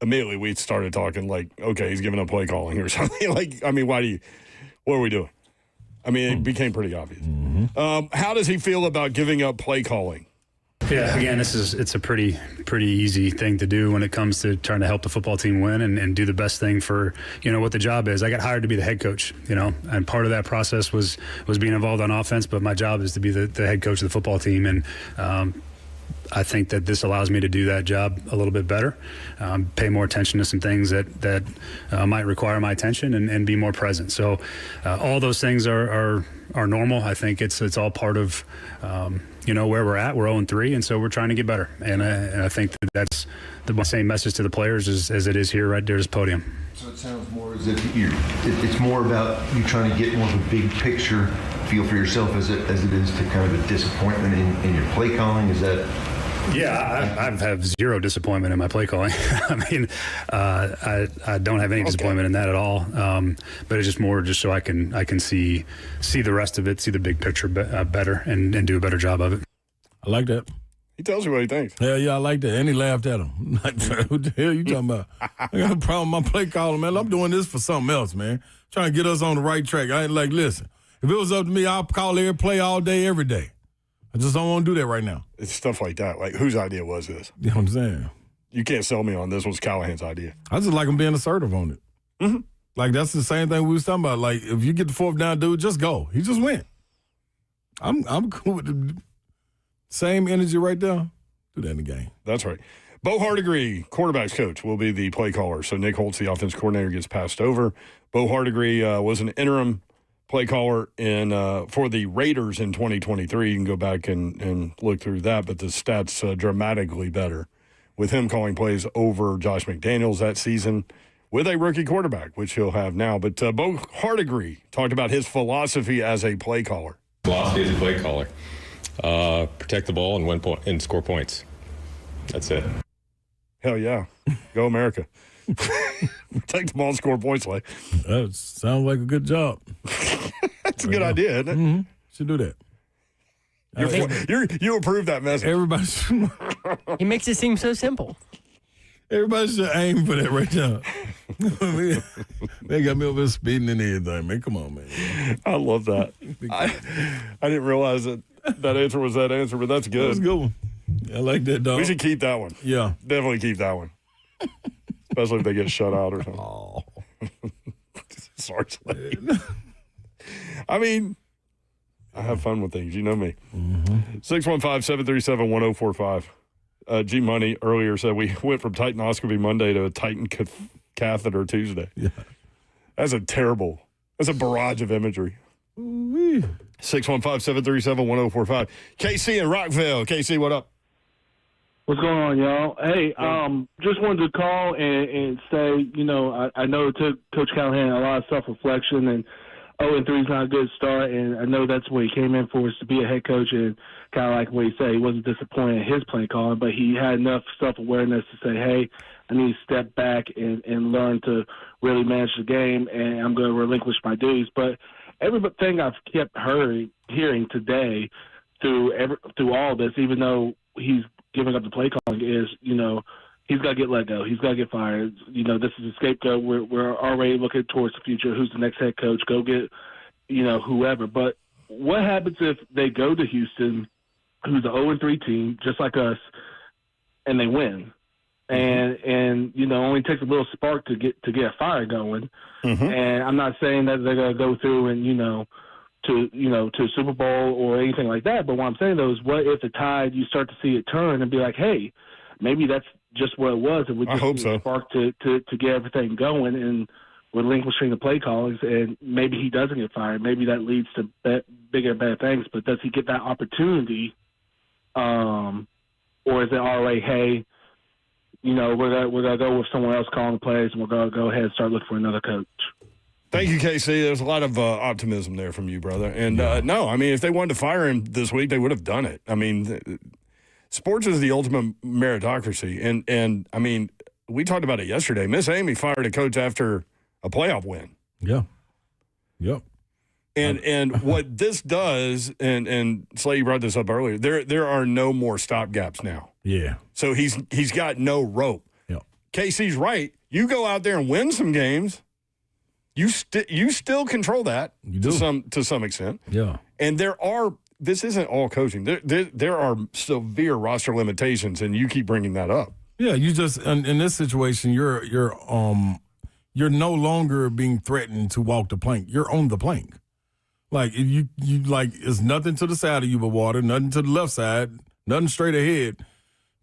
immediately we started talking like, okay, he's giving up play calling or something. Like, I mean, what are we doing? I mean, it became pretty obvious. How does he feel about giving up play calling? Yeah, again, it's a pretty easy thing to do when it comes to trying to help the football team win and do the best thing for, what the job is. I got hired to be the head coach, and part of that process was being involved on offense, but my job is to be the head coach of the football team. And I think that this allows me to do that job a little bit better, pay more attention to some things that might require my attention and be more present. So all those things are normal. I think it's all part of where we're at. We're 0-3, and so we're trying to get better. And I think that's the same message to the players as it is here right there at this podium. So it sounds more as if it's more about you trying to get more of a big picture feel for yourself as it is to kind of a disappointment in your play calling. Is that? Yeah, I have zero disappointment in my play calling. I mean, I don't have any disappointment in that at all. But it's just more so I can see the rest of it, see the big picture better, and do a better job of it. I like that. He tells you what he thinks. Yeah, I like that. And he laughed at him. Like, what the hell you talking about? I got a problem with my play calling, man. I'm doing this for something else, man. Trying to get us on the right track. I ain't like, listen, if it was up to me, I'll call every play all day, every day. I just don't want to do that right now. It's stuff like that. Like, whose idea was this? You know what I'm saying? You can't sell me on this was Callahan's idea. I just like him being assertive on it. Mm-hmm. Like, that's the same thing we was talking about. Like, if you get the fourth down, dude, just go. He just went. I'm cool with the same energy right there. Do that in the game. That's right. Bo Hardegree, quarterback's coach, will be the play caller. So Nick Holtz, the offense coordinator, gets passed over. Bo Hardegree was an interim play caller for the Raiders in 2023. You can go back and look through that, but the stats dramatically better with him calling plays over Josh McDaniels that season with a rookie quarterback, which he'll have now. But Bo Hardegree talked about his philosophy as a play caller. Philosophy as a play caller. Protect the ball and win and score points. That's it. Hell yeah. Go America. Protect the ball and score points, like. That sounds like a good job. That's a good idea, isn't it? Mm-hmm. Should do that. You approve that message. Everybody He makes it seem so simple. Everybody should aim for that right now. They got me over there speeding and everything, man. Come on, man. I love that. I didn't realize that answer was that answer, but that's good. That was a good one. I like that, dog. We should keep that one. Yeah. Definitely keep that one. Especially if they get shut out or something. Oh. Sorry, Slade. I mean, I have fun with things. You know me. 615-737-1045. G Money earlier said we went from Titanoscopy Monday to a Titan catheter Tuesday. Yeah. That's a barrage of imagery. 615-737-1045. KC in Rockville. KC, what up? What's going on, y'all? Hey, just wanted to call and say, I know it took Coach Callahan a lot of self-reflection, and 0-3 is not a good start, and I know that's what he came in for, is to be a head coach, and kind of like what he said, he wasn't disappointed in his play calling, but he had enough self-awareness to say, hey, I need to step back and learn to really manage the game, and I'm going to relinquish my duties. But everything I've kept hearing today through all this, even though he's giving up the play calling, is, he's got to get let go. He's got to get fired. This is a scapegoat. We're already looking towards the future. Who's the next head coach? Go get, whoever. But what happens if they go to Houston, who's an 0-3 team, just like us, and they win? And only takes a little spark to get a fire going. And I'm not saying that they're going to go through and, to Super Bowl or anything like that. But what I'm saying, though, is what if the tide, you start to see it turn and be like, hey, maybe that's just what it was. It would just be a spark to get everything going and relinquishing the play callings, and maybe he doesn't get fired. Maybe that leads to bigger and better things. But does he get that opportunity or is it already, hey, we're gonna go with someone else calling the plays, and we're gonna go ahead and start looking for another coach? Thank you, Casey. There's a lot of optimism there from you, brother. And no, I mean, if they wanted to fire him this week, they would have done it. I mean, sports is the ultimate meritocracy, and I mean, we talked about it yesterday. Miss Amy fired a coach after a playoff win. Yeah. Yep. And what this does, and Slay, you brought this up earlier, there are no more stopgaps now. Yeah. So he's got no rope. Yeah. Casey's right. You go out there and win some games, you still control that to some extent. Yeah. And this isn't all coaching. There are severe roster limitations, and you keep bringing that up. Yeah, you just in this situation, you're no longer being threatened to walk the plank. You're on the plank. Like you like it's nothing to the side of you but water, nothing to the left side, nothing straight ahead.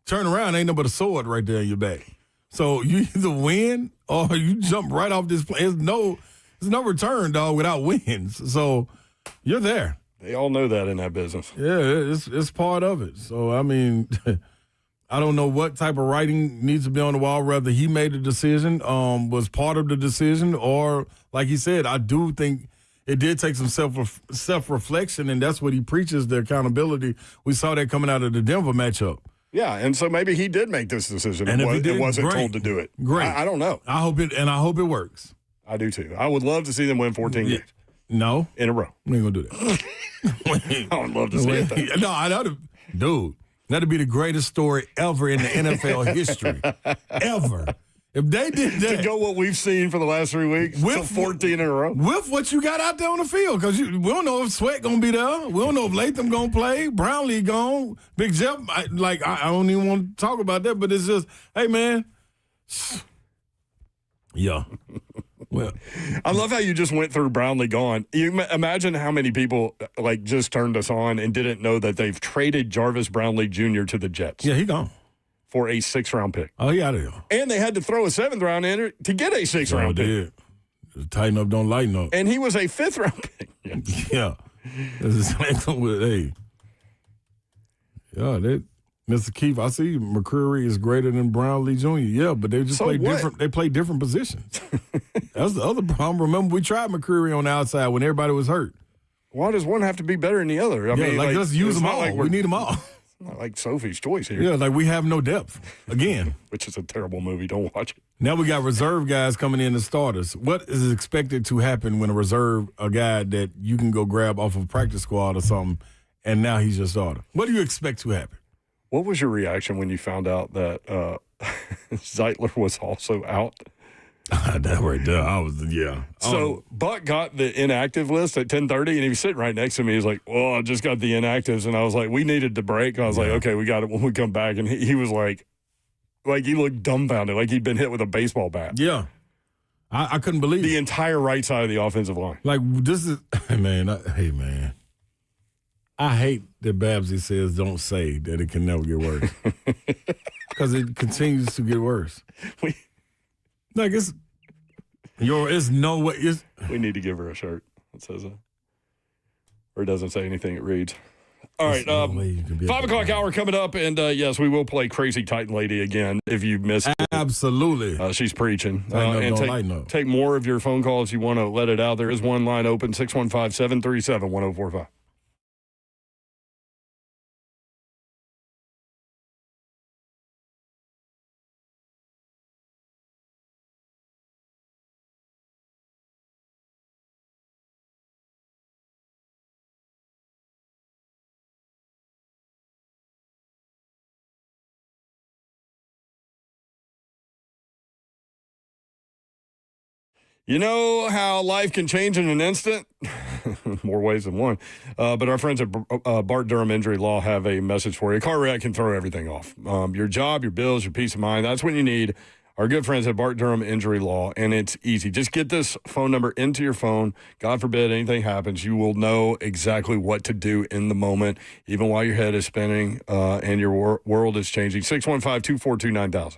Turn around, ain't no but a sword right there in your back. So you either win or you jump right off this plane. There's no return, dog, without wins. So you're there. They all know that in that business. Yeah, it's part of it. So I mean, I don't know what type of writing needs to be on the wall. Whether he made the decision, was part of the decision, or like he said, I do think it did take some self-reflection, and that's what he preaches, the accountability. We saw that coming out of the Denver matchup. Yeah, and so maybe he did make this decision. And it wasn't told to do it. Great. I don't know. I hope it works. I do too. I would love to see them win 14 games. No. In a row. We ain't going to do that. I would love to see it, though. No, dude, that'd be the greatest story ever in the NFL history. Ever. If they did that. To go what we've seen for the last 3 weeks, with 14 in a row. With what you got out there on the field, because we don't know if Sweat going to be there. We don't know if Latham going to play. Brownlee gone. Big Jeff, I don't even want to talk about that, but it's just, hey, man. Yeah. Well, I love how you just went through Brownlee gone. You imagine how many people just turned us on and didn't know that they've traded Jarvis Brownlee Jr. to the Jets. Yeah, he gone. For a 6th-round pick. Oh, yeah, there. And they had to throw a 7th-round in to get a 6th-round pick. Tighten up, don't lighten up. And he was a 5th-round pick. Yeah. Hey. Yeah, Mr. Keefe, I see McCreary is greater than Brownlee Jr. Yeah, but they just play different. They play different positions. That's the other problem. Remember, we tried McCreary on the outside when everybody was hurt. Why does one have to be better than the other? I mean, let's use them all. We need them all. Not like Sophie's Choice here. Yeah, we have no depth. Again. Which is a terrible movie. Don't watch it. Now we got reserve guys coming in as starters. What is expected to happen when a guy that you can go grab off of a practice squad or something, and now he's your starter? What do you expect to happen? What was your reaction when you found out that Zeitler was also out? That right there, yeah. So Buck got the inactive list at 10:30, and he was sitting right next to me. He's like, "Well, I just got the inactives," and I was like, "We needed to break." I was like, "Okay, we got it when we come back." And he was like he looked dumbfounded, like he'd been hit with a baseball bat. Yeah, I couldn't believe the entire right side of the offensive line. Like this is, man. I hate that Babsy says don't say that it can never get worse because it continues to get worse. It's no way. We need to give her a shirt that says that. Or it doesn't say anything, it reads. All right, 5 o'clock hour coming up, and yes, we will play Crazy Titan Lady again if you missed it. Absolutely. She's preaching. Take more of your phone calls if you want to let it out. There is one line open, 615-737-1045. You know how life can change in an instant? More ways than one. But our friends at Bart Durham Injury Law have a message for you. A car wreck can throw everything off. Your job, your bills, your peace of mind. That's when you need our good friends at Bart Durham Injury Law, and it's easy. Just get this phone number into your phone. God forbid anything happens, you will know exactly what to do in the moment, even while your head is spinning and your world is changing. 615-242-9000.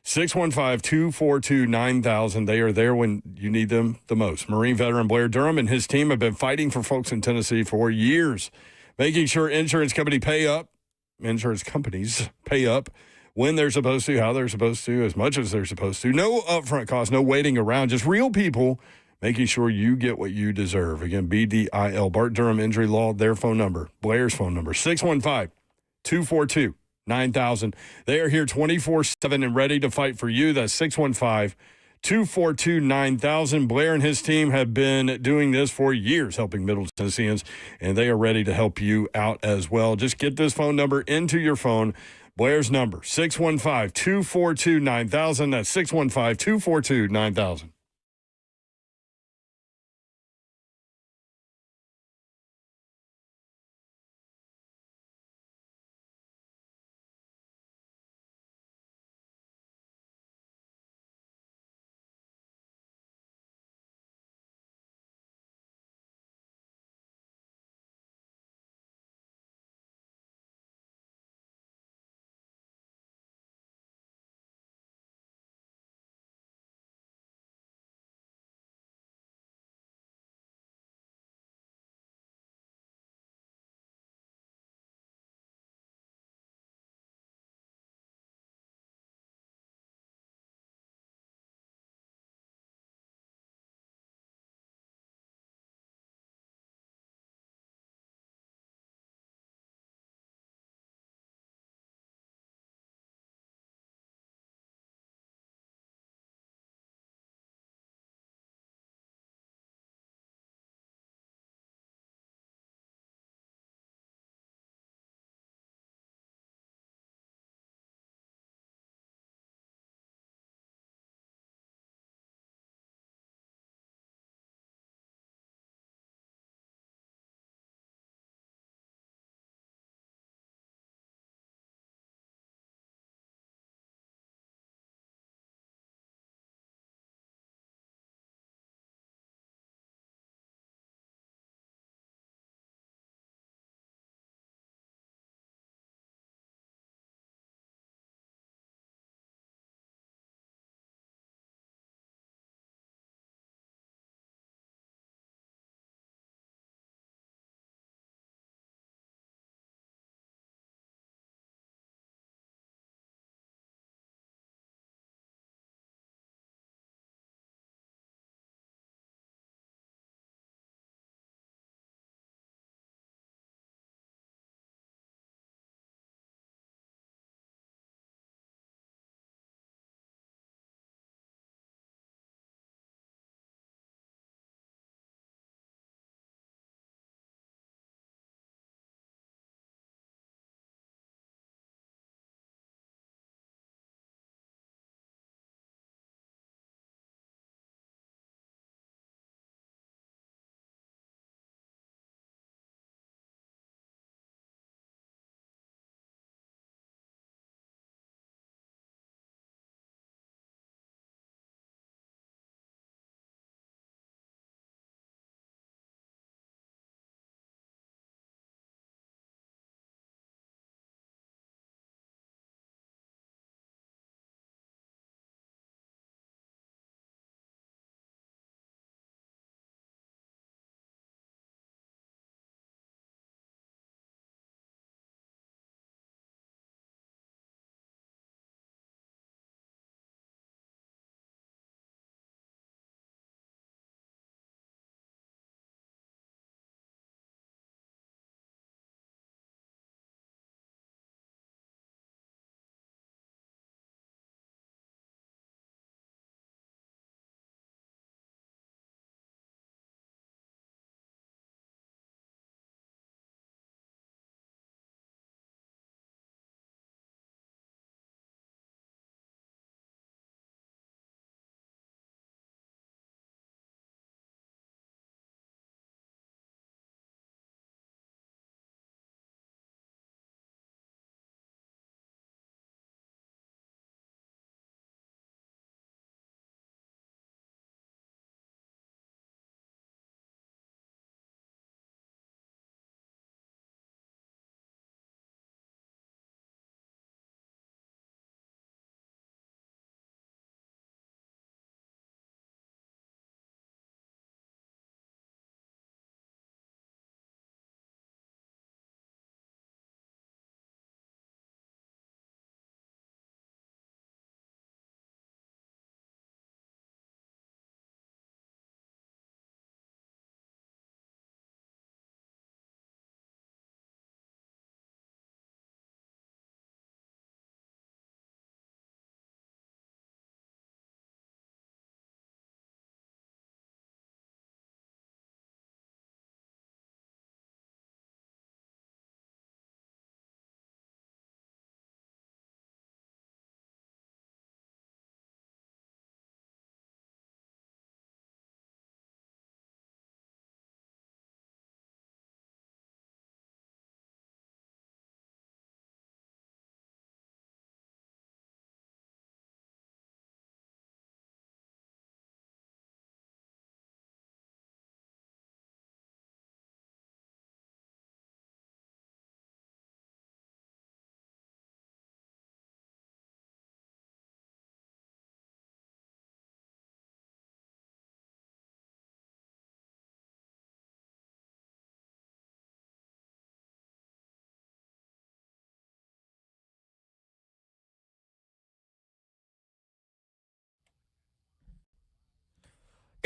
615-242-9000. They are there when you need them the most. Marine veteran Blair Durham and his team have been fighting for folks in Tennessee for years, making sure insurance companies pay up insurance companies pay up when they're supposed to, how they're supposed to, as much as they're supposed to. No upfront cost, no waiting around, just real people making sure you get what you deserve. Again, BDIL, Bart Durham Injury Law, their phone number, Blair's phone number, 615-242-9000. They are here 24/7 and ready to fight for you. That's 615-242-9000. Blair and his team have been doing this for years, helping Middle Tennesseans, and they are ready to help you out as well. Just get this phone number into your phone. Blair's number, 615-242-9000. That's 615-242-9000.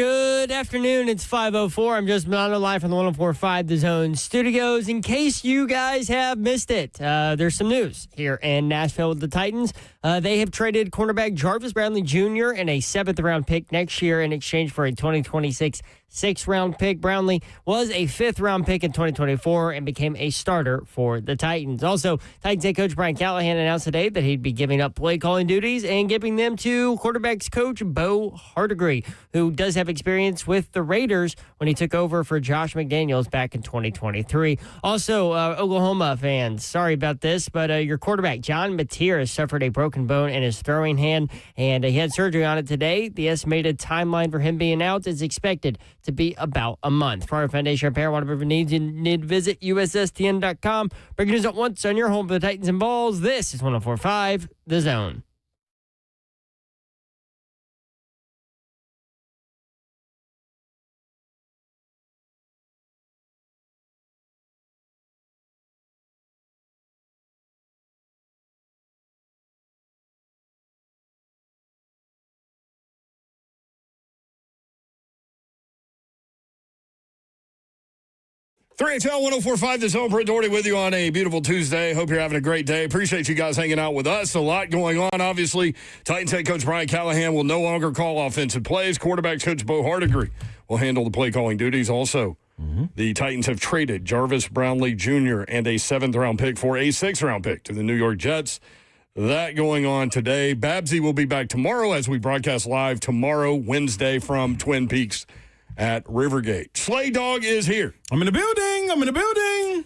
Good afternoon. It's 5:04. I'm just Milano live from the 104.5 The Zone studios. In case you guys have missed it, there's some news here in Nashville with the Titans. They have traded cornerback Jarvis Brownlee Jr. and a 7th-round pick next year in exchange for a 2026 6th-round pick. Brownlee was a 5th-round pick in 2024 and became a starter for the Titans. Also, Titans head coach Brian Callahan announced today that he'd be giving up play-calling duties and giving them to quarterbacks coach Bo Hardegree, who does have experience with the Raiders when he took over for Josh McDaniels back in 2023. Also, Oklahoma fans, sorry about this, but your quarterback John Mateer has suffered a broken bone in his throwing hand, and he had surgery on it today. The estimated timeline for him being out is expected to be about a month. For our foundation repair, whatever needs, you need to visit USSTN.com. Breaking news at once on your home for the Titans and Balls. This is 104.5 The Zone. 3HL 104.5 The Zone. Brett Doherty with you on a beautiful Tuesday. Hope you're having a great day. Appreciate you guys hanging out with us. A lot going on, obviously. Titans head coach Brian Callahan will no longer call offensive plays. Quarterback coach Bo Hardegree will handle the play-calling duties. Also, the Titans have traded Jarvis Brownlee Jr. and a 7th-round pick for a 6th-round pick to the New York Jets. That going on today. Babsy will be back tomorrow as we broadcast live tomorrow, Wednesday, from Twin Peaks at Rivergate. Slay Dog is here. I'm in the building.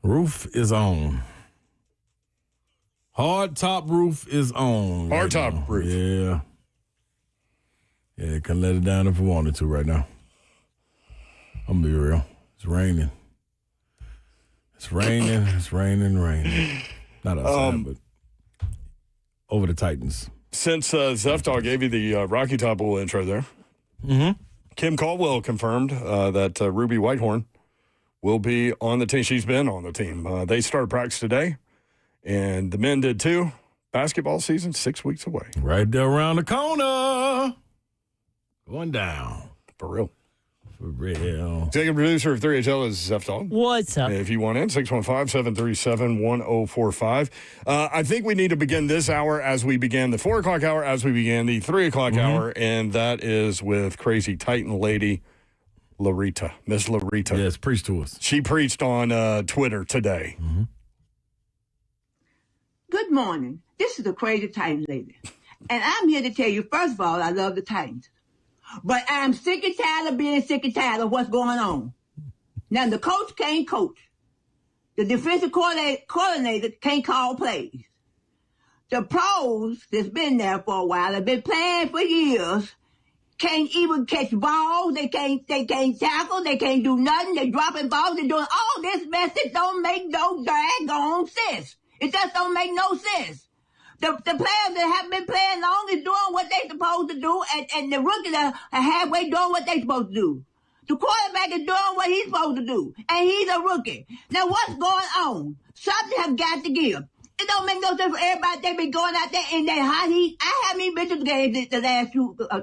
Roof is on. Hard top roof is on. Hard top roof. Yeah. Yeah, couldn't let it down if we wanted to right now. I'm gonna be real. It's raining. It's raining. Not outside, but over the Titans. Since Zephdog gave you the Rocky Top little intro there, Kim Caldwell confirmed that Ruby Whitehorn will be on the team. She's been on the team. They started practice today, and the men did too. Basketball season 6 weeks away. Right there around the corner. Going down. For real. Executive producer of 3HL is Zephdog. What's up? If you want in, 615-737-1045. I think we need to begin this hour as we began the 4 o'clock hour, as we began the 3 o'clock hour, and that is with crazy Titan lady Larita, Miss Larita. Yes, preach to us. She preached on Twitter today. Good morning. This is the crazy Titan lady. And I'm here to tell you, first of all, I love the Titans. But I'm sick and tired of being sick and tired of what's going on. Now, the coach can't coach. The defensive coordinator can't call plays. The pros that's been there for a while, have been playing for years, can't even catch balls. They can't tackle. They can't do nothing. They're dropping balls. They're doing all this mess that don't make no daggone sense. It just don't make no sense. The players that have been playing long is doing what they're supposed to do, and the rookies are halfway doing what they're supposed to do. The quarterback is doing what he's supposed to do, and he's a rookie. Now, what's going on? Something has got to give. It don't make no sense for everybody. They been going out there in that hot heat. I haven't even been to the games the last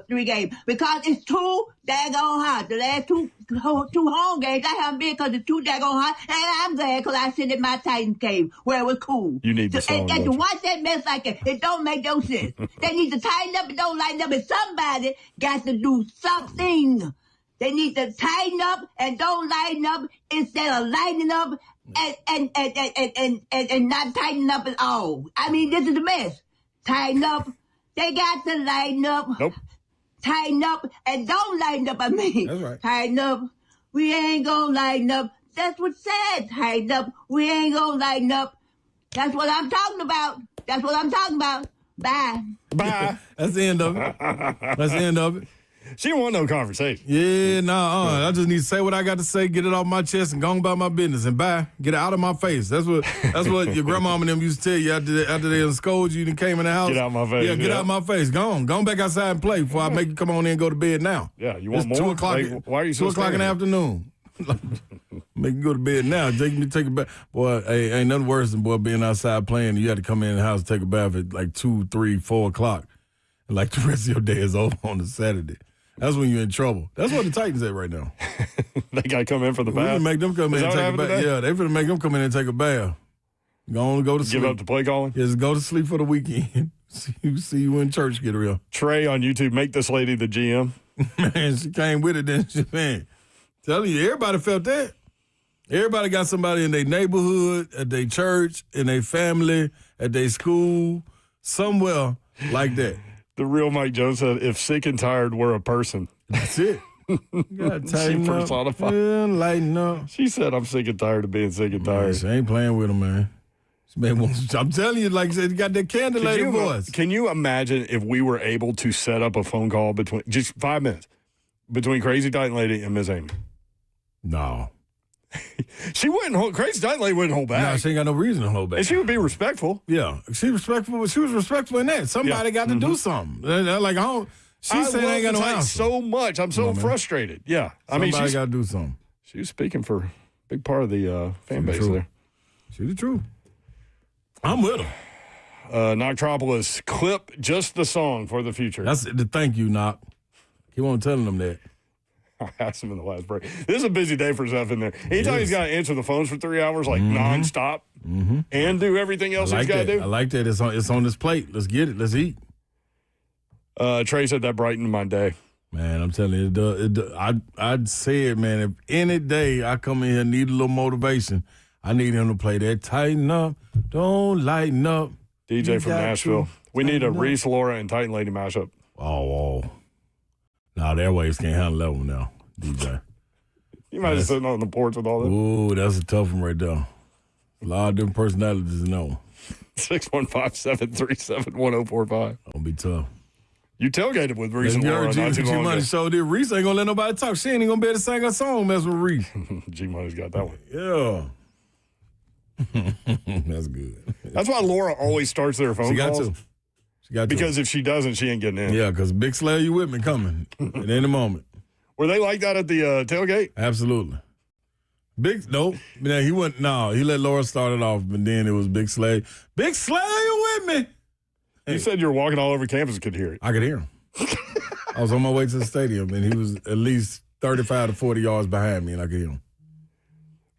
3 games because it's too daggone hot. The last two home games I haven't been because it's too daggone hot. And I'm glad because I sit in my Titans game where it was cool. You need the song. And to watch that mess like that, it don't make no sense. They need to tighten up and don't lighten up. And somebody got to do something. They need to tighten up and don't lighten up instead of lightening up and not tighten up at all. I mean, this is a mess. Tighten up. They got to lighten up. Nope. Tighten up and don't lighten up. I mean, that's right. Tighten up. We ain't gonna lighten up. That's what said. Tighten up. We ain't gonna lighten up. That's what I'm talking about. That's what I'm talking about. Bye. Bye. That's the end of it. That's the end of it. She don't want no conversation. Yeah, I just need to say what I got to say, get it off my chest, and go on about my business. And bye, get it out of my face. That's what your grandma and them used to tell you after they scold you and came in the house. Get out my face. Yeah, get out my face. Go on back outside and play before I make you come on in and go to bed now. Yeah, you want it's more? 2 o'clock. Why are you so 2 o'clock in the afternoon. Make you go to bed now. Take me take a bath. Boy, hey, ain't nothing worse than being outside playing and you had to come in the house and take a bath at like 2, 3, 4 o'clock. And like the rest of your day is over on a Saturday. That's when you're in trouble. That's what the Titans at right now. They got to come in for the bath. We're going to make them come in and take a bath. Today? Yeah, they're going to make them come in and take a bath. Go to sleep. Give up the play calling? Just go to sleep for the weekend. See you in church, get real. Trey on YouTube, make this lady the GM. Man, she came with it, then she, man. Telling you, everybody felt that. Everybody got somebody in their neighborhood, at their church, in their family, at their school, somewhere like that. The real Mike Jones said, if sick and tired were a person. That's it. She personified. Yeah, lighten up. She said, I'm sick and tired of being sick and tired. Man, she ain't playing with him, man. I'm telling you, like I said, you got that candlelight voice. Can you imagine if we were able to set up a phone call between just 5 minutes between Crazy Titan Lady and Miss Amy? No. She wouldn't hold. Crazy Titan Lady wouldn't hold back. No, she ain't got no reason to hold back. And she would be respectful. Yeah, she was respectful in that. Somebody got to do something. Like she said, ain't got no answer. So much. I'm so frustrated. Yeah, somebody got to do something. She was speaking for a big part of the fan base there. She the truth. I'm with her. Noctropolis, clip just the song for the future. That's the thank you, Knock. Keep on telling them that. I asked him in the last break. This is a busy day for Zeph in there. Anytime he's got to answer the phones for 3 hours, like nonstop, and do everything else he's got to do. I like that. It's on this plate. Let's get it. Let's eat. Trey said that brightened my day. Man, I'm telling you, it does. I'd say it, man. If any day I come in here and need a little motivation, I need him to play that Tighten Up, Don't Lighten Up. DJ from Nashville. We need a Reese, Laura, and Titan Lady mashup. Oh. No, their waves can't handle that one now, DJ. You might have sitting on the porch with all that. Ooh, that's a tough one right there. A lot of different personalities in that one. 615-737-1045. Don't be tough. You tailgated with Reese and Laura not too long ago. So did Reese ain't going to let nobody talk. She ain't going to be able to sing a song mess with Reese. G-Money's got that one. Yeah. That's good. That's why Laura always starts their phone calls. She got to. Because if she doesn't, she ain't getting in. Yeah, because Big Slayer, you with me coming at any moment. Were they like that at the tailgate? Absolutely. Nope. Man, he went. No, he let Laura start it off, but then it was Big Slayer. Big Slayer, you with me? You said you were walking all over campus and could hear it. I could hear him. I was on my way to the stadium, and he was at least 35 to 40 yards behind me, and I could hear him.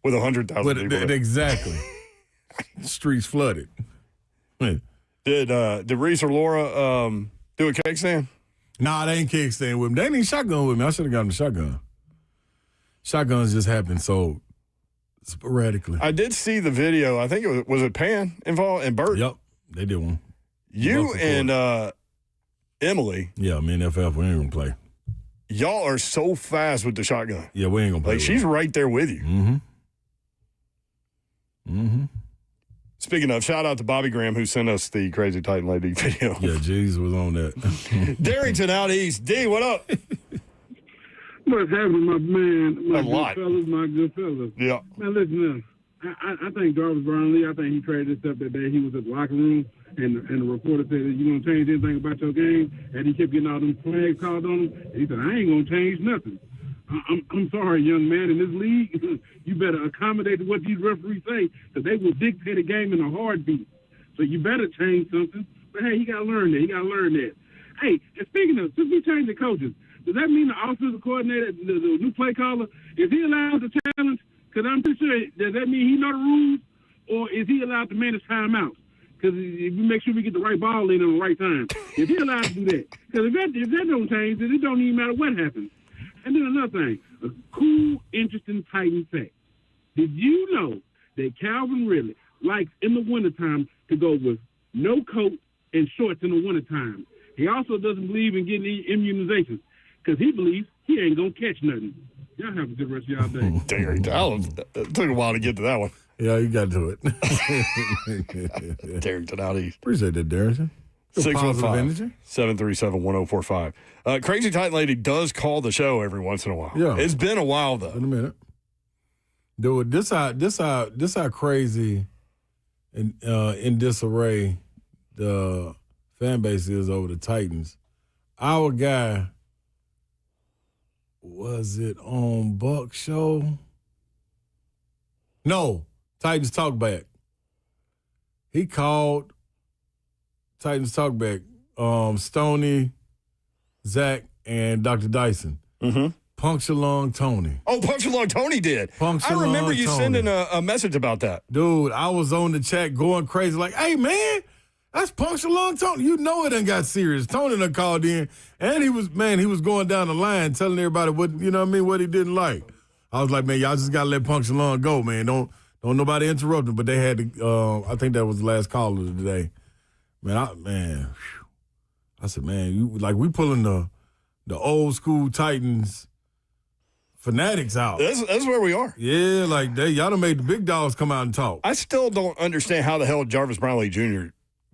With 100,000 people. Exactly. Streets flooded. Did Reese or Laura do a kickstand? Nah, they ain't kickstand with me. They ain't shotgun with me. I should have gotten a shotgun. Shotguns just happen so sporadically. I did see the video. I think it was Pan involved and Bert? Yep, they did one. You and Emily. Yeah, me and FF, we ain't going to play. Y'all are so fast with the shotgun. Yeah, we ain't going to play. Like, she's right there with you. Speaking of, shout out to Bobby Graham who sent us the Crazy Titan Lady video. Yeah, Jesus was on that. Darrington out east. D, what up? What's happening, my man? My good fellas. Yeah. Now, listen, I think Jarvis Brownlee, I think he traded this up that day. He was at the locker room, and the reporter said, you going to change anything about your game? And he kept getting all them flags called on him. And he said, I ain't going to change nothing. I'm sorry, young man. In this league, you better accommodate to what these referees say, because they will dictate a game in a heartbeat. So you better change something. But, hey, he got to learn that. Hey, and speaking of, since we changed the coaches, does that mean the offensive coordinator, the new play caller, is he allowed to challenge? Because I'm pretty sure, does that mean he know the rules? Or is he allowed to manage timeouts? Because if we make sure we get the right ball in on the right time, is he allowed to do that? Because if that don't change, then it don't even matter what happens. And then another thing, a cool, interesting Titan fact. Did you know that Calvin Ridley likes in the wintertime to go with no coat and shorts in the wintertime? He also doesn't believe in getting immunizations because he believes he ain't going to catch nothing. Y'all have a good rest of y'all day. It took a while to get to that one. Yeah, you got to it. Darrington out east. Appreciate that, Darrington. 615-737-1045. Crazy Titan Lady does call the show every once in a while. Yeah. It's been a while, though. In a minute. Dude, this how crazy and in disarray the fan base is over the Titans. Our guy, was it on Buck Show? No, Titans Talkback. He called Titans Talkback. Stoney, Zach, and Dr. Dyson. Mm-hmm. Puncture Lung Tony. Oh, Puncture Lung Tony did. I remember you sending a message about that. Dude, I was on the chat going crazy like, hey, man, that's Puncture Lung Tony. You know it done got serious. Tony done called in, and he was going down the line telling everybody what he didn't like. I was like, man, y'all just got to let Puncture Lung go, man. Don't nobody interrupt him. But they had to, I think that was the last caller today. I said, man, we pulling the old school Titans fanatics out. That's where we are. Yeah, y'all done made the big dogs come out and talk. I still don't understand how the hell Jarvis Brownlee Jr.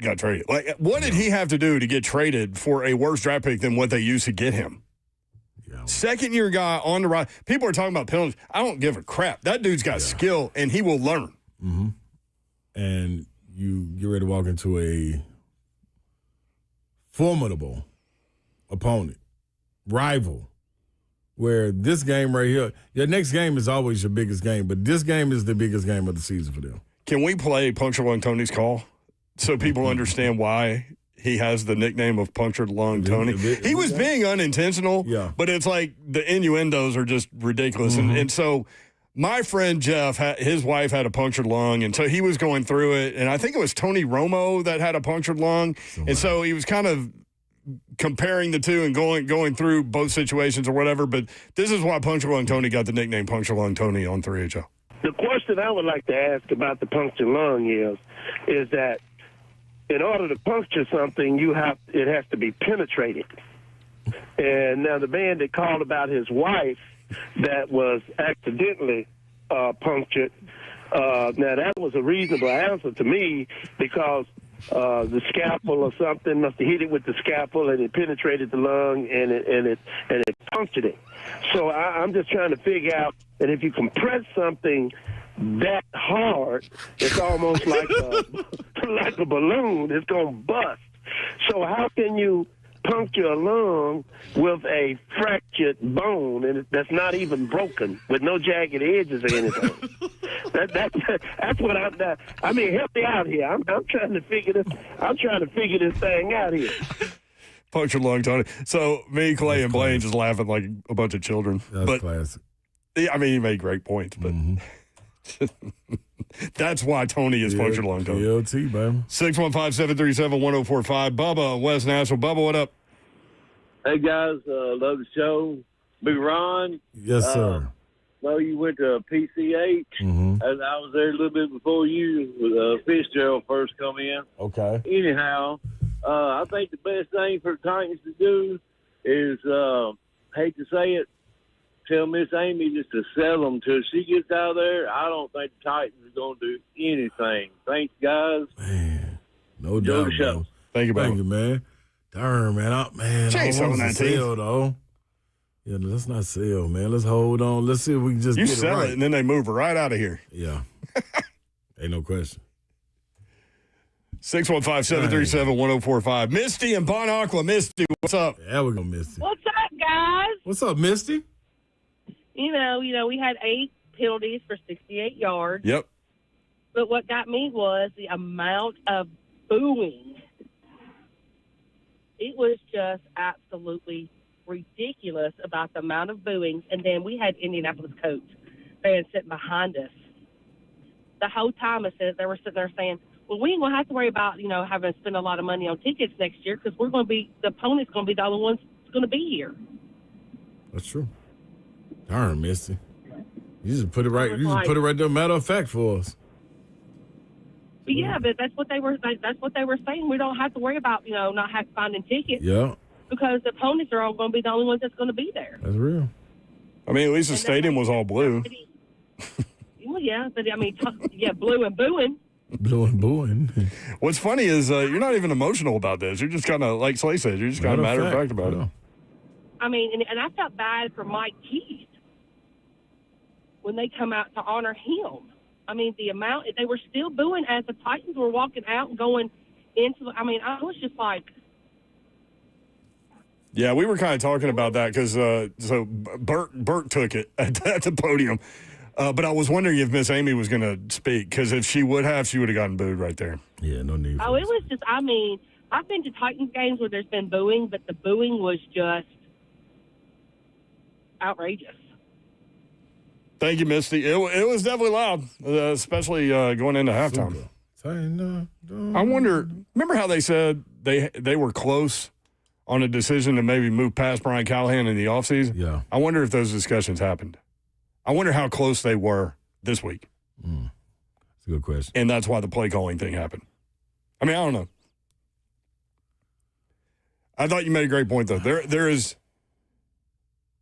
got traded. What did he have to do to get traded for a worse draft pick than what they used to get him? Yeah. Second-year guy on the right. People are talking about penalties. I don't give a crap. That dude's got skill, and he will learn. Mm-hmm. And you get ready to walk into a formidable opponent, rival, where this game right here, your next game is always your biggest game, but this game is the biggest game of the season for them. Can we play Puncture Lung Tony's call so people understand why he has the nickname of Punctured Lung Tony? He was being unintentional, but it's like the innuendos are just ridiculous. Mm-hmm. And so my friend Jeff, his wife had a punctured lung, and so he was going through it, and I think it was Tony Romo that had a punctured lung, and so he was kind of comparing the two and going through both situations or whatever, but this is why Puncture Lung Tony got the nickname Puncture Lung Tony on 3HO. The question I would like to ask about the punctured lung is that in order to puncture something, it has to be penetrated. And now the man that called about his wife that was accidentally punctured, now that was a reasonable answer to me because the scalpel or something must have hit it with the scalpel and it penetrated the lung and it punctured it. So I'm just trying to figure out that if you compress something that hard, it's almost like a balloon. It's going to bust. So how can you puncture a lung with a fractured bone and that's not even broken with no jagged edges or anything? That's what I mean, help me out here. I'm trying to figure this thing out here. Punctured Lung Tony. So me, Clay, and Blaine just laughing like a bunch of children. That's classic. I mean, he made great points, but that's why Tony is Punctured Lung Tony. PLT, baby. 615-737-1045. Bubba, West Nashville. Bubba, what up? Hey, guys. Love the show. Big Ron. Yes, sir. Know you went to PCH. Mm-hmm. And I was there a little bit before you with Fitzgerald first come in. Okay. Anyhow, I think the best thing for the Titans to do is, hate to say it, tell Miss Amy just to sell them till she gets out of there. I don't think the Titans are going to do anything. Thanks, guys. Man, no doubt, bro. Thank you, man. Darn, man. I want to sell, though. Yeah, let's not sell, man. Let's hold on. Let's see if we can just get it right. You sell it, and then they move right out of here. Yeah. Ain't no question. 615-737-1045. Misty and Bon Aqua. Misty, what's up? Yeah, we're going to Misty. What's up, guys? What's up, Misty? You know, we had 8 penalties for 68 yards. Yep. But what got me was the amount of booing. It was just absolutely ridiculous about the amount of booings. And then we had Indianapolis coach fans sitting behind us. The whole time they were sitting there saying, well, we ain't going to have to worry about, having to spend a lot of money on tickets next year because the opponent's going to be the only ones that's going to be here. That's true. Darn, Misty. You just put it right. You just put it right there. Matter of fact for us. But yeah, but that's what they were. That's what they were saying. We don't have to worry about not finding tickets. Yeah. Because the opponents are all going to be the only ones that's going to be there. That's real. I mean, at least the stadium was all blue. Well, yeah, but I mean, blue and booing. Blue and booing. What's funny is you're not even emotional about this. You're just kind of, like Slay said, you're just kind of matter of fact about it. I mean, and I felt bad for Mike Keith when they come out to honor him. I mean, the amount, they were still booing as the Titans were walking out and going into, I was just like. Yeah, we were kind of talking about that because so Bert took it at the podium. But I was wondering if Miss Amy was going to speak, because if she would have gotten booed right there. Yeah, no need. Oh, it was just, I mean, I've been to Titans games where there's been booing, but the booing was just outrageous. Thank you, Misty. It was definitely loud, especially going into halftime. I wonder, remember how they said they were close on a decision to maybe move past Brian Callahan in the offseason? Yeah. I wonder if those discussions happened. I wonder how close they were this week. That's a good question. And that's why the play calling thing happened. I mean, I don't know. I thought you made a great point, though. There is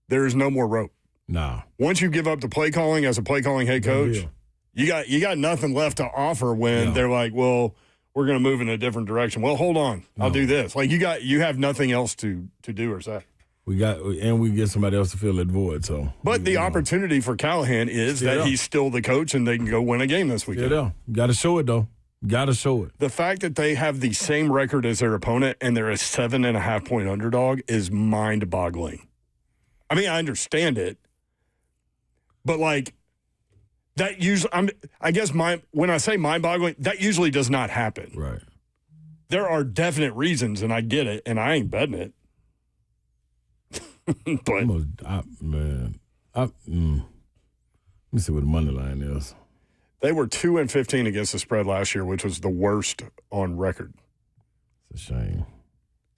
no more rope. Nah. Once you give up the play calling as a play calling head coach, you got nothing left to offer when they're like, well, we're going to move in a different direction. Well, hold on. I'll do this. Like you have nothing else to do or say. We get somebody else to fill that void. So, but the opportunity for Callahan is that he's still the coach and they can go win a game this weekend. Yeah, got to show it though. Got to show it. The fact that they have the same record as their opponent and they're a 7.5-point underdog is mind-boggling. I mean, I understand it, but like that usually, when I say mind-boggling, that usually does not happen. Right. There are definite reasons, and I get it, and I ain't betting it. But let me see what the money line is. They were 2-15 against the spread last year, which was the worst on record. It's a shame.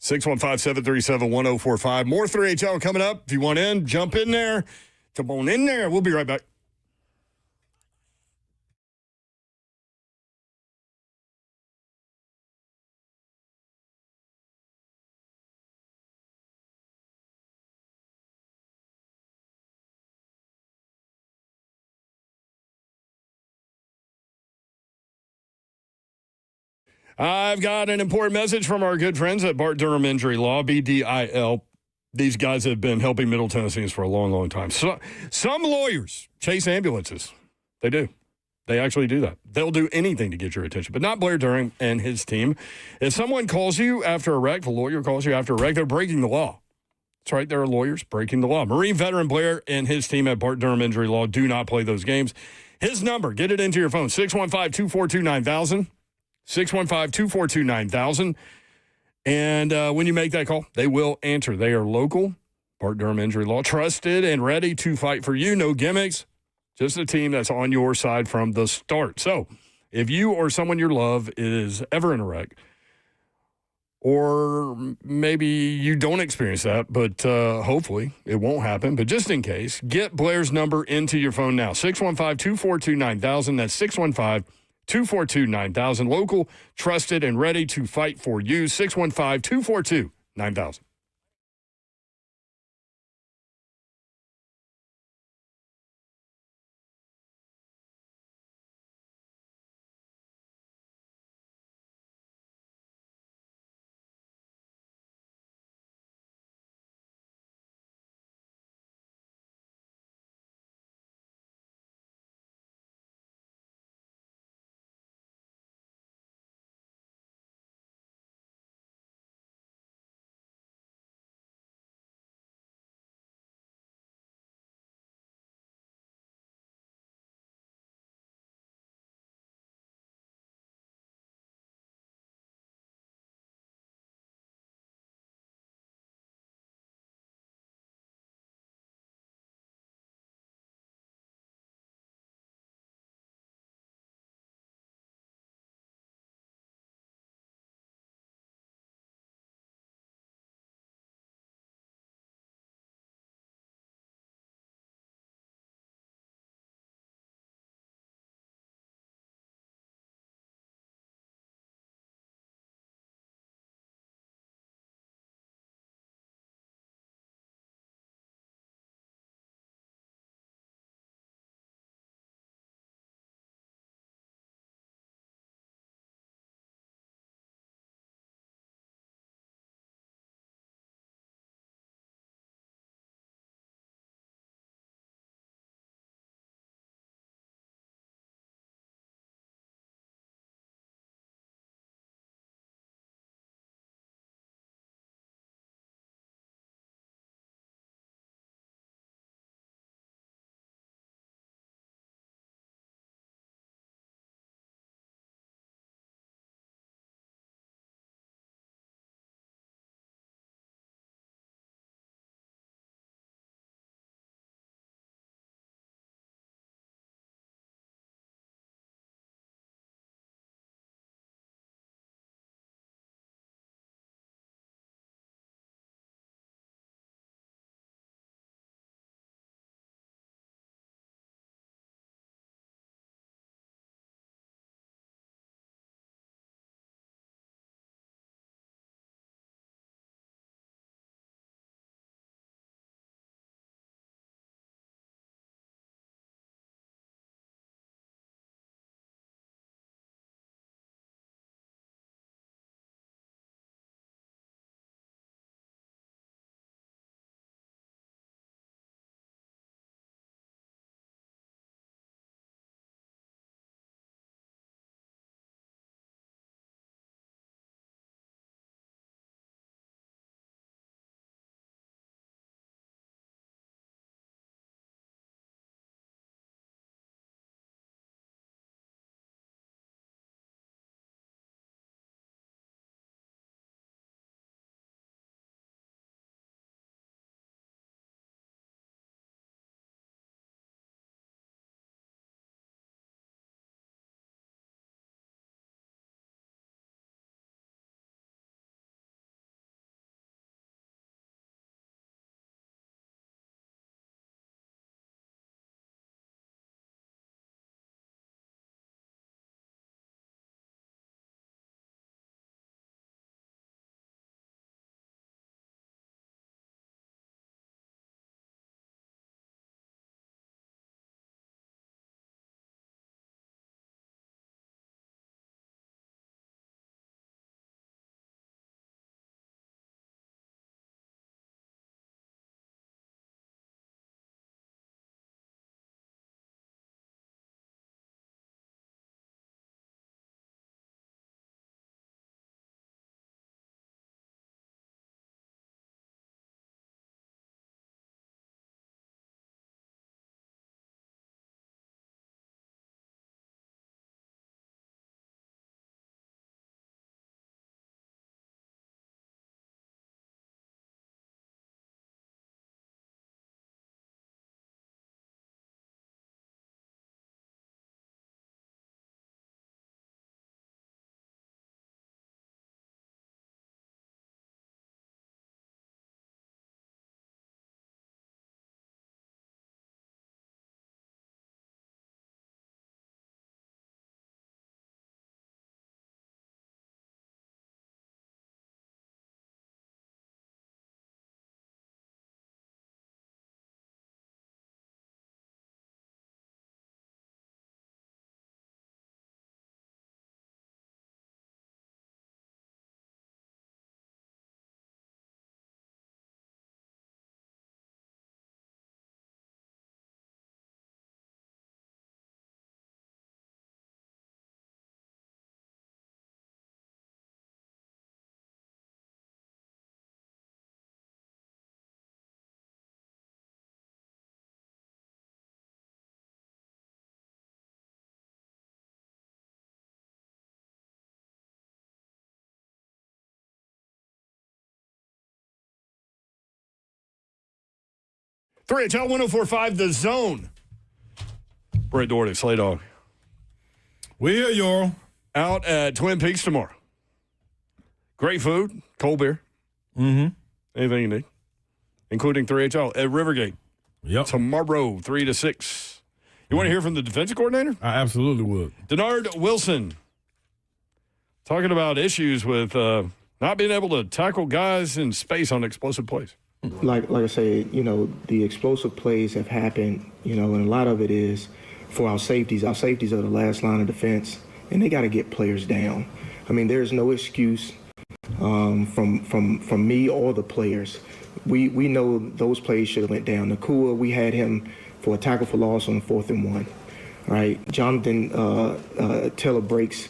615-737-1045. More 3HL coming up. If you want in, jump in there. Jump on in there. We'll be right back. I've got an important message from our good friends at Bart Durham Injury Law, BDIL. These guys have been helping Middle Tennesseans for a long, long time. So, some lawyers chase ambulances. They do. They actually do that. They'll do anything to get your attention, but not Blair Durham and his team. If someone calls you after a wreck, a lawyer calls you after a wreck, they're breaking the law. That's right. There are lawyers breaking the law. Marine veteran Blair and his team at Bart Durham Injury Law do not play those games. His number, get it into your phone, 615-242-9000. 615-242-9000. And when you make that call, they will answer. They are local, Bart Durham Injury Law, trusted and ready to fight for you. No gimmicks, just a team that's on your side from the start. So if you or someone you love is ever in a wreck, or maybe you don't experience that, but hopefully it won't happen. But just in case, get Blair's number into your phone now, 615-242-9000. That's 615-242-9000. Local, trusted, and ready to fight for you. 615-242-9000. 3HL 104.5, The Zone. Brett Doherty, Slay Dog. We're here, y'all. Out at Twin Peaks tomorrow. Great food, cold beer. Mm-hmm. Anything you need, including 3HL at Rivergate. Yep. Tomorrow, 3 to 6. You want to hear from the defensive coordinator? I absolutely would. Denard Wilson talking about issues with not being able to tackle guys in space on explosive plays. Like I say, the explosive plays have happened, and a lot of it is for our safeties. Our safeties are the last line of defense, and they got to get players down. I mean, there's no excuse from me or the players. We know those plays should have went down. Nakua, we had him for a tackle for loss on 4th and 1. Right? Jonathan Taylor breaks,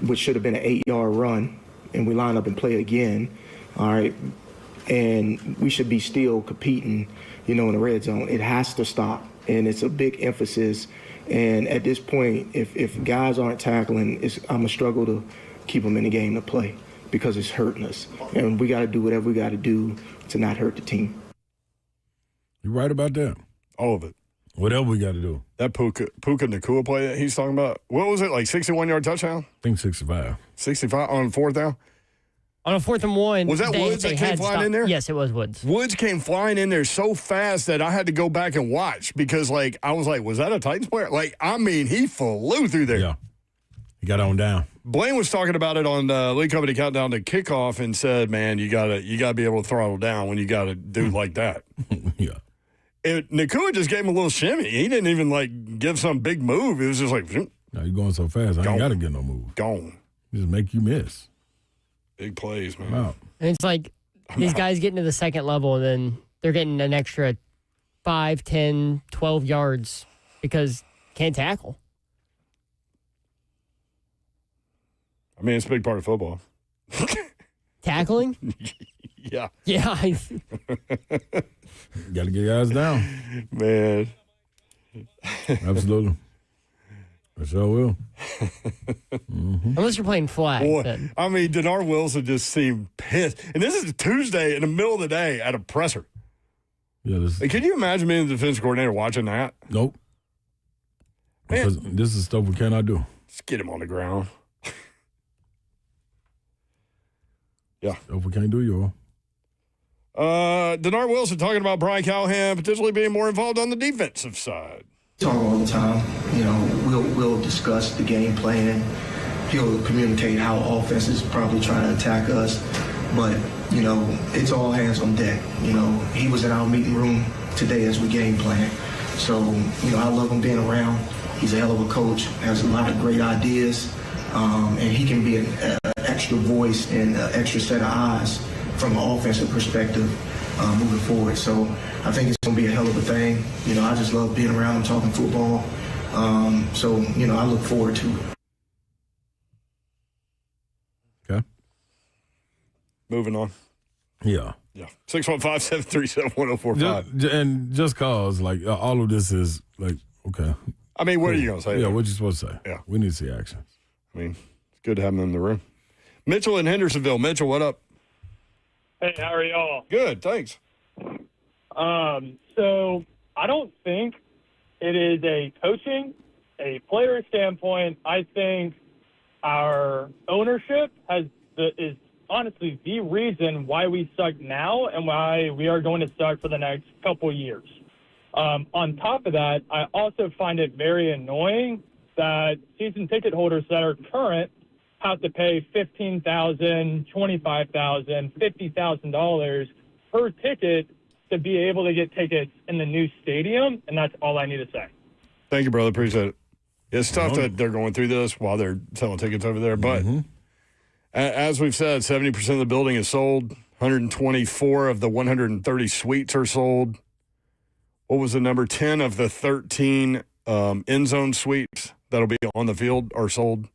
which should have been an 8-yard run, and we line up and play again. All right. And we should be still competing, in the red zone. It has to stop, and it's a big emphasis. And at this point, if guys aren't tackling, I'm going to struggle to keep them in the game to play because it's hurting us. And we got to do whatever we got to do to not hurt the team. You're right about that. All of it. Whatever we got to do. That Puka Nakua play that he's talking about, what was it, like 61-yard touchdown? I think 65. 65 on 4th down? On a 4th and 1. Was that Woods that came flying in there? Yes, it was Woods. Woods came flying in there so fast that I had to go back and watch because, I was like, was that a Titans player? He flew through there. Yeah. He got on down. Blaine was talking about it on League Company Countdown to Kickoff and said, man, you gotta be able to throttle down when you got a dude like that. Yeah. Nakua just gave him a little shimmy. He didn't even, give some big move. It was just like, no, you're going so fast. I ain't got to get no move. Gone. Just make you miss. Big plays, man. Wow. And it's like these guys getting to the second level, and then they're getting an extra 5, 10, 12 yards because can't tackle. I mean, it's a big part of football. Tackling? Yeah. Yeah. Got to get guys down. Man. Absolutely. I sure will. Unless you're playing flag. Boy, then. I mean, Denard Wilson just seemed pissed. And this is a Tuesday in the middle of the day at a presser. Yeah, can you imagine being the defense coordinator watching that? Nope. Man. Because this is stuff we cannot do. Just get him on the ground. Yeah. Stuff we can't do, y'all. Denard Wilson talking about Brian Callahan potentially being more involved on the defensive side. Talk all the time. We'll discuss the game plan. He'll communicate how offenses probably trying to attack us. But, it's all hands on deck. He was in our meeting room today as we game plan. So, I love him being around. He's a hell of a coach, has a lot of great ideas, and he can be an extra voice and an extra set of eyes from an offensive perspective moving forward. So I think it's going to be a hell of a thing. I just love being around and talking football. So I look forward to it. Okay. Moving on. Yeah. Yeah. 615-737-1045. And just cause, all of this is, okay. I mean, what are you going to say? Yeah, what you supposed to say? Yeah. We need to see action. I mean, it's good to have them in the room. Mitchell in Hendersonville. Mitchell, what up? Hey, how are y'all? Good, thanks. So I don't think it is a coaching, a player standpoint. I think our ownership is honestly the reason why we suck now and why we are going to suck for the next couple years. On top of that, I also find it very annoying that season ticket holders that are current have to pay $15,000, $25,000, $50,000 per ticket to be able to get tickets in the new stadium, and that's all I need to say. Thank you, brother. Appreciate it. It's tough that they're going through this while they're selling tickets over there, but as we've said, 70% of the building is sold. 124 of the 130 suites are sold. What was the number? 10 of the 13 end zone suites that'll be on the field are sold.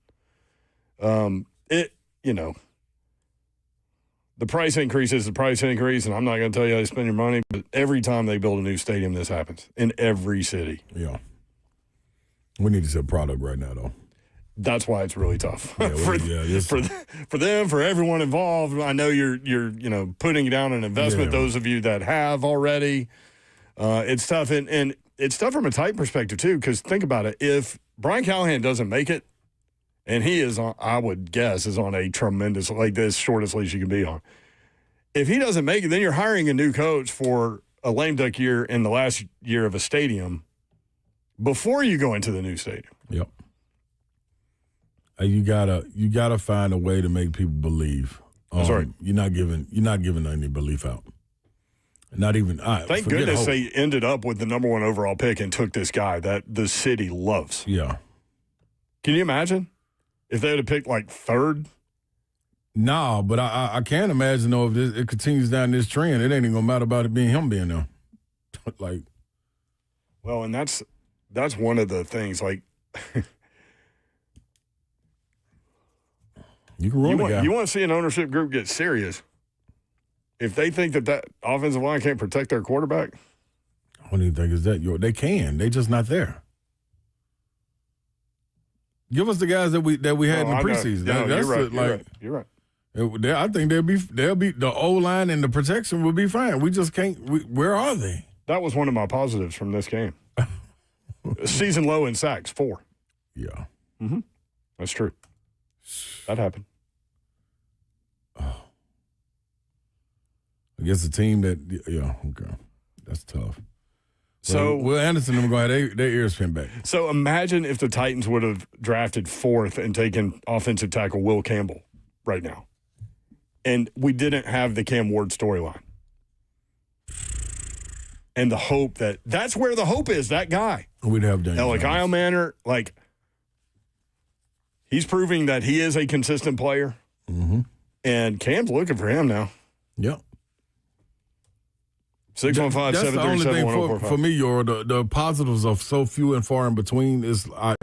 The price increase is the price increase, and I'm not going to tell you how to spend your money, but every time they build a new stadium, this happens in every city. Yeah. We need to sell product right now, though. That's why it's really tough Yeah, for them, for everyone involved. I know you're putting down an investment. Yeah. Those of you that have already, It's tough, and it's tough from a Titan perspective, too, because think about it. If Brian Callahan doesn't make it, and he is, I would guess, is on a tremendous, like this shortest leash you can be on. If he doesn't make it, then you're hiring a new coach for a lame duck year in the last year of a stadium before you go into the new stadium. Yep. You gotta find a way to make people believe. Sorry, you're not giving any belief out. Not even. Thank goodness they ended up with the number 1 overall pick and took this guy that the city loves. Yeah. Can you imagine if they would have picked like 3rd? No, but I can't imagine though if it continues down this trend, it ain't even gonna matter about it being him being there. Like, well, and that's one of the things. Like, you can roll the guy. You want to see an ownership group get serious. If they think that offensive line can't protect their quarterback, I don't even think it's that. They can. They just not there. Give us the guys that we had in the preseason. You're right. I think they'll be the O-line and the protection will be fine. We just can't. Where are they? That was one of my positives from this game. Season low in sacks, 4. Yeah. Mm-hmm. That's true. That happened. I guess the team okay. That's tough. So Will Anderson and them going to have their ears pinned back. So imagine if the Titans would have drafted 4th and taken offensive tackle Will Campbell right now. And we didn't have the Cam Ward storyline. And the hope that's where the hope is, that guy. We'd have Daniel. Like Kyle Manor, like he's proving that he is a consistent player. Mm-hmm. And Cam's looking for him now. Yep. 615-737-1045. That's the only thing for me, the positives are so few and far in between. I'm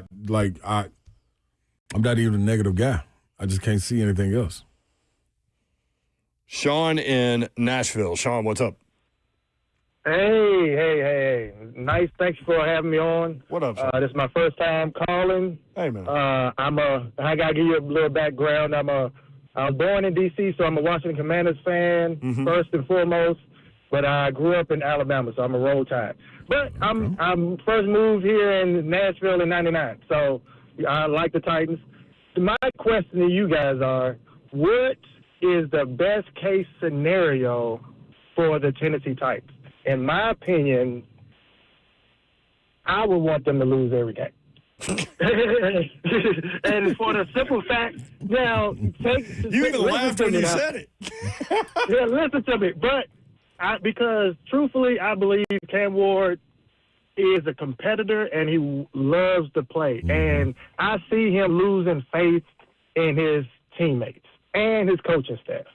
not even a negative guy. I just can't see anything else. Sean in Nashville. Sean, what's up? Hey. Nice. Thanks for having me on. What up, Sean? This is my first time calling. Hey, man. I got to give you a little background. I was born in D.C., so I'm a Washington Commanders fan, first and foremost. But I grew up in Alabama, so I'm a Roll Tide. But I'm first moved here in Nashville in '99, so I like the Titans. My question to you guys are, what is the best case scenario for the Tennessee Titans? In my opinion, I would want them to lose every game. And for the simple fact, now you even laughed when you said it. Yeah, listen to me, but. Because truthfully, I believe Cam Ward is a competitor and he loves to play. Mm-hmm. And I see him losing faith in his teammates and his coaching staff.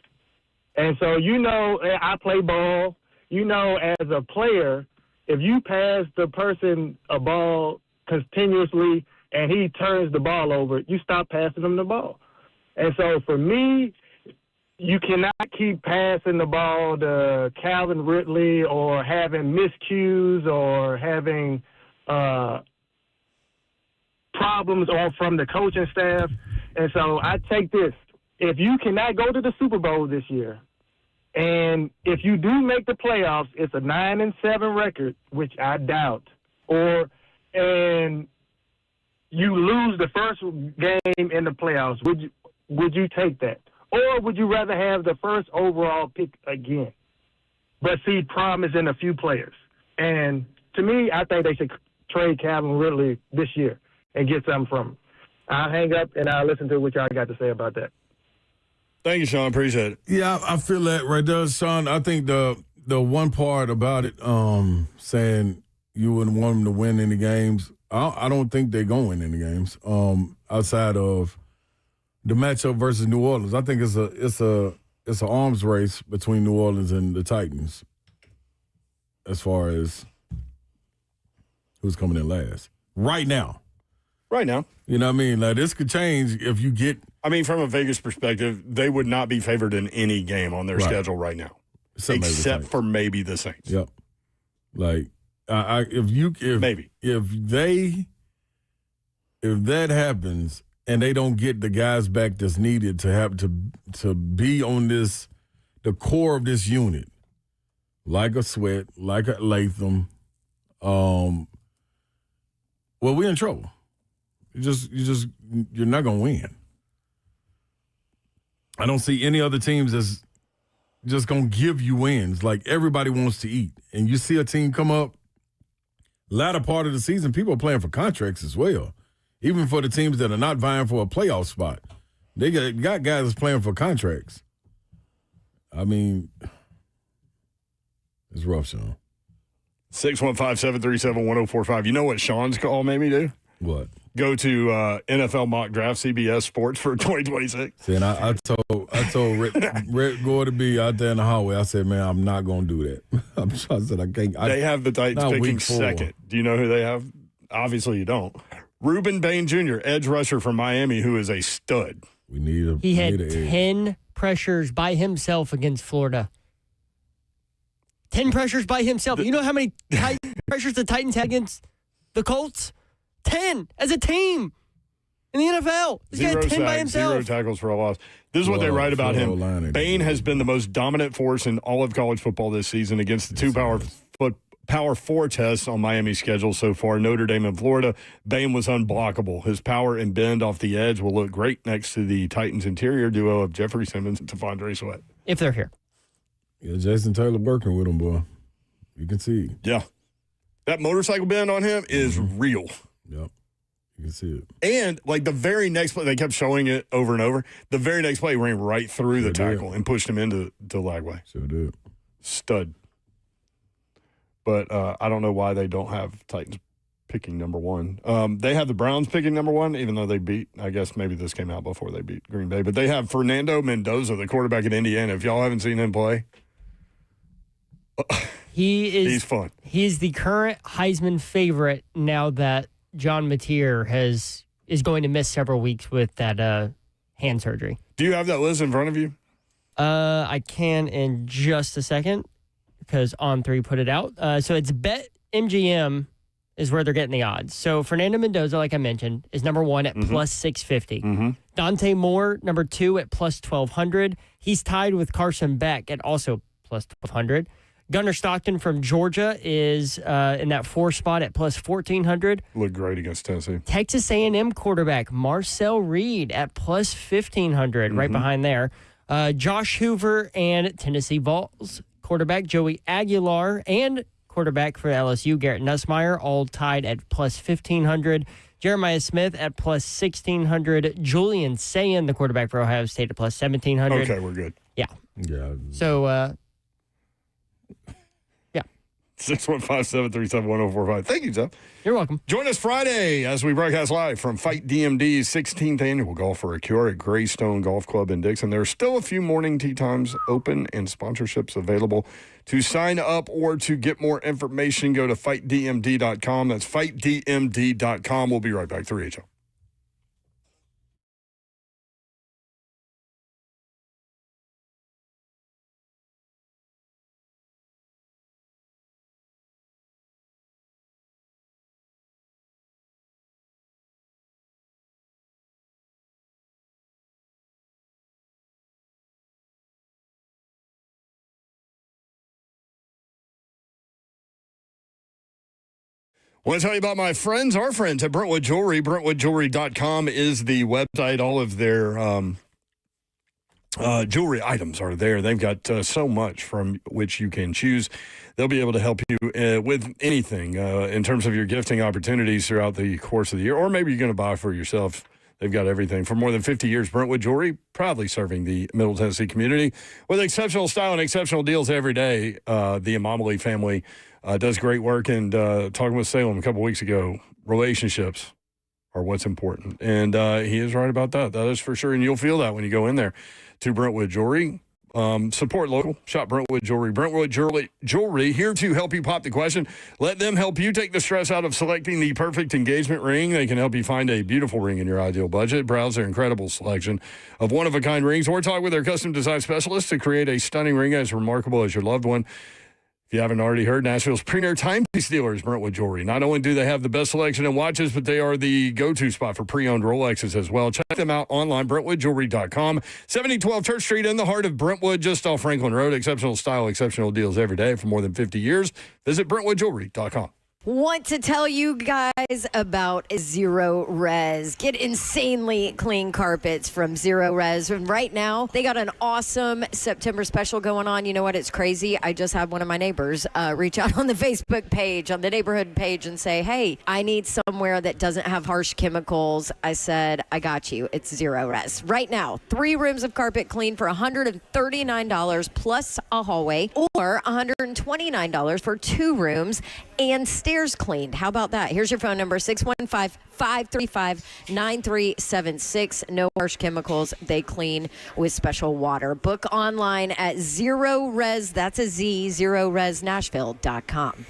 And so, I play ball. As a player, if you pass the person a ball continuously and he turns the ball over, you stop passing him the ball. And so for me, you cannot keep passing the ball to Calvin Ridley or having miscues or having problems from the coaching staff. And so I take this. If you cannot go to the Super Bowl this year, and if you do make the playoffs, it's a 9-7 record, which I doubt, and you lose the first game in the playoffs, would you take that? Or would you rather have the first overall pick again, but see promise in a few players? And to me, I think they should trade Calvin Ridley this year and get something from him. I'll hang up and I'll listen to what y'all got to say about that. Thank you, Sean. Appreciate it. Yeah, I feel that right there, Sean. I think the one part about it, saying you wouldn't want them to win any games, I don't think they're going to win any games outside of the matchup versus New Orleans. I think it's an arms race between New Orleans and the Titans as far as who's coming in last. Right now. You know what I mean? Like, this could change if you get... I mean, from a Vegas perspective, they would not be favored in any game on their schedule right now. Except for maybe the Saints. Yep. Like, if that happens and they don't get the guys back that's needed to have to be on the core of this unit, like a Sweat, like a Latham, well, we're in trouble. You're not gonna win. I don't see any other teams that's just gonna give you wins. Like everybody wants to eat, and you see a team come up latter part of the season. People are playing for contracts as well, even for the teams that are not vying for a playoff spot. They got guys that's playing for contracts. I mean, it's rough, Sean. 615-737-1045. You know what Sean's call made me do? What? Go to NFL Mock Draft, CBS Sports for 2026. See, and I told Rick Gore to be out there in the hallway. I said, man, I'm not going to do that. I said, I can't. They have the Titans picking second. Do you know who they have? Obviously, you don't. Ruben Bain Jr., edge rusher from Miami, who is a stud. He had 10 pressures by himself against Florida. 10 pressures by himself. You know how many pressures the Titans had against the Colts? 10 as a team in the NFL. This guy had 10 by himself. 0 tackles for a loss. This is what they write about him. Bain has been the most dominant force in all of college football this season against the two Power 4 tests on Miami's schedule so far, Notre Dame and Florida. Bain was unblockable. His power and bend off the edge will look great next to the Titans interior duo of Jeffrey Simmons and T'Vondre Sweat. If they're here. Yeah, Jason Taylor working with him, boy. You can see. Yeah. That motorcycle bend on him is real. Yep. You can see it. And, like, the very next play, they kept showing it over and over. The very next play ran right through the tackle and pushed him into Lagway. Sure did. Stud. But I don't know why they don't have Titans picking number 1. They have the Browns picking number 1, even though they beat, I guess maybe this came out before they beat Green Bay. But they have Fernando Mendoza, the quarterback at Indiana. If y'all haven't seen him play, he's fun. He's the current Heisman favorite now that John Mateer is going to miss several weeks with that hand surgery. Do you have that list in front of you? I can in just a second because On3 put it out. So it's BetMGM is where they're getting the odds. So Fernando Mendoza, like I mentioned, is number 1 at plus 650. Dante Moore, number 2 at plus 1,200. He's tied with Carson Beck at also plus 1,200. Gunnar Stockton from Georgia is in that 4 spot at plus 1,400. Looked great against Tennessee. Texas A&M quarterback Marcel Reed at plus 1,500, right behind there. Josh Hoover and Tennessee Vols quarterback Joey Aguilar and quarterback for LSU Garrett Nussmeier all tied at plus 1,500. Jeremiah Smith at plus 1,600. Julian Sayin, the quarterback for Ohio State, at plus 1,700. Okay, we're good. Yeah. Yeah. So, 615-737-1045. Thank you, Jeff. You're welcome. Join us Friday as we broadcast live from Fight DMD's 16th annual Golf for a Cure at Greystone Golf Club in Dixon. There are still a few morning tee times open and sponsorships available. To sign up or to get more information, go to fightdmd.com. That's fightdmd.com. We'll be right back. 3HO. I want to tell you about my friends, our friends at Brentwood Jewelry. BrentwoodJewelry.com is the website. All of their jewelry items are there. They've got so much from which you can choose. They'll be able to help you with anything in terms of your gifting opportunities throughout the course of the year, or maybe you're going to buy for yourself. They've got everything. For more than 50 years, Brentwood Jewelry, proudly serving the Middle Tennessee community with exceptional style and exceptional deals every day. The Imamali family does great work. And talking with Salem a couple weeks ago, relationships are what's important. And he is right about that. That is for sure. And you'll feel that when you go in there to Brentwood Jewelry. Support local. Shop Brentwood Jewelry. Brentwood Jewelry, here to help you pop the question. Let them help you take the stress out of selecting the perfect engagement ring. They can help you find a beautiful ring in your ideal budget. Browse their incredible selection of one-of-a-kind rings or talk with their custom design specialists to create a stunning ring as remarkable as your loved one. If you haven't already heard, Nashville's premier timepiece dealer is Brentwood Jewelry. Not only do they have the best selection in watches, but they are the go-to spot for pre-owned Rolexes as well. Check them out online, BrentwoodJewelry.com. 7012 Church Street in the heart of Brentwood, just off Franklin Road. Exceptional style, exceptional deals every day for more than 50 years. Visit BrentwoodJewelry.com. Want to tell you guys about Zero Res. Get insanely clean carpets from Zero Res. And right now, they got an awesome September special going on. You know what? It's crazy. I just had one of my neighbors reach out on the Facebook page, on the neighborhood page, and say, hey, I need somewhere that doesn't have harsh chemicals. I said, I got you. It's Zero Res. Right now, 3 rooms of carpet clean for $139 plus a hallway, or $129 for 2 rooms and stairs cleaned. How about that? Here's your phone number, 615-535-9376. No harsh chemicals. They clean with special water. Book online at Zero Res, that's a Z, ZeroResNashville.com.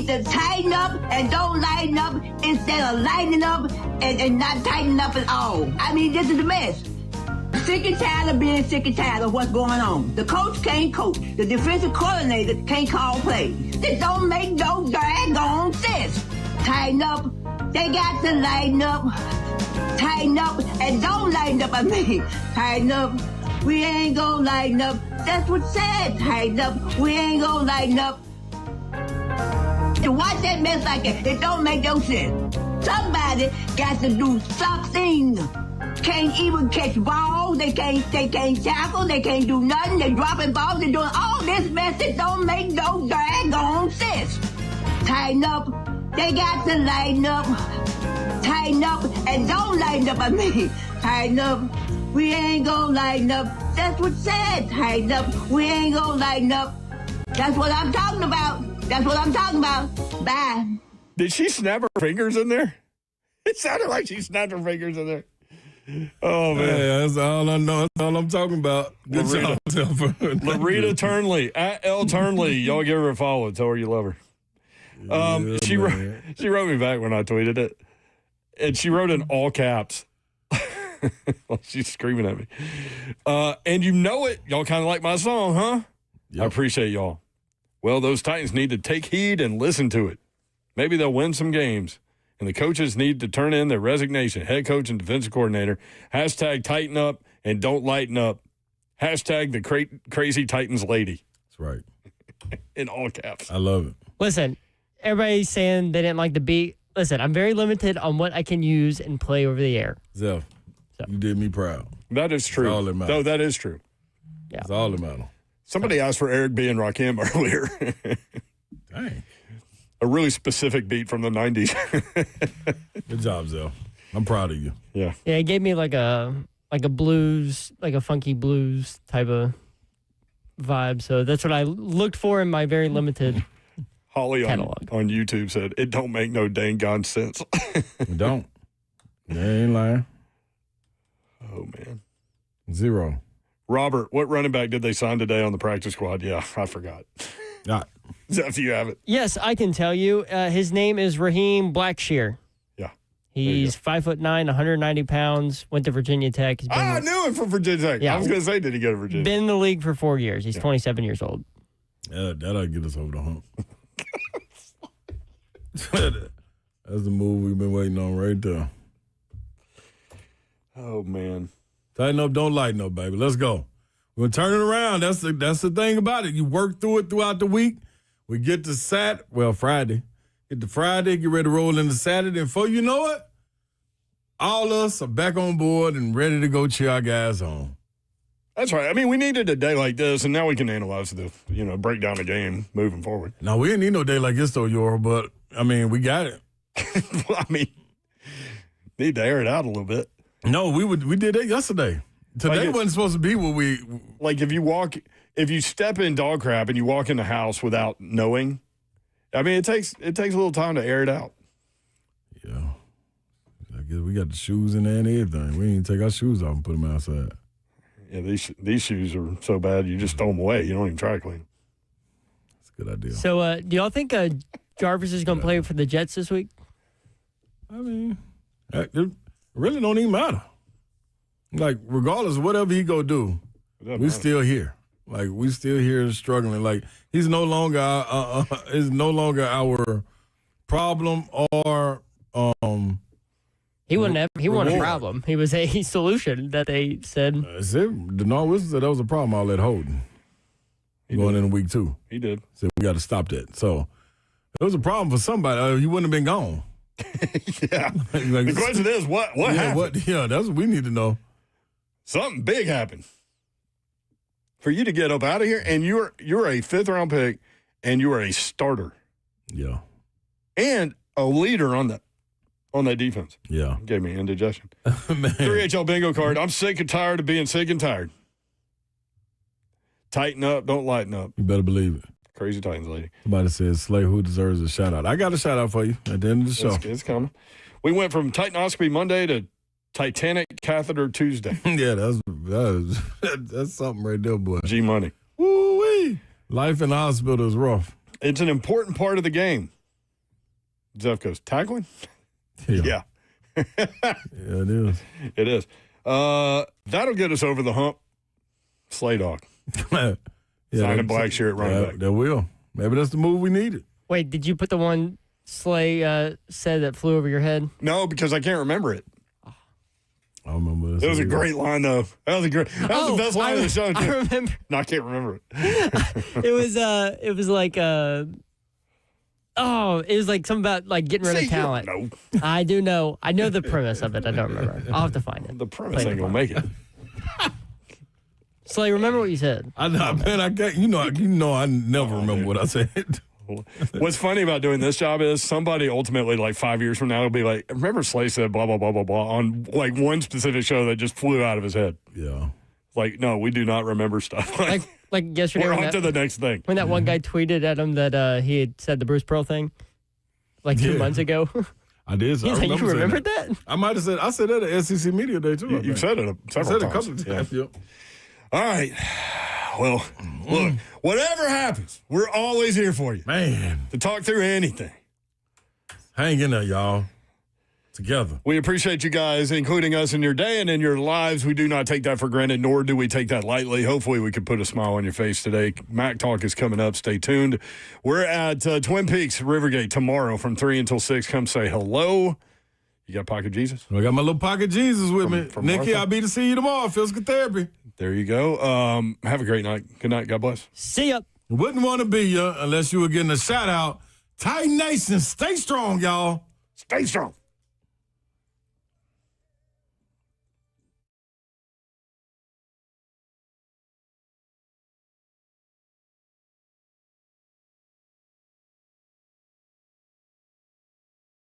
need to tighten up and don't lighten up instead of lightening up and not tightening up at all. I mean, this is the mess. Sick and tired of being sick and tired of what's going on. The coach can't coach. The defensive coordinator can't call plays. This don't make no daggone sense. Tighten up. They got to lighten up. Tighten up and don't lighten up. I mean, tighten up. We ain't gonna lighten up. That's what said. Tighten up. We ain't gonna lighten up. To watch that mess like that, it don't make no sense. Somebody got to do something. Can't even catch balls. They can't tackle. They can't do nothing. They dropping balls. They're doing all this mess. It don't make no daggone sense. Tighten up. They got to lighten up. Tighten up and don't lighten up. I mean, tighten up. We ain't gonna lighten up. That's what said. Tighten up. We ain't gonna lighten up. That's what I'm talking about. That's what I'm talking about. Bye. Did she snap her fingers in there? It sounded like she snapped her fingers in there. Oh, man. Yeah, that's all I know. That's all I'm talking about. Good job. Larita Turnley, at L Turnley. Y'all give her a follow. Tell her you love her. She wrote me back when I tweeted it. And she wrote in all caps. She's screaming at me. And you know it. Y'all kind of like my song, huh? Yep. I appreciate y'all. Well, those Titans need to take heed and listen to it. Maybe they'll win some games. And the coaches need to turn in their resignation. Head coach and defensive coordinator. Hashtag tighten up and don't lighten up. Hashtag the crazy Titans lady. That's right. In all caps. I love it. Listen, everybody's saying they didn't like the beat. Listen, I'm very limited on what I can use and play over the air. Zeph, you did me proud. That is true. That's all that matters. No, that is true. Yeah. That's all that matters. Somebody asked for Eric B. and Rakim earlier. Dang. A really specific beat from the 90s. Good job, Zell. I'm proud of you. Yeah. Yeah, it gave me like a blues, like a funky blues type of vibe. So that's what I looked for in my very limited Holly catalog. On YouTube said, it don't make no dang gone sense. It don't. They ain't lying. Oh, man. 0. Robert, what running back did they sign today on the practice squad? Yeah, I forgot. Zeph, you have it. Yes, I can tell you. His name is Raheem Blackshear. Yeah. He's 5'9", 190 pounds, went to Virginia Tech. I knew it from Virginia Tech. Yeah. I was going to say, did he go to Virginia? Been in the league for 4 years. He's 27 years old. Yeah, that'll get us over the hump. That's the move we've been waiting on right there. Oh, man. Tighten up, don't lighten up, baby. Let's go. We're going to turn it around. That's the thing about it. You work through it throughout the week. We get to Friday. Get to Friday, get ready to roll into Saturday. And before you know it, all of us are back on board and ready to go cheer our guys on. That's right. I mean, we needed a day like this, and now we can analyze break down the game moving forward. No, we didn't need no day like this, though, Yor, but, I mean, we got it. Well, I mean, need to air it out a little bit. No, we did that yesterday. Today wasn't supposed to be what we... Like, if you step in dog crap and you walk in the house without knowing, I mean, it takes a little time to air it out. Yeah. I guess we got the shoes in there and everything. We didn't take our shoes off and put them outside. Yeah, these shoes are so bad you just throw them away. You don't even try to clean them. That's a good idea. So, do y'all think Jarvis is going to play for the Jets this week? I mean, it really don't even matter. Like, regardless of whatever he go do, we still here. Like, we still here struggling. Like, he's no longer our problem or He wasn't a problem. He was a solution that they said. Denard Wilson said that was a problem. I'll let Holden going in week 2. He did. Said we got to stop that. So it was a problem for somebody. He wouldn't have been gone. Yeah. The question is, what happened? That's what we need to know. Something big happened for you to get up out of here, and you're a 5th-round pick, and you are a starter. Yeah. And a leader on that defense. Yeah. Gave me indigestion. 3 HL bingo card. I'm sick and tired of being sick and tired. Tighten up, don't lighten up. You better believe it. Crazy Titans lady. Somebody says Slay, who deserves a shout out. I got a shout out for you at the end of the show. It's coming. We went from Titanoscopy Monday to Titanic Catheter Tuesday. Yeah, that's something right there, boy. G Money. Woo-wee. Life in the hospital is rough. It's an important part of the game. Zeph goes, tackling? Yeah. Yeah, it is. It is. That'll get us over the hump. Slay Dog. Signing black shirt at running back. That will. Maybe that's the move we needed. Wait, did you put the one Slay said that flew over your head? No, because I can't remember it. I remember this. It was a great line, though. That was the best line of the show. I remember. No, I can't remember it. It was like it was like something about like getting rid of talent. No. I do know. I know the premise of it. I don't remember. I'll have to find it. The premise ain't gonna make it. Slay, remember what you said? I never remember what I said. What's funny about doing this job is somebody ultimately, like 5 years from now, will be like, remember Slay said blah, blah, blah, blah, blah on like one specific show that just flew out of his head. Yeah. Like, no, we do not remember stuff. Like yesterday. We're on to the next thing. When that one guy tweeted at him that he had said the Bruce Pearl thing like 2 months ago. I did. You remembered that? I might have said, I said that at SEC Media Day, too. You've said it several times. I said it a couple of times. Yeah. Yep. All right. Well, look, whatever happens, we're always here for you. Man. To talk through anything. Hang in there, y'all. Together. We appreciate you guys including us in your day and in your lives. We do not take that for granted, nor do we take that lightly. Hopefully we can put a smile on your face today. Mac Talk is coming up. Stay tuned. We're at Twin Peaks, Rivergate tomorrow from 3 until 6. Come say hello. You got Pocket Jesus? I got my little Pocket Jesus with me. Nikki, Martha? I'll be to see you tomorrow. Physical therapy. There you go. Have a great night. Good night. God bless. See ya. Wouldn't want to be you unless you were getting a shout out. Titan Nation, stay strong, y'all. Stay strong.